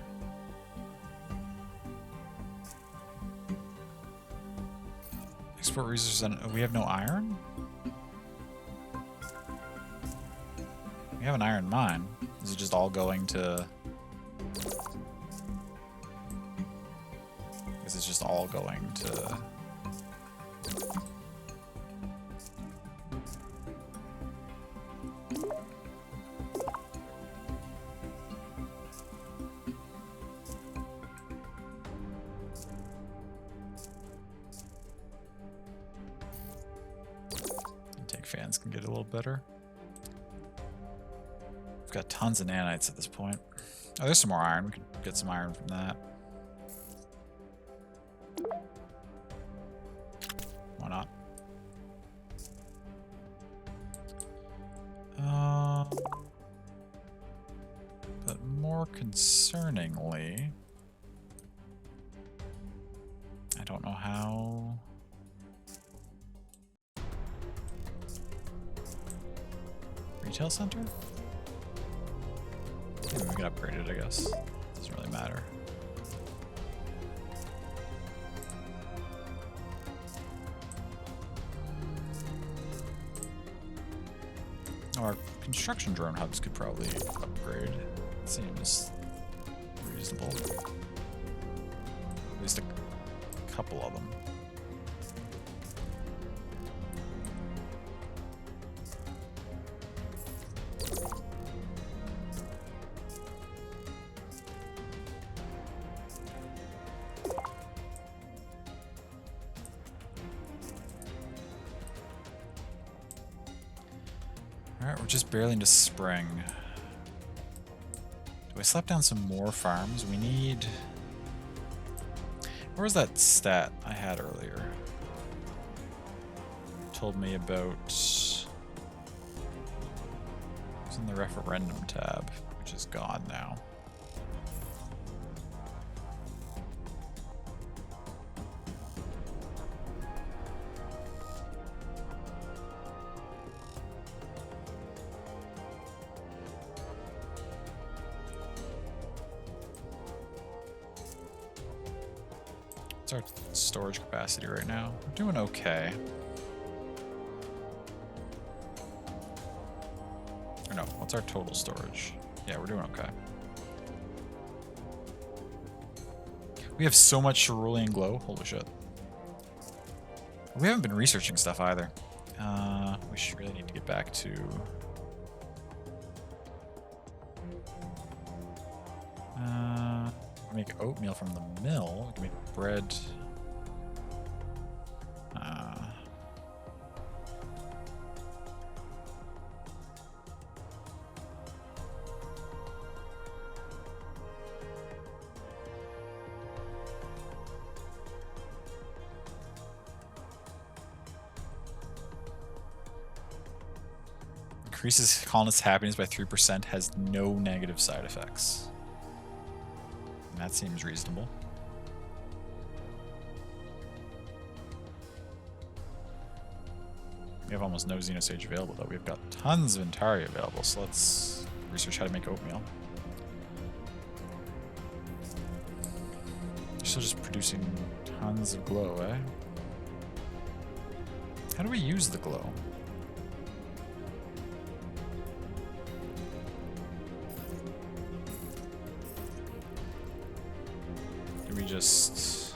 Export resources and we have no iron? We have an iron mine. Is it just all going to... Is it just all going to... Intake fans can get a little better. Got tons of nanites at this point. Oh, there's some more iron. We can get some iron from that. Why not? But more concerningly, I don't know how... Retail center? Maybe we can upgrade it, I guess. Doesn't really matter. Our construction drone hubs could probably upgrade. It seems reasonable. At least a couple of them. Alright, we're just barely into spring. Do I slap down some more farms? We need... Where was that stat I had earlier? Told me about... It's in the referendum tab, which is gone now. What's our storage capacity right now? We're doing okay. Or no, what's our total storage? Yeah, we're doing okay. We have so much cerulean glow. Holy shit. We haven't been researching stuff either. We should really need to get back to... make oatmeal from the mill. We can make bread. Increases colonists' happiness by 3%, has no negative side effects. That seems reasonable. We have almost no Xenosage available, though. We've got tons of Antari available, so let's research how to make oatmeal. They're still just producing tons of glow, eh? How do we use the glow? We just...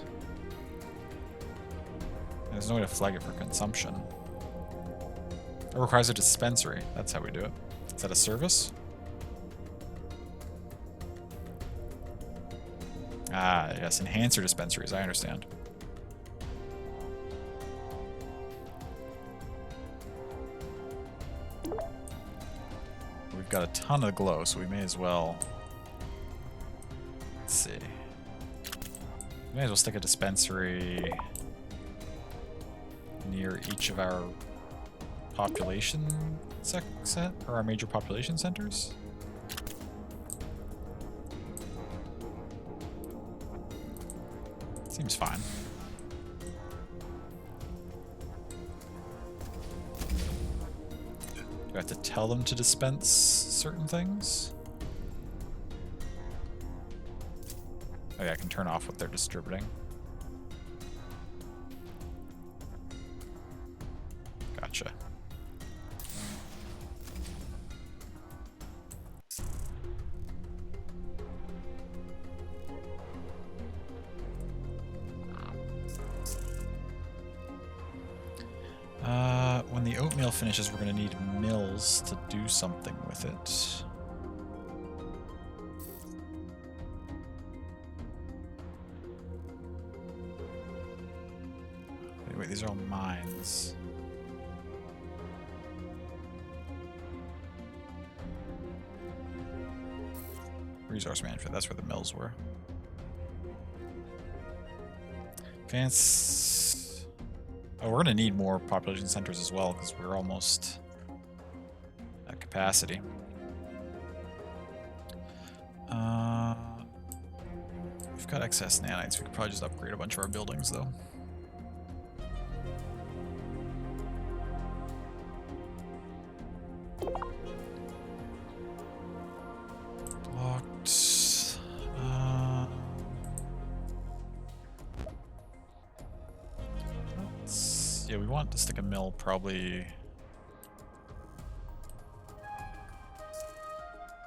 There's no way to flag it for consumption. It requires a dispensary. That's how we do it. Is that a service? Ah, yes, enhancer dispensaries, I understand. We've got a ton of glow, so we may as well... Let's see. We may as well stick a dispensary near each of our population set, or our major population centers. Seems fine. Do I have to tell them to dispense certain things? Oh yeah, I can turn off what they're distributing. Gotcha. When the oatmeal finishes, we're going to need mills to do something with it. Wait, these are all mines. Resource management, that's where the mills were. Advance... Oh, we're gonna need more population centers as well, because we're almost at capacity. We've got excess nanites. We could probably just upgrade a bunch of our buildings, though. Blocked. Yeah, we want to stick a mill probably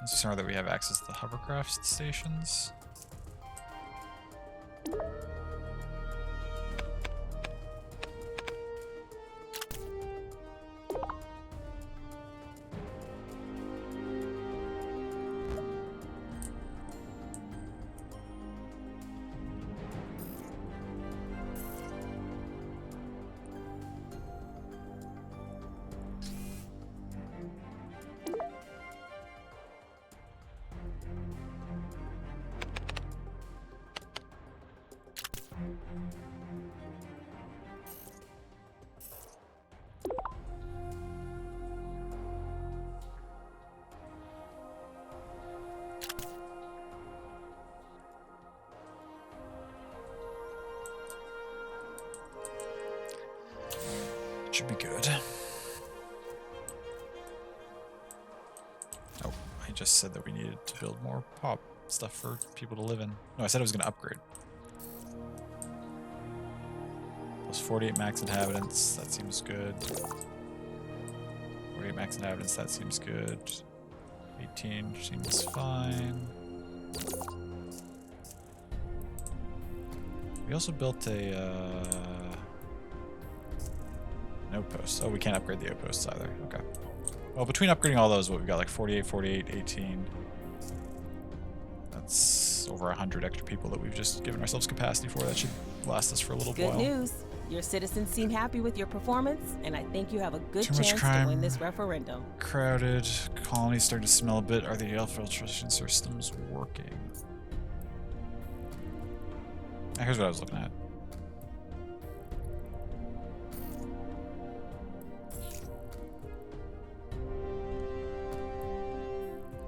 somewhere that we have access to the hovercraft stations. Should be good. Oh, I just said that we needed to build more pop stuff for people to live in. No, I said I was going to upgrade. Plus 48 max inhabitants, that seems good. 48 max inhabitants, that seems good. 18 seems fine. We also built a an outpost. Oh, we can't upgrade the outposts either. Okay. Well, between upgrading all those, what we've got, like 48, 48, 18. That's over 100 extra people that we've just given ourselves capacity for. That should last us for a little while. Good news. Your citizens seem happy with your performance, and I think you have a good Too much chance crime. to win this referendum. Crowded. Colonies starting to smell a bit. Are the air filtration systems working? Here's what I was looking at.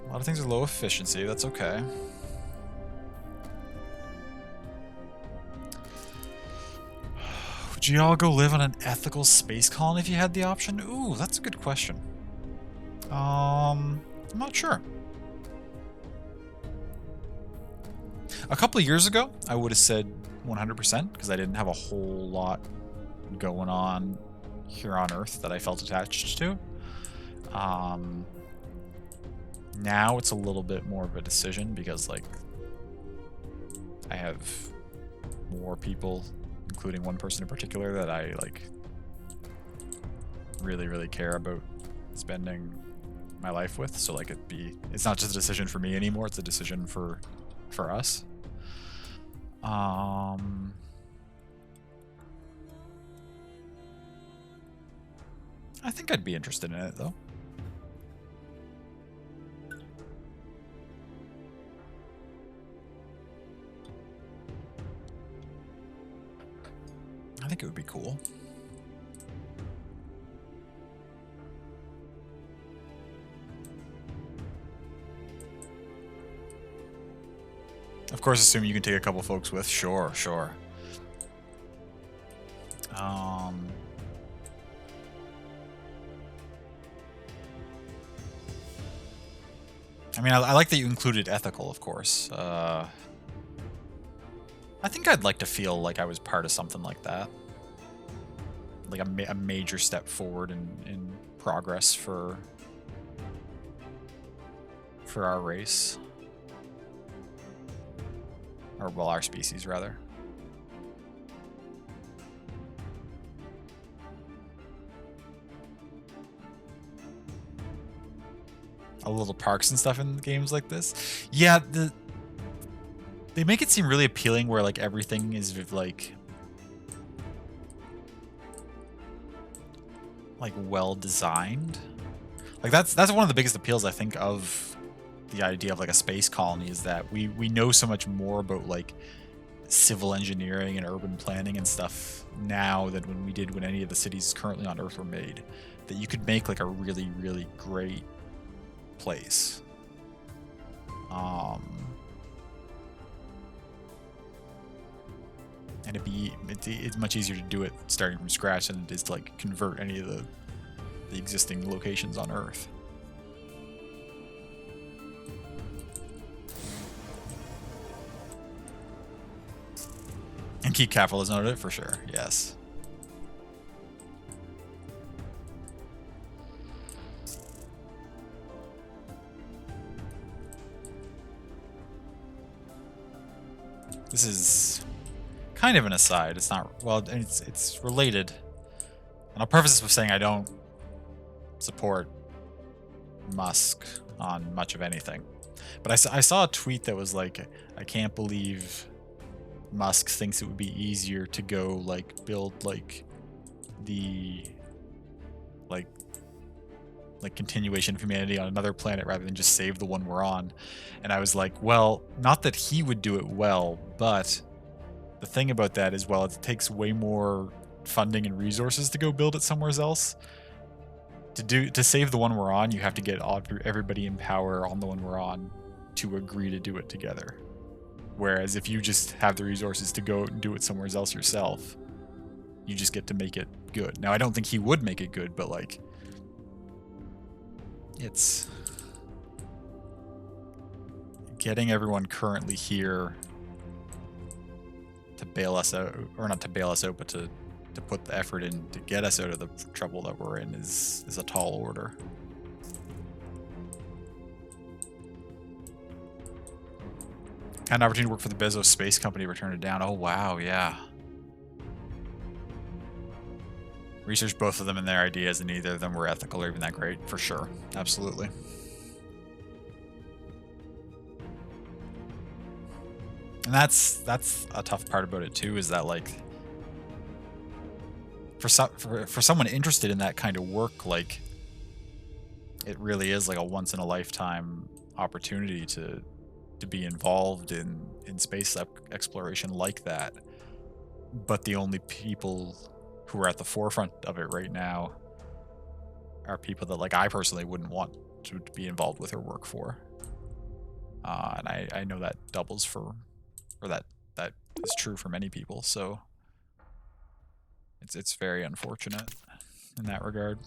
A lot of things are low efficiency, that's okay. Would you all go live on an ethical space colony if you had the option? Ooh, that's a good question. I'm not sure. A couple of years ago, I would have said 100% because I didn't have a whole lot going on here on Earth that I felt attached to. Now it's a little bit more of a decision because, like, I have more people, including one person in particular, that I, like, really, really care about spending my life with. So, like, it's not just a decision for me anymore, it's a decision for us. I think I'd be interested in it, though. I think it would be cool. Of course, assuming you can take a couple folks with. Sure, sure. I mean, I like that you included ethical, of course. I think I'd like to feel like I was part of something like that. Like a major step forward in progress for our race. Or, well, our species, rather. A little parks and stuff in games like this. Yeah, they make it seem really appealing where, like, everything is, like well designed. Like, that's one of the biggest appeals, I think, of the idea of, like, a space colony, is that we know so much more about, like, civil engineering and urban planning and stuff now than when we did when any of the cities currently on Earth were made. That you could make, like, a really, really great place. And it's much easier to do it starting from scratch than it is to, like, convert any of the existing locations on Earth. And keep capitalism out of it for sure, yes. This is kind of an aside. It's not, well, it's related. And I'll preface this with saying I don't support Musk on much of anything. But I saw a tweet that was like, I can't believe Musk thinks it would be easier to go, like, build, like, the, like continuation of humanity on another planet rather than just save the one we're on. And I was like, well, not that he would do it well, but the thing about that is, well, it takes way more funding and resources to go build it somewhere else. To save the one we're on, you have to get everybody in power on the one we're on to agree to do it together. Whereas if you just have the resources to go and do it somewhere else yourself, you just get to make it good. Now, I don't think he would make it good, but, like, it's getting everyone currently here to bail us out, or not to bail us out, but to put the effort in to get us out of the trouble that we're in is a tall order. Had an opportunity to work for the Bezos Space Company, but turned it down. Oh, wow, yeah. Researched both of them and their ideas, and neither of them were ethical or even that great, for sure. Absolutely. And that's a tough part about it too, is that, like, for someone interested in that kind of work, like, it really is like a once in a lifetime opportunity to be involved in space exploration like that. But the only people who are at the forefront of it right now are people that, like, I personally wouldn't want to be involved with or work for. And I know that doubles for, or that is true for many people. So it's very unfortunate in that regard.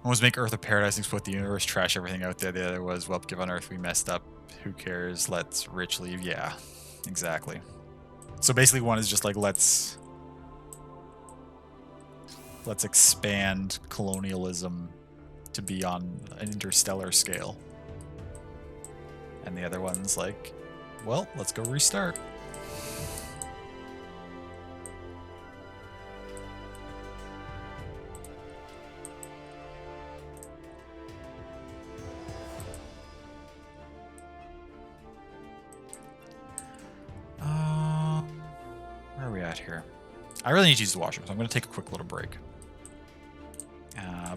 One was make Earth a paradise, exploit the universe, trash everything out there. The other was, well, give on Earth, we messed up. Who cares? Let's rich leave. Yeah, exactly. So basically one is just like, let's expand colonialism to be on an interstellar scale. And the other one's like, well, let's go restart. at here? I really need to use the washroom, so I'm going to take a quick little break.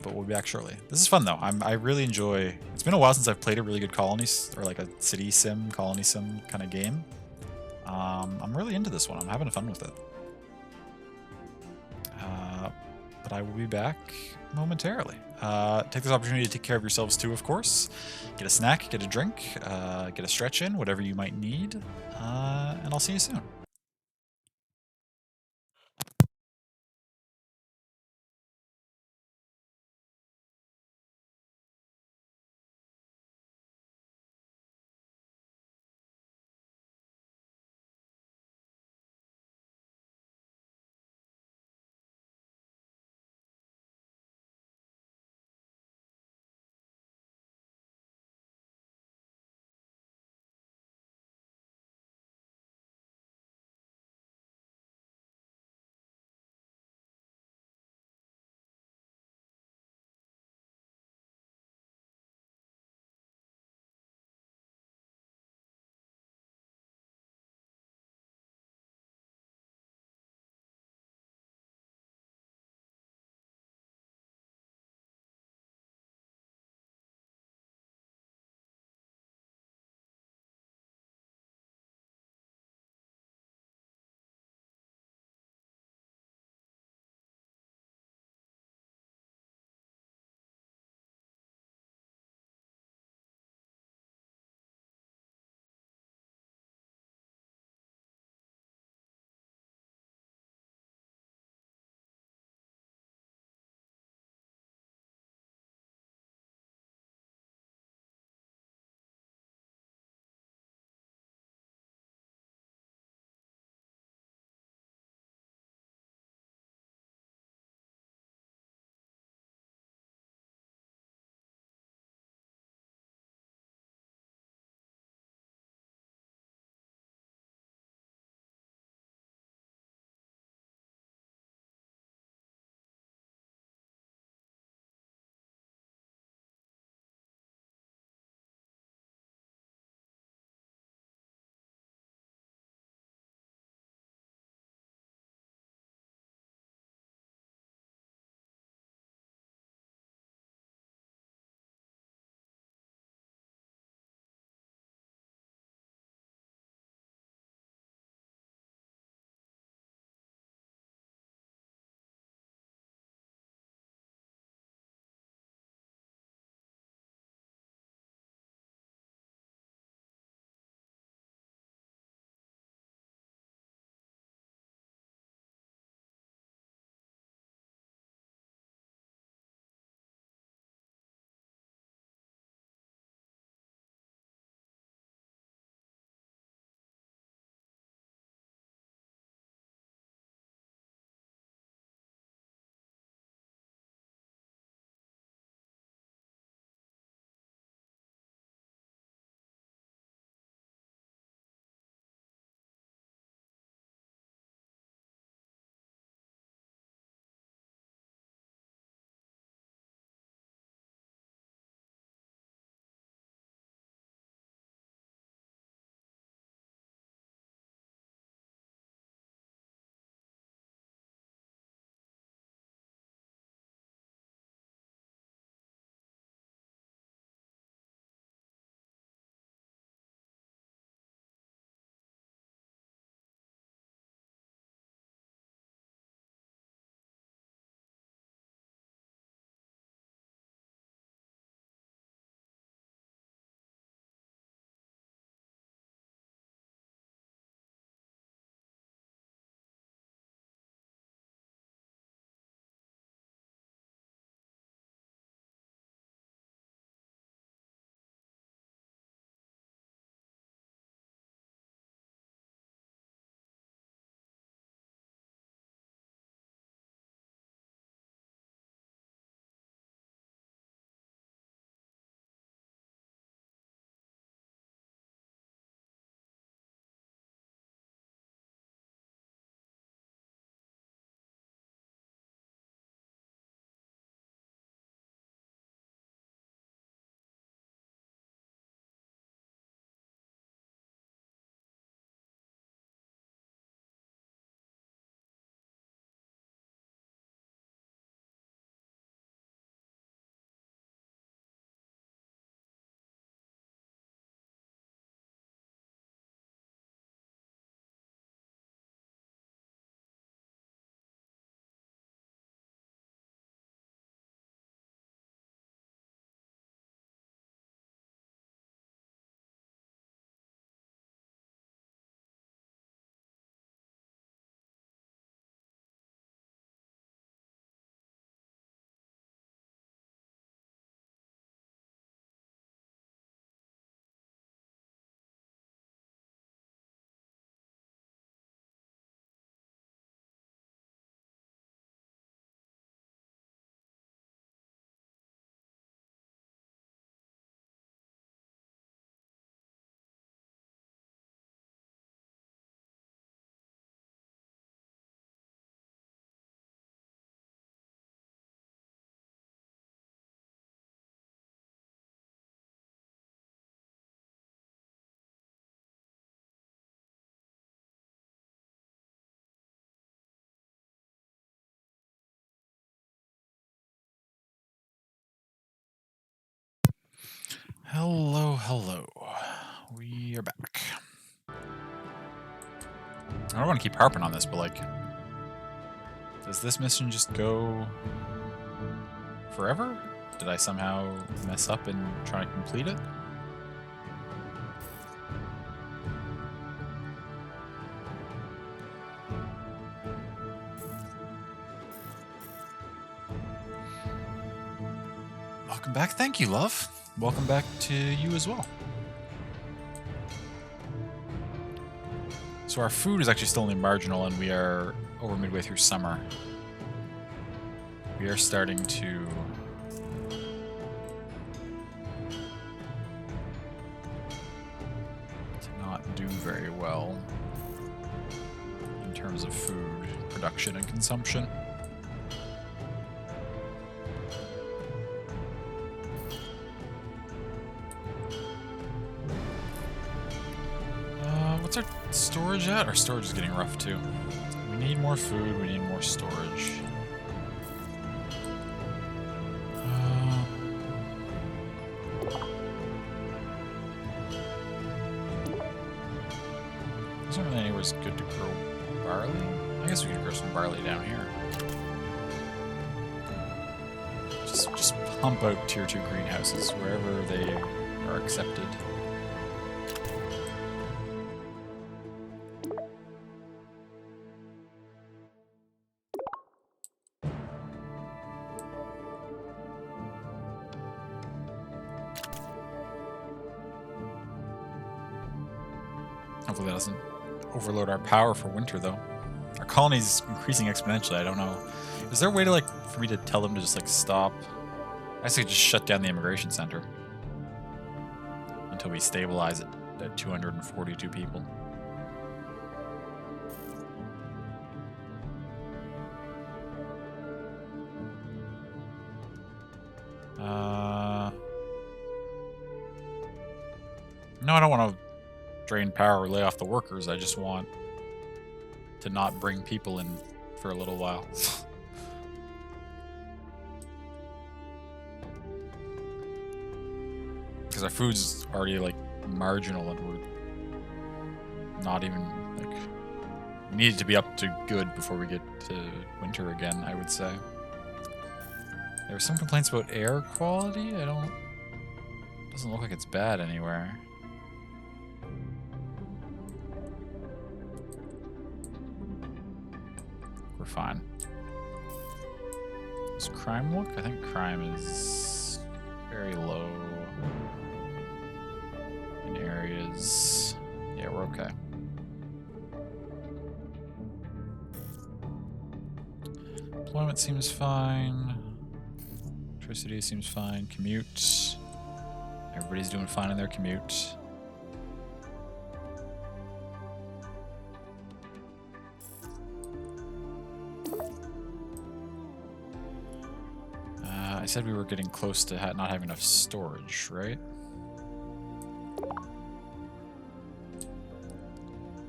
But we'll be back shortly. This is fun though. I really enjoy. It's been a while since I've played a really good colony or like a city sim, colony sim kind of game. I'm really into this one. I'm having fun with it. But I will be back momentarily. Take this opportunity to take care of yourselves too, of course. Get a snack, get a drink, get a stretch in, whatever you might need. And I'll see you soon. Hello, hello. We are back. I don't want to keep harping on this, but like, does this mission just go forever? Did I somehow mess up in trying to complete it? Welcome back. Thank you, love. Welcome back to you as well. So our food is actually still only marginal, and we are over midway through summer. We are starting to not do very well in terms of food production and consumption. What's our storage at? Our storage is getting rough too. We need more food, we need more storage. There's not really anywhere good to grow barley. I guess we could grow some barley down here. Just pump out tier 2 greenhouses wherever they are accepted. Hopefully that doesn't overload our power for winter, though. Our colony's increasing exponentially. I don't know. Is there a way to, like, for me to tell them to just, like, stop? I say just shut down the immigration center until we stabilize it at 242 people. No, I don't want to drain power or lay off the workers. I just want to not bring people in for a little while. Because our food's already like marginal and we're not even like, we need it to be up to good before we get to winter again, I would say. There were some complaints about air quality. Doesn't look like it's bad anywhere. We're fine. Does crime look? I think crime is very low in areas. Yeah, we're okay. Employment seems fine. Electricity seems fine. Commute. Everybody's doing fine in their commute. I said we were getting close to not having enough storage, right?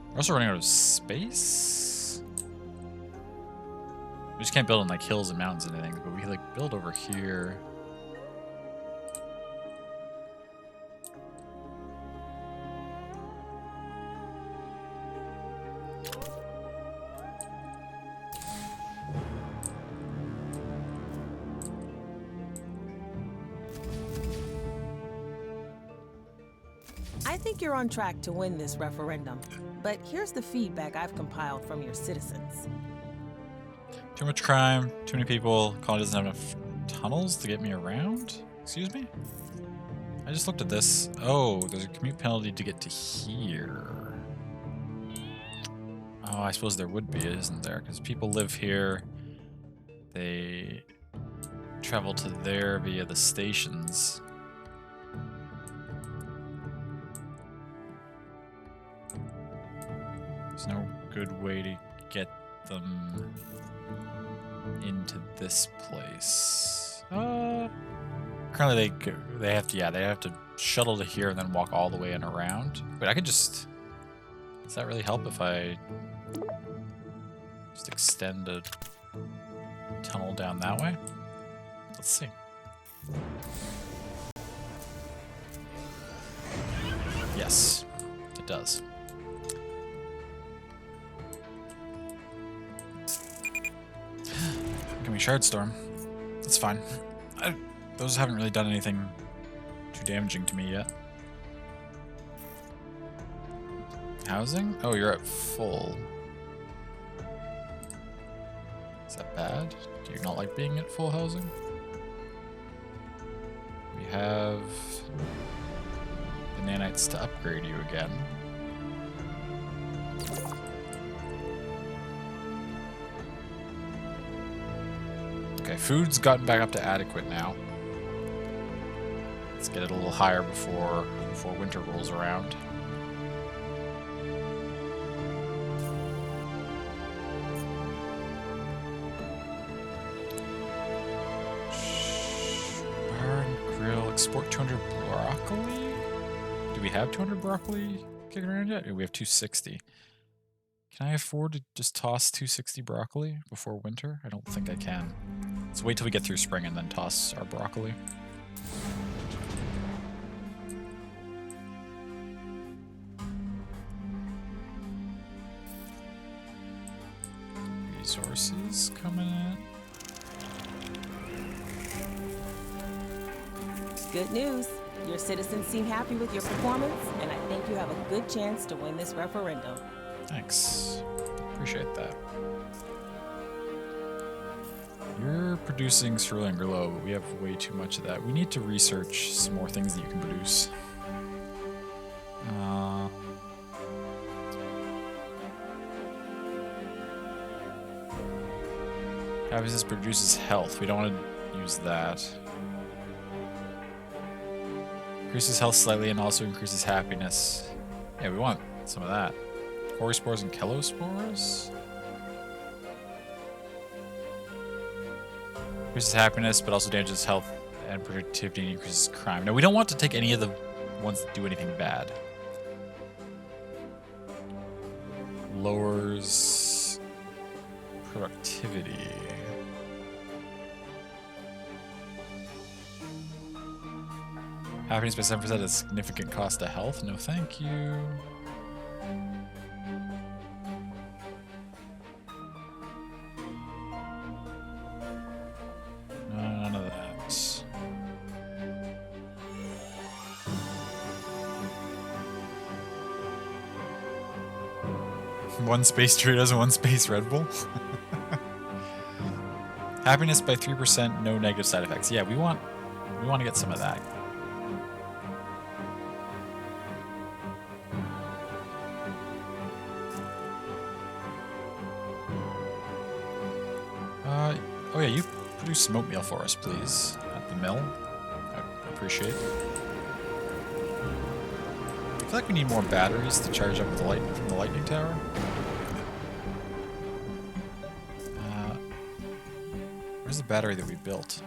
We're also running out of space. We just can't build in like hills and mountains and anything, but we can like build over here. I think you're on track to win this referendum, but here's the feedback I've compiled from your citizens. Too much crime, too many people, colony doesn't have enough tunnels to get me around? Excuse me? I just looked at this. Oh, there's a commute penalty to get to here. Oh, I suppose there would be, isn't there? Because people live here. They travel to there via the stations. There's no good way to get them into this place. Currently they have to shuttle to here and then walk all the way and around. Wait, I could just. Does that really help if I just extend a tunnel down that way? Let's see. Yes, it does. Give me Shardstorm. That's fine. Those haven't really done anything too damaging to me yet. Housing? Oh, you're at full. Is that bad? Do you not like being at full housing? We have the nanites to upgrade you again. Okay, food's gotten back up to adequate now. Let's get it a little higher before winter rolls around. Bar and grill, export 200 broccoli? Do we have 200 broccoli kicking around yet? We have 260. Can I afford to just toss 260 broccoli before winter? I don't think I can. Let's wait till we get through spring and then toss our broccoli. Resources coming in. Good news. Your citizens seem happy with your performance, and I think you have a good chance to win this referendum. Thanks. Appreciate that. You're producing cerulean glow, but we have way too much of that. We need to research some more things that you can produce. Happiness produces health. We don't want to use that. Increases health slightly and also increases happiness. Yeah, we want some of that. Quarry spores and kelospores? Increases happiness, but also damages health and productivity and increases crime. Now, we don't want to take any of the ones that do anything bad. Lowers productivity. Happiness by 7% at a significant cost to health? No, thank you. None of that. One space Doritos and one space Red Bull? Happiness by 3%, no negative side effects. Yeah, we want to get some of that. Oh yeah, you produce some oatmeal for us, please, at the mill. I appreciate it. I feel like we need more batteries to charge up the light from the lightning tower. Where's the battery that we built?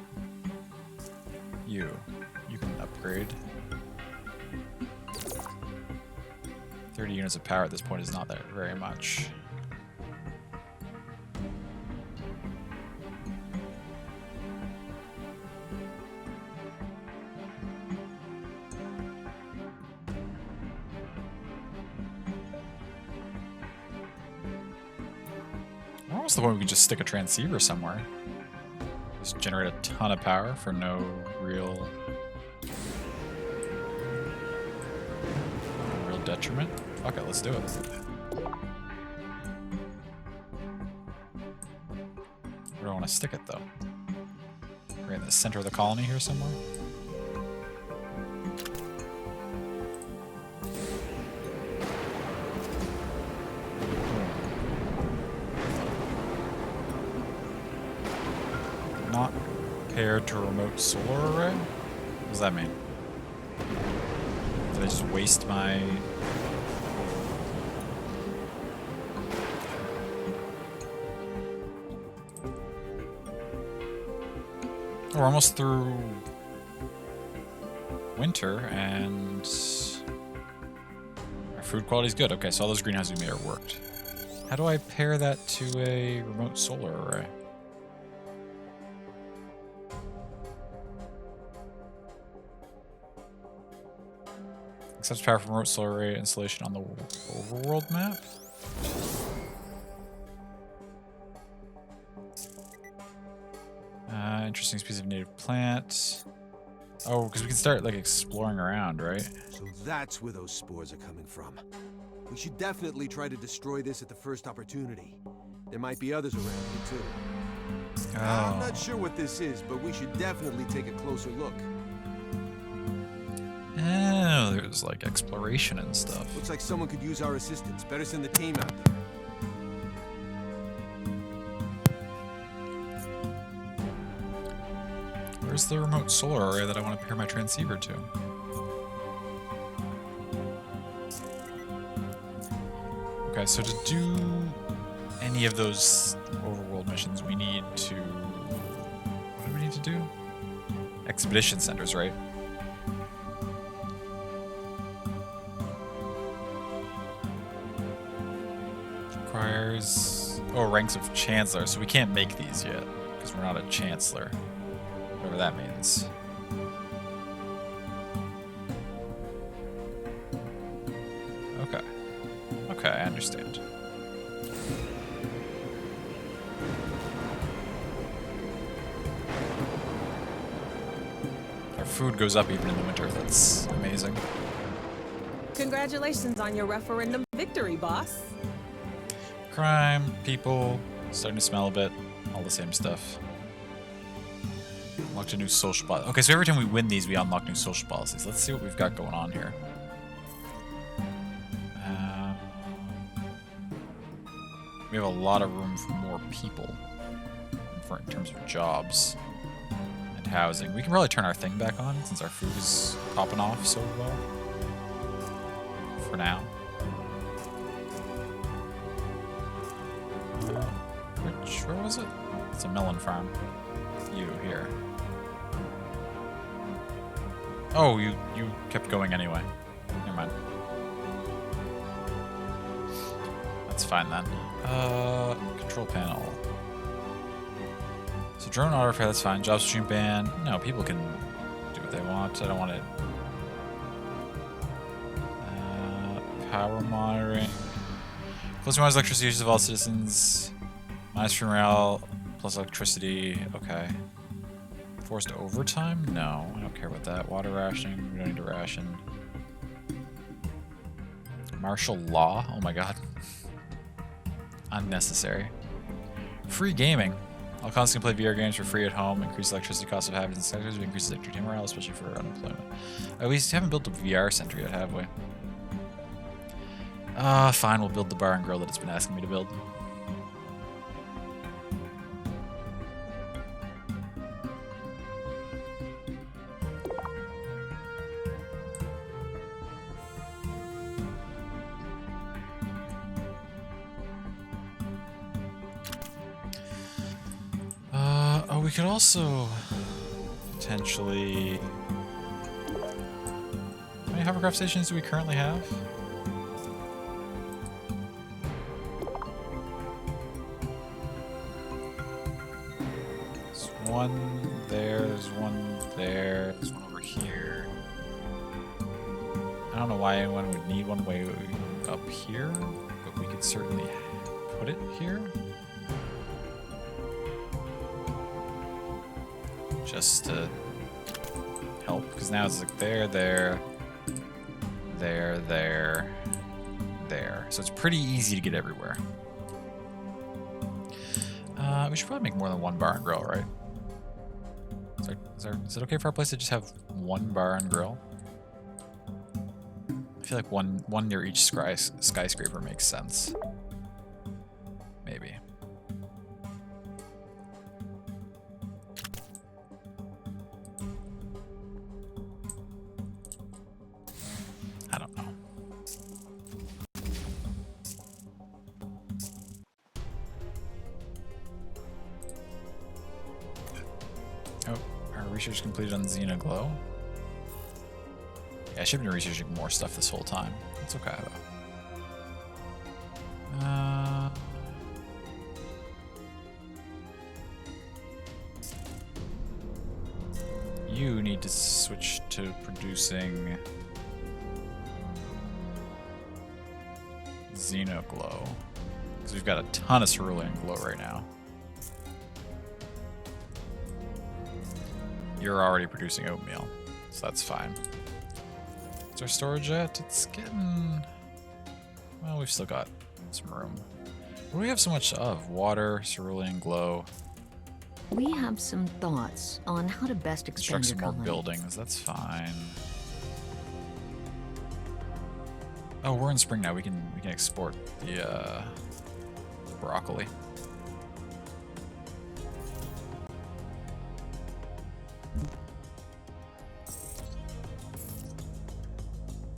You can upgrade. 30 units of power at this point is not that very much. Almost the point we could just stick a transceiver somewhere. Just generate a ton of power for no real detriment. Fuck it, let's do it. Where do I want to stick it though? Right in the center of the colony here somewhere? Not paired to a remote solar array? What does that mean? Did I just waste my... We're almost through winter and our food quality is good. Okay, so all those greenhouses we made are worked. How do I pair that to a remote solar array? Accepts power from remote solar array installation on the overworld map. Interesting species of native plant. Oh, because we can start like exploring around, right? So that's where those spores are coming from. We should definitely try to destroy this at the first opportunity. There might be others around here too. Oh. I'm not sure what this is, but we should definitely take a closer look. Oh, there's like exploration and stuff. Looks like someone could use our assistance. Better send the team out there. Where's the remote solar array that I want to pair my transceiver to? Okay, so to do any of those overworld missions, we need to... What do we need to do? Expedition centers, right? Requires... Oh, ranks of Chancellor, so we can't make these yet, because we're not a Chancellor. Whatever that means. Okay. Okay, I understand. Our food goes up even in the winter. That's amazing. Congratulations on your referendum victory, boss. Crime, people, starting to smell a bit. All the same stuff. Unlocked a new social policy. Okay, so every time we win these, we unlock new social policies. Let's see what we've got going on here. We have a lot of room for more people in terms of jobs and housing. We can probably turn our thing back on since our food is popping off so well. For now. Where was it? It's a melon farm. You here. Oh, you kept going anyway. Never mind. That's fine then. Control panel. So drone auto repair, that's fine. Job stream ban. No, people can do what they want. I don't want it. Power monitoring. Plus minus electricity usage of all citizens. Minus free morale. Plus electricity. Okay. Forced overtime? No, I don't care about that. Water rationing. We don't need to ration. Martial law? Oh my god. Unnecessary. Free gaming. I'll constantly play VR games for free at home. Increase electricity costs of habits and sectors. Increases entertainment morale, especially for unemployment. Oh, we haven't built a VR center yet, have we? Fine. We'll build the bar and grill that it's been asking me to build. We could also potentially... How many hovercraft stations do we currently have? There's one there, there's one there, there's one over here. I don't know why anyone would need one way up here, but we could certainly put it here. Just to help, because now it's like there, there, there, there, there. So it's pretty easy to get everywhere. We should probably make more than one bar and grill, right? Is it okay for our place to just have one bar and grill? I feel like one near each skyscraper makes sense. Maybe. I don't know. Oh, our research completed on Xena Glow. Yeah, I should have been researching more stuff this whole time. It's okay though. You need to switch to producing Xenoglow. Because we've got a ton of cerulean glow right now. You're already producing oatmeal, so that's fine. What's our storage at? It's getting... Well, we've still got some room. What do we have so much of? Water, cerulean glow. We have some thoughts on how to best expand Construct your some more colony. buildings. That's fine. Oh, we're in spring now. We can export the broccoli.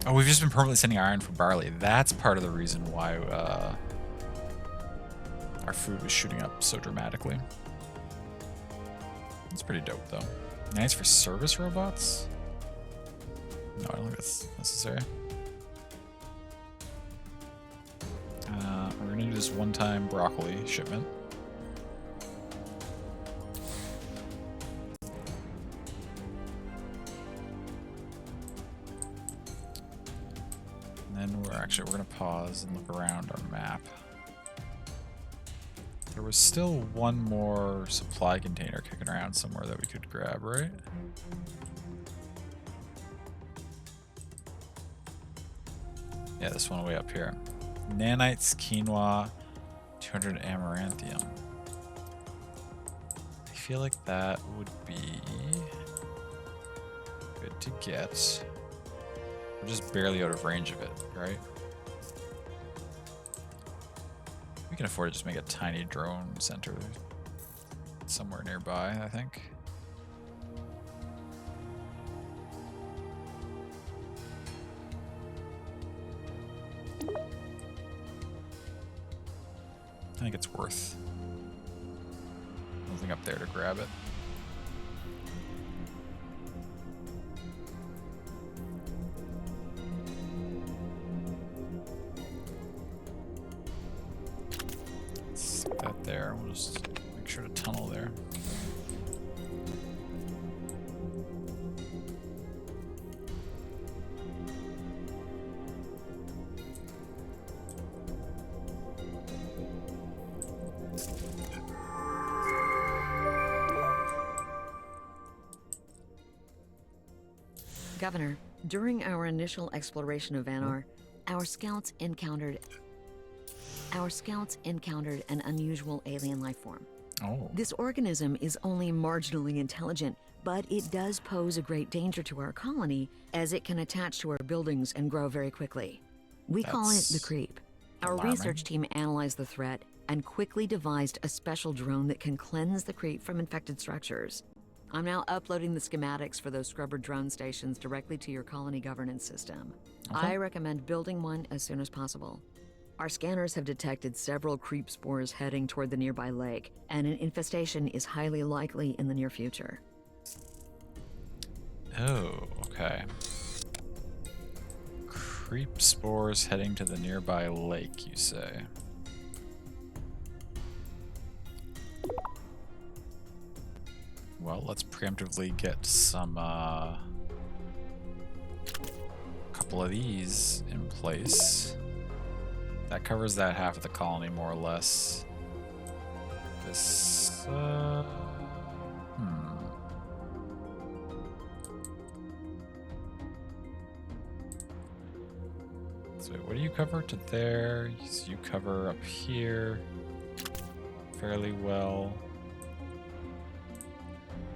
Oh, we've just been permanently sending iron for barley. That's part of the reason why our food was shooting up so dramatically. That's pretty dope, though. Nice for service robots? No, I don't think that's necessary. We're gonna do this one-time broccoli shipment. And then we're gonna pause and look around our map. There was still one more supply container kicking around somewhere that we could grab, right? Yeah, this one way up here. Nanites, quinoa, 200 amaranthium. I feel like that would be good to get. We're just barely out of range of it, right? We can afford to just make a tiny drone center somewhere nearby, I think. I think it's worth moving up there to grab it. Stick that there. We'll just make sure to tunnel there. Governor, during our initial exploration of Vanar, our scouts encountered an unusual alien life form. Oh. This organism is only marginally intelligent, but it does pose a great danger to our colony as it can attach to our buildings and grow very quickly. We call it the Creep. Our alarming. research team analyzed the threat and quickly devised a special drone that can cleanse the Creep from infected structures. I'm now uploading the schematics for those scrubber drone stations directly to your colony governance system. Okay. I recommend building one as soon as possible. Our scanners have detected several creep spores heading toward the nearby lake, and an infestation is highly likely in the near future. Oh, okay. Creep spores heading to the nearby lake, you say? Well, let's preemptively get some, couple of these in place. That covers that half of the colony, more or less. This, So wait, what do you cover to there? So you cover up here fairly well.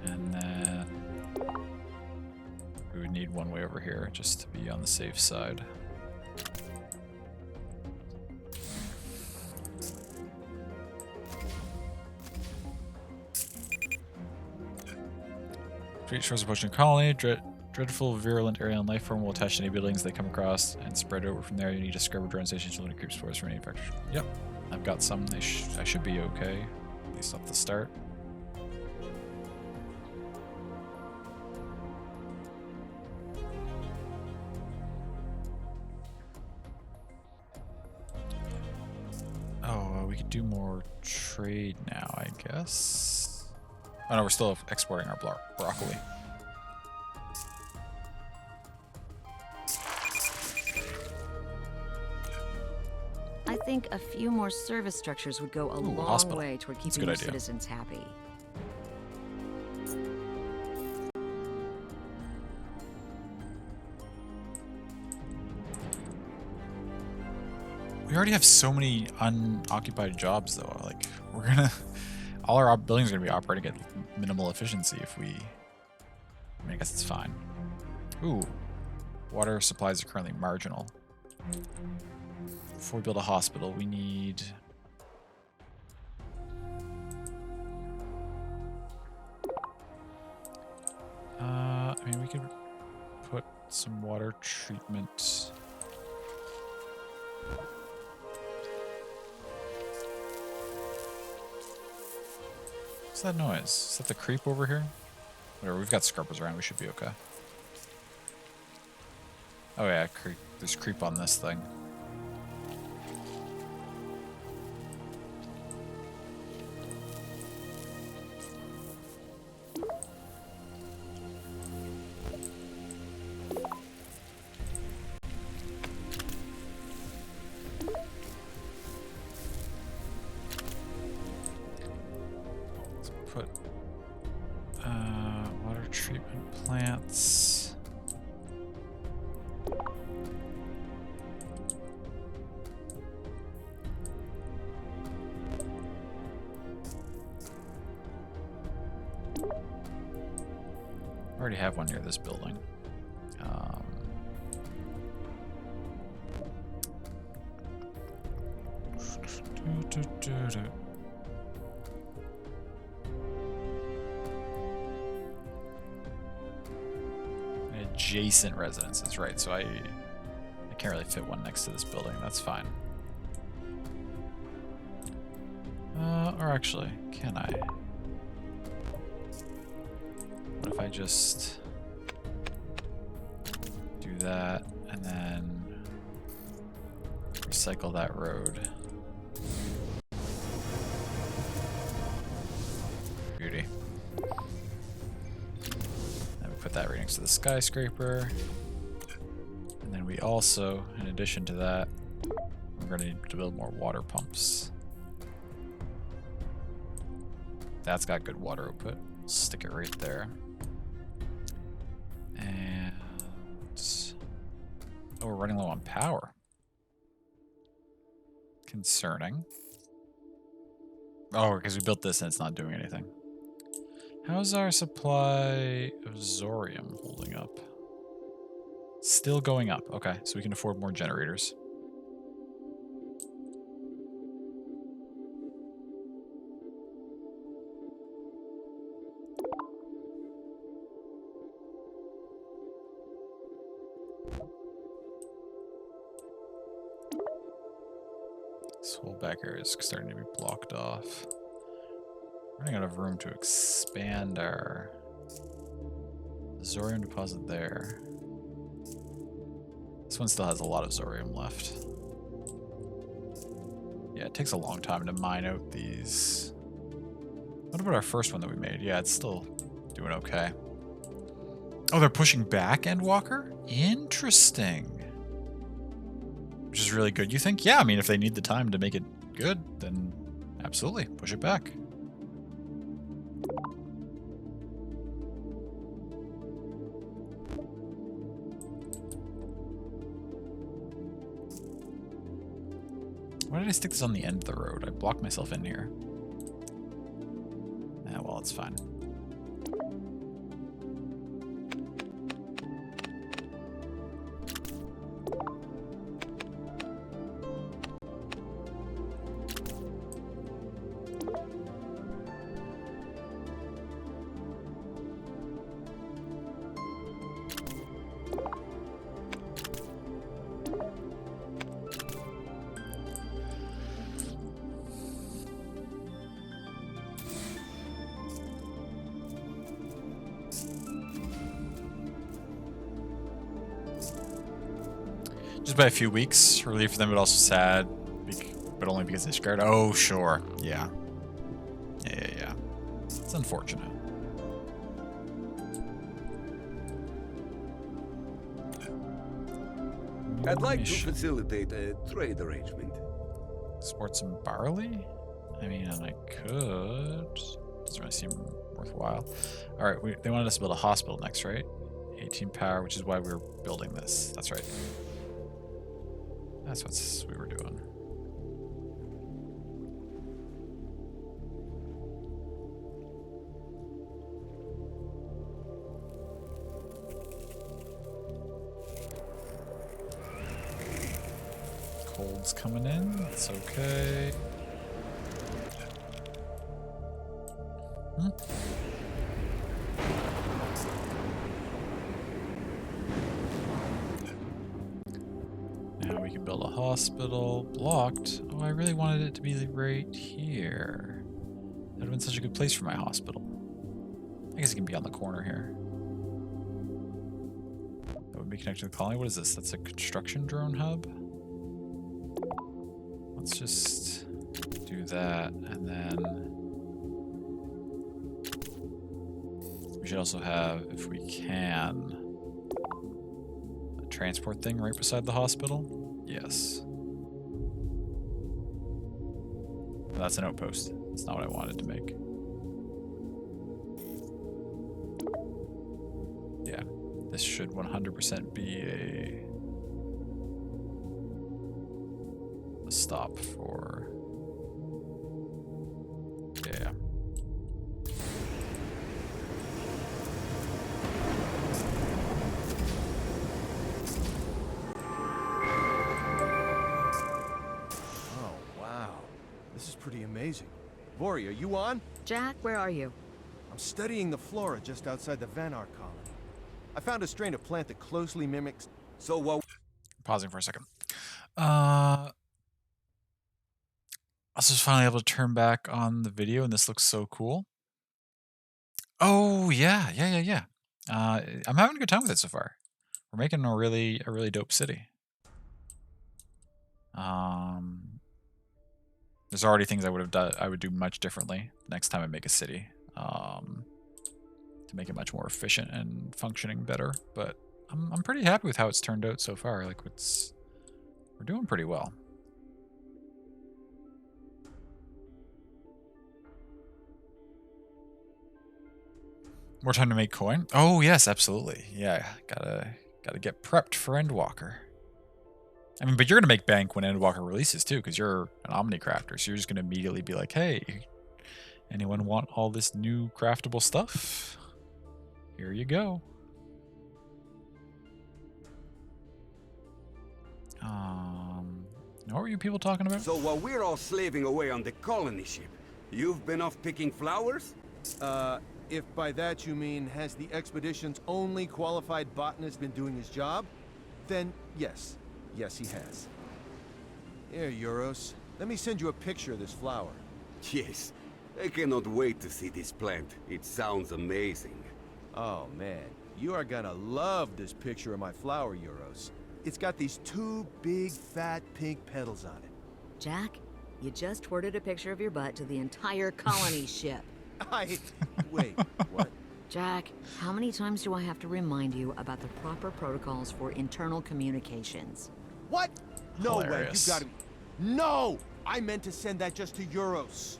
And then we would need one way over here just to be on the safe side. Street shores approaching colony. Dreadful, virulent alien life form will attach to any buildings they come across and spread over from there. You need to scrub a drone station to limit creep spores for any infection. Yep, I've got some. I should be okay, at least off the start. Oh, we could do more trade now, I guess. Oh no, we're still exporting our broccoli. I'd think a few more service structures would go a long hospital. way toward That's a keeping good your idea. citizens happy. We already have so many unoccupied jobs, though. Like, we're gonna... All our buildings are gonna be operating at minimal efficiency if we... I mean, I guess it's fine. Ooh. Water supplies are currently marginal. Before we build a hospital, we need... I mean, we could put some water treatment... What's that noise? Is that the creep over here? Whatever, we've got scrubbers around, we should be okay. Oh yeah, creep. There's creep on this thing. Let's put water treatment plants. I already have one near this building. Adjacent residences, right? So I can't really fit one next to this building. That's fine. Or actually, can I? What if I just do that and then recycle that road? Beauty. Then we put that right next to the skyscraper. And then we also, in addition to that, we're going to need to build more water pumps. That's got good water output. Stick it right there. And oh, we're running low on power. Concerning. Oh, because we built this and it's not doing anything. How's our supply of Zorium holding up? Still going up. Okay, so we can afford more generators. This whole back area is starting to be blocked off. Running out of room to expand our Zorium deposit there. This one still has a lot of Zorium left. Yeah, it takes a long time to mine out these. What about our first one that we made? Yeah, it's still doing okay. Oh, they're pushing back Endwalker? Interesting. Which is really good, you think? Yeah, I mean, if they need the time to make it good, then absolutely, push it back. Why did I stick this on the end of the road? I blocked myself in here. Ah, well, it's fine. Just by a few weeks, relief for them, but also sad, but only because they scared. Oh, sure, yeah. Yeah. It's unfortunate. I'd like to facilitate a trade arrangement. Export some barley? I mean, I could. Doesn't really seem worthwhile. Alright, they wanted us to build a hospital next, right? 18 power, which is why we were building this. That's right. That's what we were doing. Cold's coming in. It's okay. Now we can build a hospital. Blocked. Oh, I really wanted it to be right here. That would have been such a good place for my hospital. I guess it can be on the corner here. That would be connected to the colony. What is this? That's a construction drone hub? Let's just do that, and then we should also have, if we can, a transport thing right beside the hospital. Yes. That's an outpost. That's not what I wanted to make. Yeah, this should 100% be a stop for... Yeah. Oh, wow. This is pretty amazing. Vori, are you on? Jack, where are you? I'm studying the flora just outside the Vanar colony. I found a strain of plant that closely mimics... So what... Pausing for a second. I was just finally able to turn back on the video, and this looks so cool. Oh, yeah. I'm having a good time with it so far. We're making a really dope city. There's already things I would do much differently next time I make a city. To make it much more efficient and functioning better. But I'm pretty happy with how it's turned out so far. Like, we're doing pretty well. More time to make coin? Oh yes, absolutely. Yeah, gotta get prepped for Endwalker. I mean, but you're gonna make bank when Endwalker releases too, because you're an Omnicrafter, so you're just gonna immediately be like, hey, anyone want all this new craftable stuff? Here you go. What were you people talking about? So while we're all slaving away on the colony ship, you've been off picking flowers? If by that you mean, has the expedition's only qualified botanist been doing his job? Then yes. Yes, he has. Here, Euros. Let me send you a picture of this flower. Yes. I cannot wait to see this plant. It sounds amazing. Oh, man. You are gonna love this picture of my flower, Euros. It's got these two big, fat, pink petals on it. Jack, you just twirted a picture of your butt to the entire colony ship. Wait, what? Jack, how many times do I have to remind you about the proper protocols for internal communications? What? No Hilarious. way, you gotta be... No! I meant to send that just to Euros.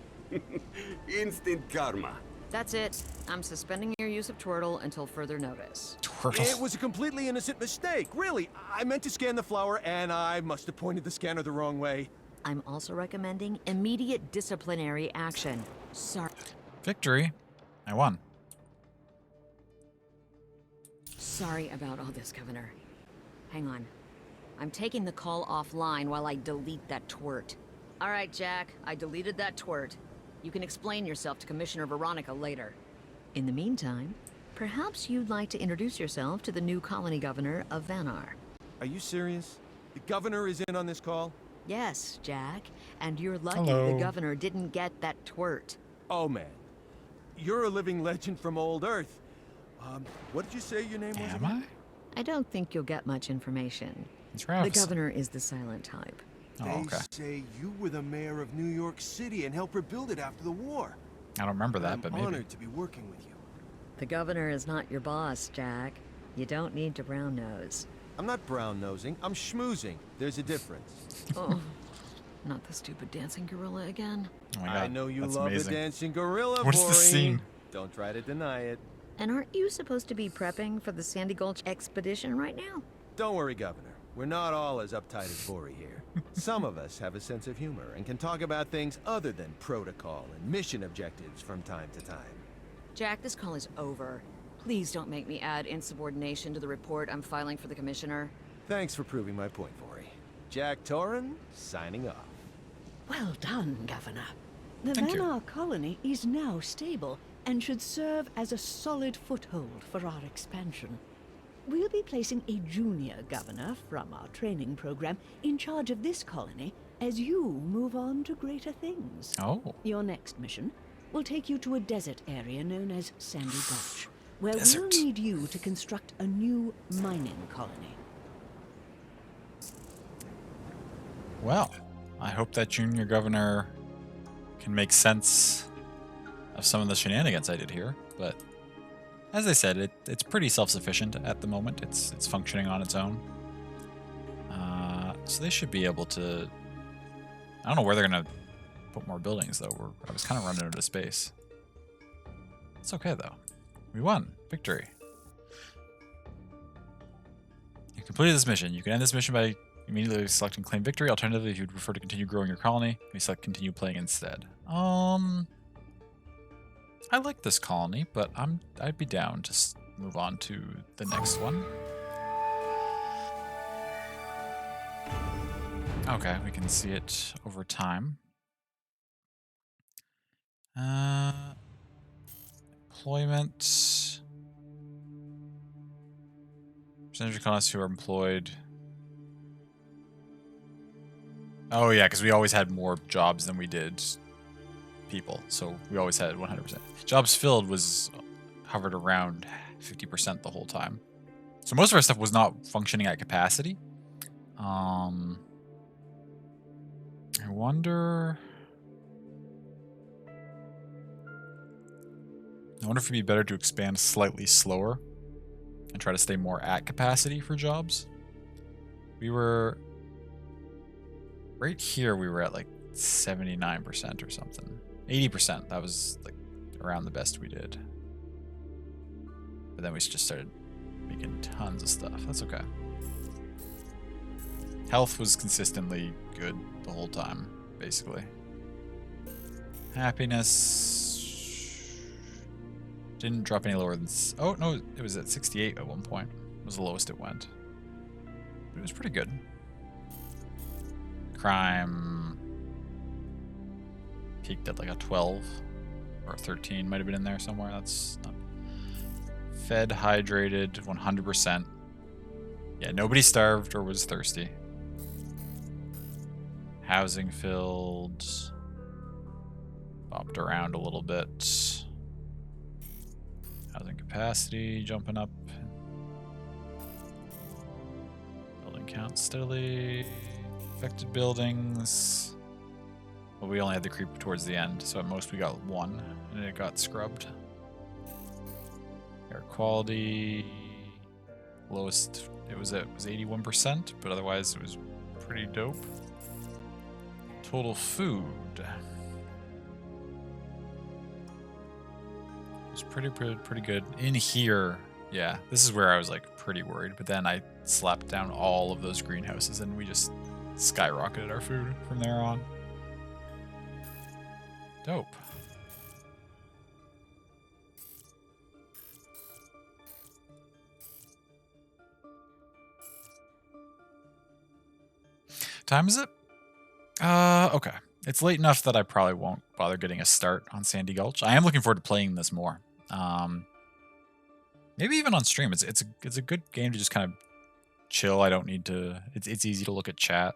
Instant karma. That's it. I'm suspending your use of Twirtle until further notice. Turtle. It was a completely innocent mistake, really. I meant to scan the flower, and I must have pointed the scanner the wrong way. I'm also recommending immediate disciplinary action. Sorry. Victory. I won. Sorry about all this, Governor. Hang on. I'm taking the call offline while I delete that twert. All right, Jack. I deleted that twert. You can explain yourself to Commissioner Veronica later. In the meantime, perhaps you'd like to introduce yourself to the new colony governor of Vanar. Are you serious? The governor is in on this call? Yes, Jack. And you're lucky Hello. the governor didn't get that twert. Oh, man. You're a living legend from old Earth. What did you say your name was Am again? I? I don't think you'll get much information. It's The Ravis. governor is the silent type. Oh, They okay. say you were the mayor of New York City and helped rebuild it after the war. I don't remember that, I'm but maybe. honored to be working with you. The governor is not your boss, Jack. You don't need to brown nose. I'm not brown-nosing, I'm schmoozing. There's a difference. Oh. Not the stupid dancing gorilla again. Oh my god, I know you that's love amazing. the dancing gorilla, What is this Vori. scene? Don't try to deny it. And aren't you supposed to be prepping for the Sandy Gulch expedition right now? Don't worry, Governor. We're not all as uptight as Vori here. Some of us have a sense of humor and can talk about things other than protocol and mission objectives from time to time. Jack, this call is over. Please don't make me add insubordination to the report I'm filing for the commissioner. Thanks for proving my point, Vori. Jack Torrin, signing off. Well done, Governor. The Thank you. Vanar colony is now stable and should serve as a solid foothold for our expansion. We'll be placing a junior governor from our training program in charge of this colony as you move on to greater things. Oh. Your next mission will take you to a desert area known as Sandy Gulch, where Desert. we'll need you to construct a new mining colony. Well, I hope that junior governor can make sense of some of the shenanigans I did here, but as I said, it's pretty self-sufficient at the moment. It's functioning on its own. So they should be able to... I don't know where they're going to put more buildings, though. I was kind of running out of space. It's okay, though. We won. Victory. You completed this mission. You can end this mission by immediately selecting Claim Victory. Alternatively, if you'd prefer to continue growing your colony, you select Continue Playing instead. I like this colony, but I'd be down to move on to the next one. Okay, we can see it over time. Employment. Percentage of colonists who are employed. Oh yeah, because we always had more jobs than we did people, so we always had 100%. Jobs filled hovered around 50% the whole time. So most of our stuff was not functioning at capacity. I wonder if it'd be better to expand slightly slower and try to stay more at capacity for jobs. We were right here. We were at like 79% or something. 80%. That was like around the best we did. But then we just started making tons of stuff. That's okay. Health was consistently good the whole time, basically. Happiness didn't drop any lower than... Oh, no, it was at 68 at one point. It was the lowest it went. But it was pretty good. Crime peaked at like a 12 or a 13, might have been in there somewhere. That's not... Fed, hydrated, 100%. Yeah, nobody starved or was thirsty. Housing filled. Bopped around a little bit. Housing capacity jumping up. Building count steadily. Affected buildings. Well, we only had the creep towards the end, so at most we got one, and it got scrubbed. Air quality. Lowest it was 81%, but otherwise it was pretty dope. Total food. It was pretty good. In here, yeah, this is where I was like pretty worried, but then I slapped down all of those greenhouses and we just skyrocketed our food from there on. Dope. Time is it? Okay. It's late enough that I probably won't bother getting a start on Sandy Gulch. I am looking forward to playing this more. Maybe even on stream. It's a good game to just kind of chill. I don't need to... It's easy to look at chat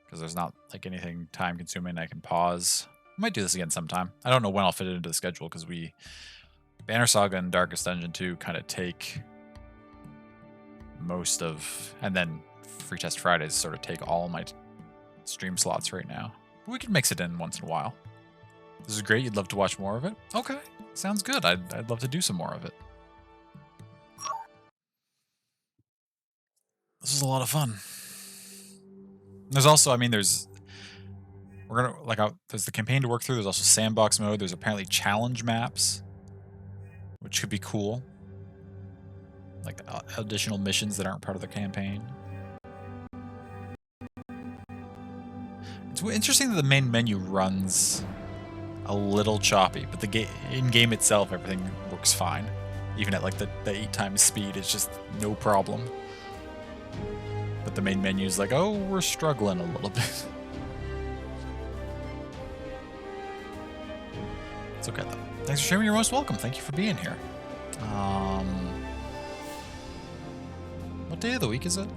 because there's not like anything time consuming. I can pause. I might do this again sometime. I don't know when I'll fit it into the schedule because Banner Saga and Darkest Dungeon 2 kind of take most of... And then Free Test Fridays sort of take all my stream slots right now. But we could mix it in once in a while. This is great. You'd love to watch more of it? Okay. Sounds good. I'd love to do some more of it. This is a lot of fun. There's also, I mean, there's We're gonna there's the campaign to work through. There's also sandbox mode. There's apparently challenge maps, which could be cool. Like additional missions that aren't part of the campaign. It's interesting that the main menu runs a little choppy, but the in-game itself, everything works fine. Even at like the 8 times speed, it's just no problem. But the main menu's like, oh, we're struggling a little bit. It's okay though. Thanks for sharing. You're most welcome. Thank you for being here. What day of the week is it?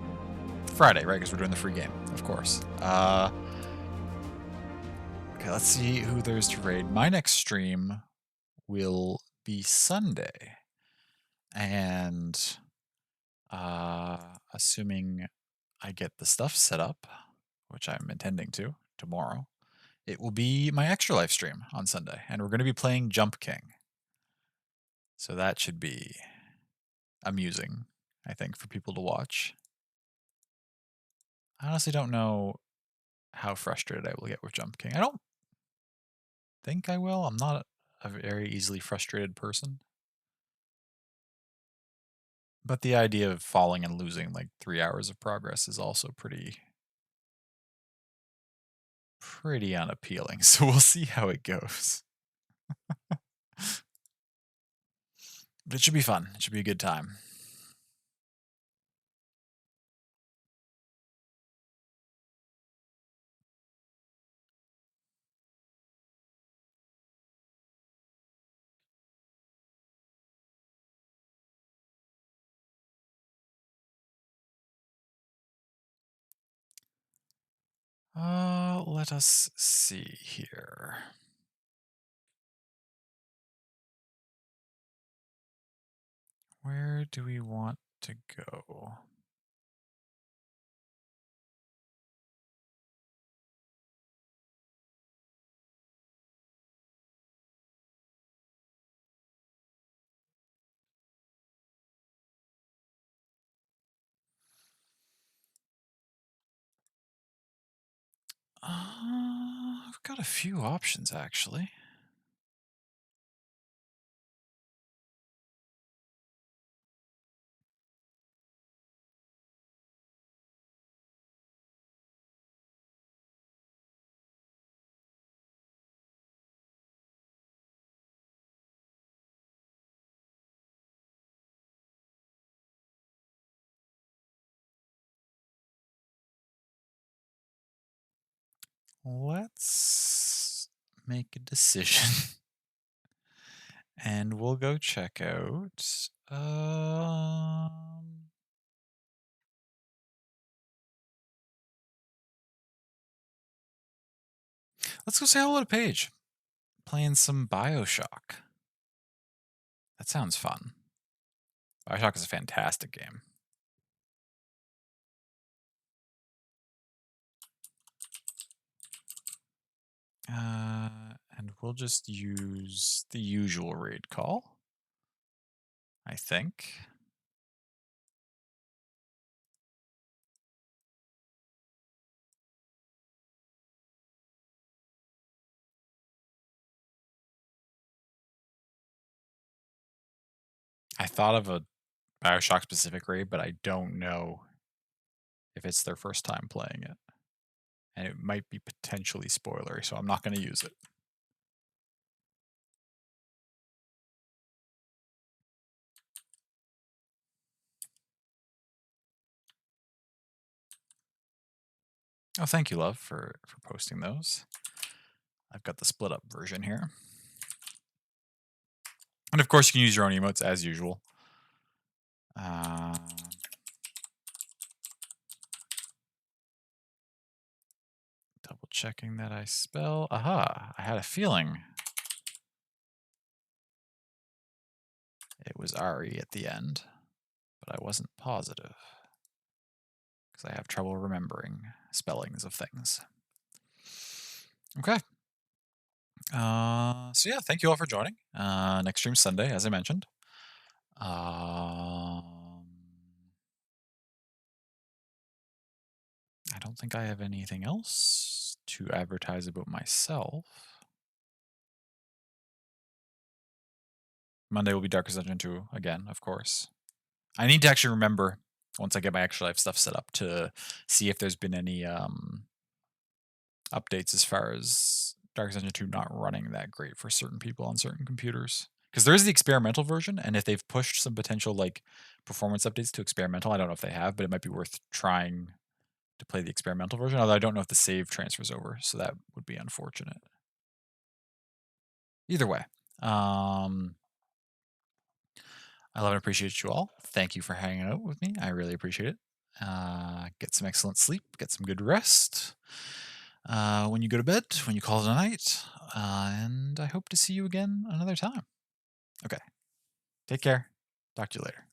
Friday, right? Because we're doing the free game, of course. Okay, let's see who there's to raid. My next stream will be Sunday. And assuming I get the stuff set up, which I'm intending to tomorrow, it will be my Extra Life stream on Sunday. And we're going to be playing Jump King. So that should be amusing, I think, for people to watch. I honestly don't know how frustrated I will get with Jump King. I don't think I will. I'm not a very easily frustrated person. But the idea of falling and losing like 3 hours of progress is also pretty unappealing. So we'll see how it goes. But it should be fun. It should be a good time. Let us see here. Where do we want to go? I've got a few options actually. Let's make a decision. And we'll go check out. Let's go say hello to Paige. Playing some BioShock. That sounds fun. BioShock is a fantastic game. And we'll just use the usual raid call, I think. I thought of a BioShock specific raid, but I don't know if it's their first time playing it. And it might be potentially spoilery, so I'm not going to use it. Oh, thank you, love, for posting those. I've got the split up version here. And of course, you can use your own emotes as usual. Double checking that I spell. Aha, I had a feeling it was Ari at the end, but I wasn't positive because I have trouble remembering spellings of things. Okay. So yeah, thank you all for joining. Next stream Sunday, as I mentioned. I don't think I have anything else to advertise about myself. Monday will be Darkest Dungeon 2 again, of course. I need to actually remember, once I get my actual life stuff set up, to see if there's been any updates as far as Darkest Dungeon 2 not running that great for certain people on certain computers. Because there is the experimental version, and if they've pushed some potential like performance updates to experimental, I don't know if they have, but it might be worth trying to play the experimental version, although I don't know if the save transfers over, so that would be unfortunate. Either way, I love and appreciate you all. Thank you for hanging out with me. I really appreciate it. Get some excellent sleep, get some good rest when you go to bed, when you call it a night, and I hope to see you again another time. Okay. Take care. Talk to you later.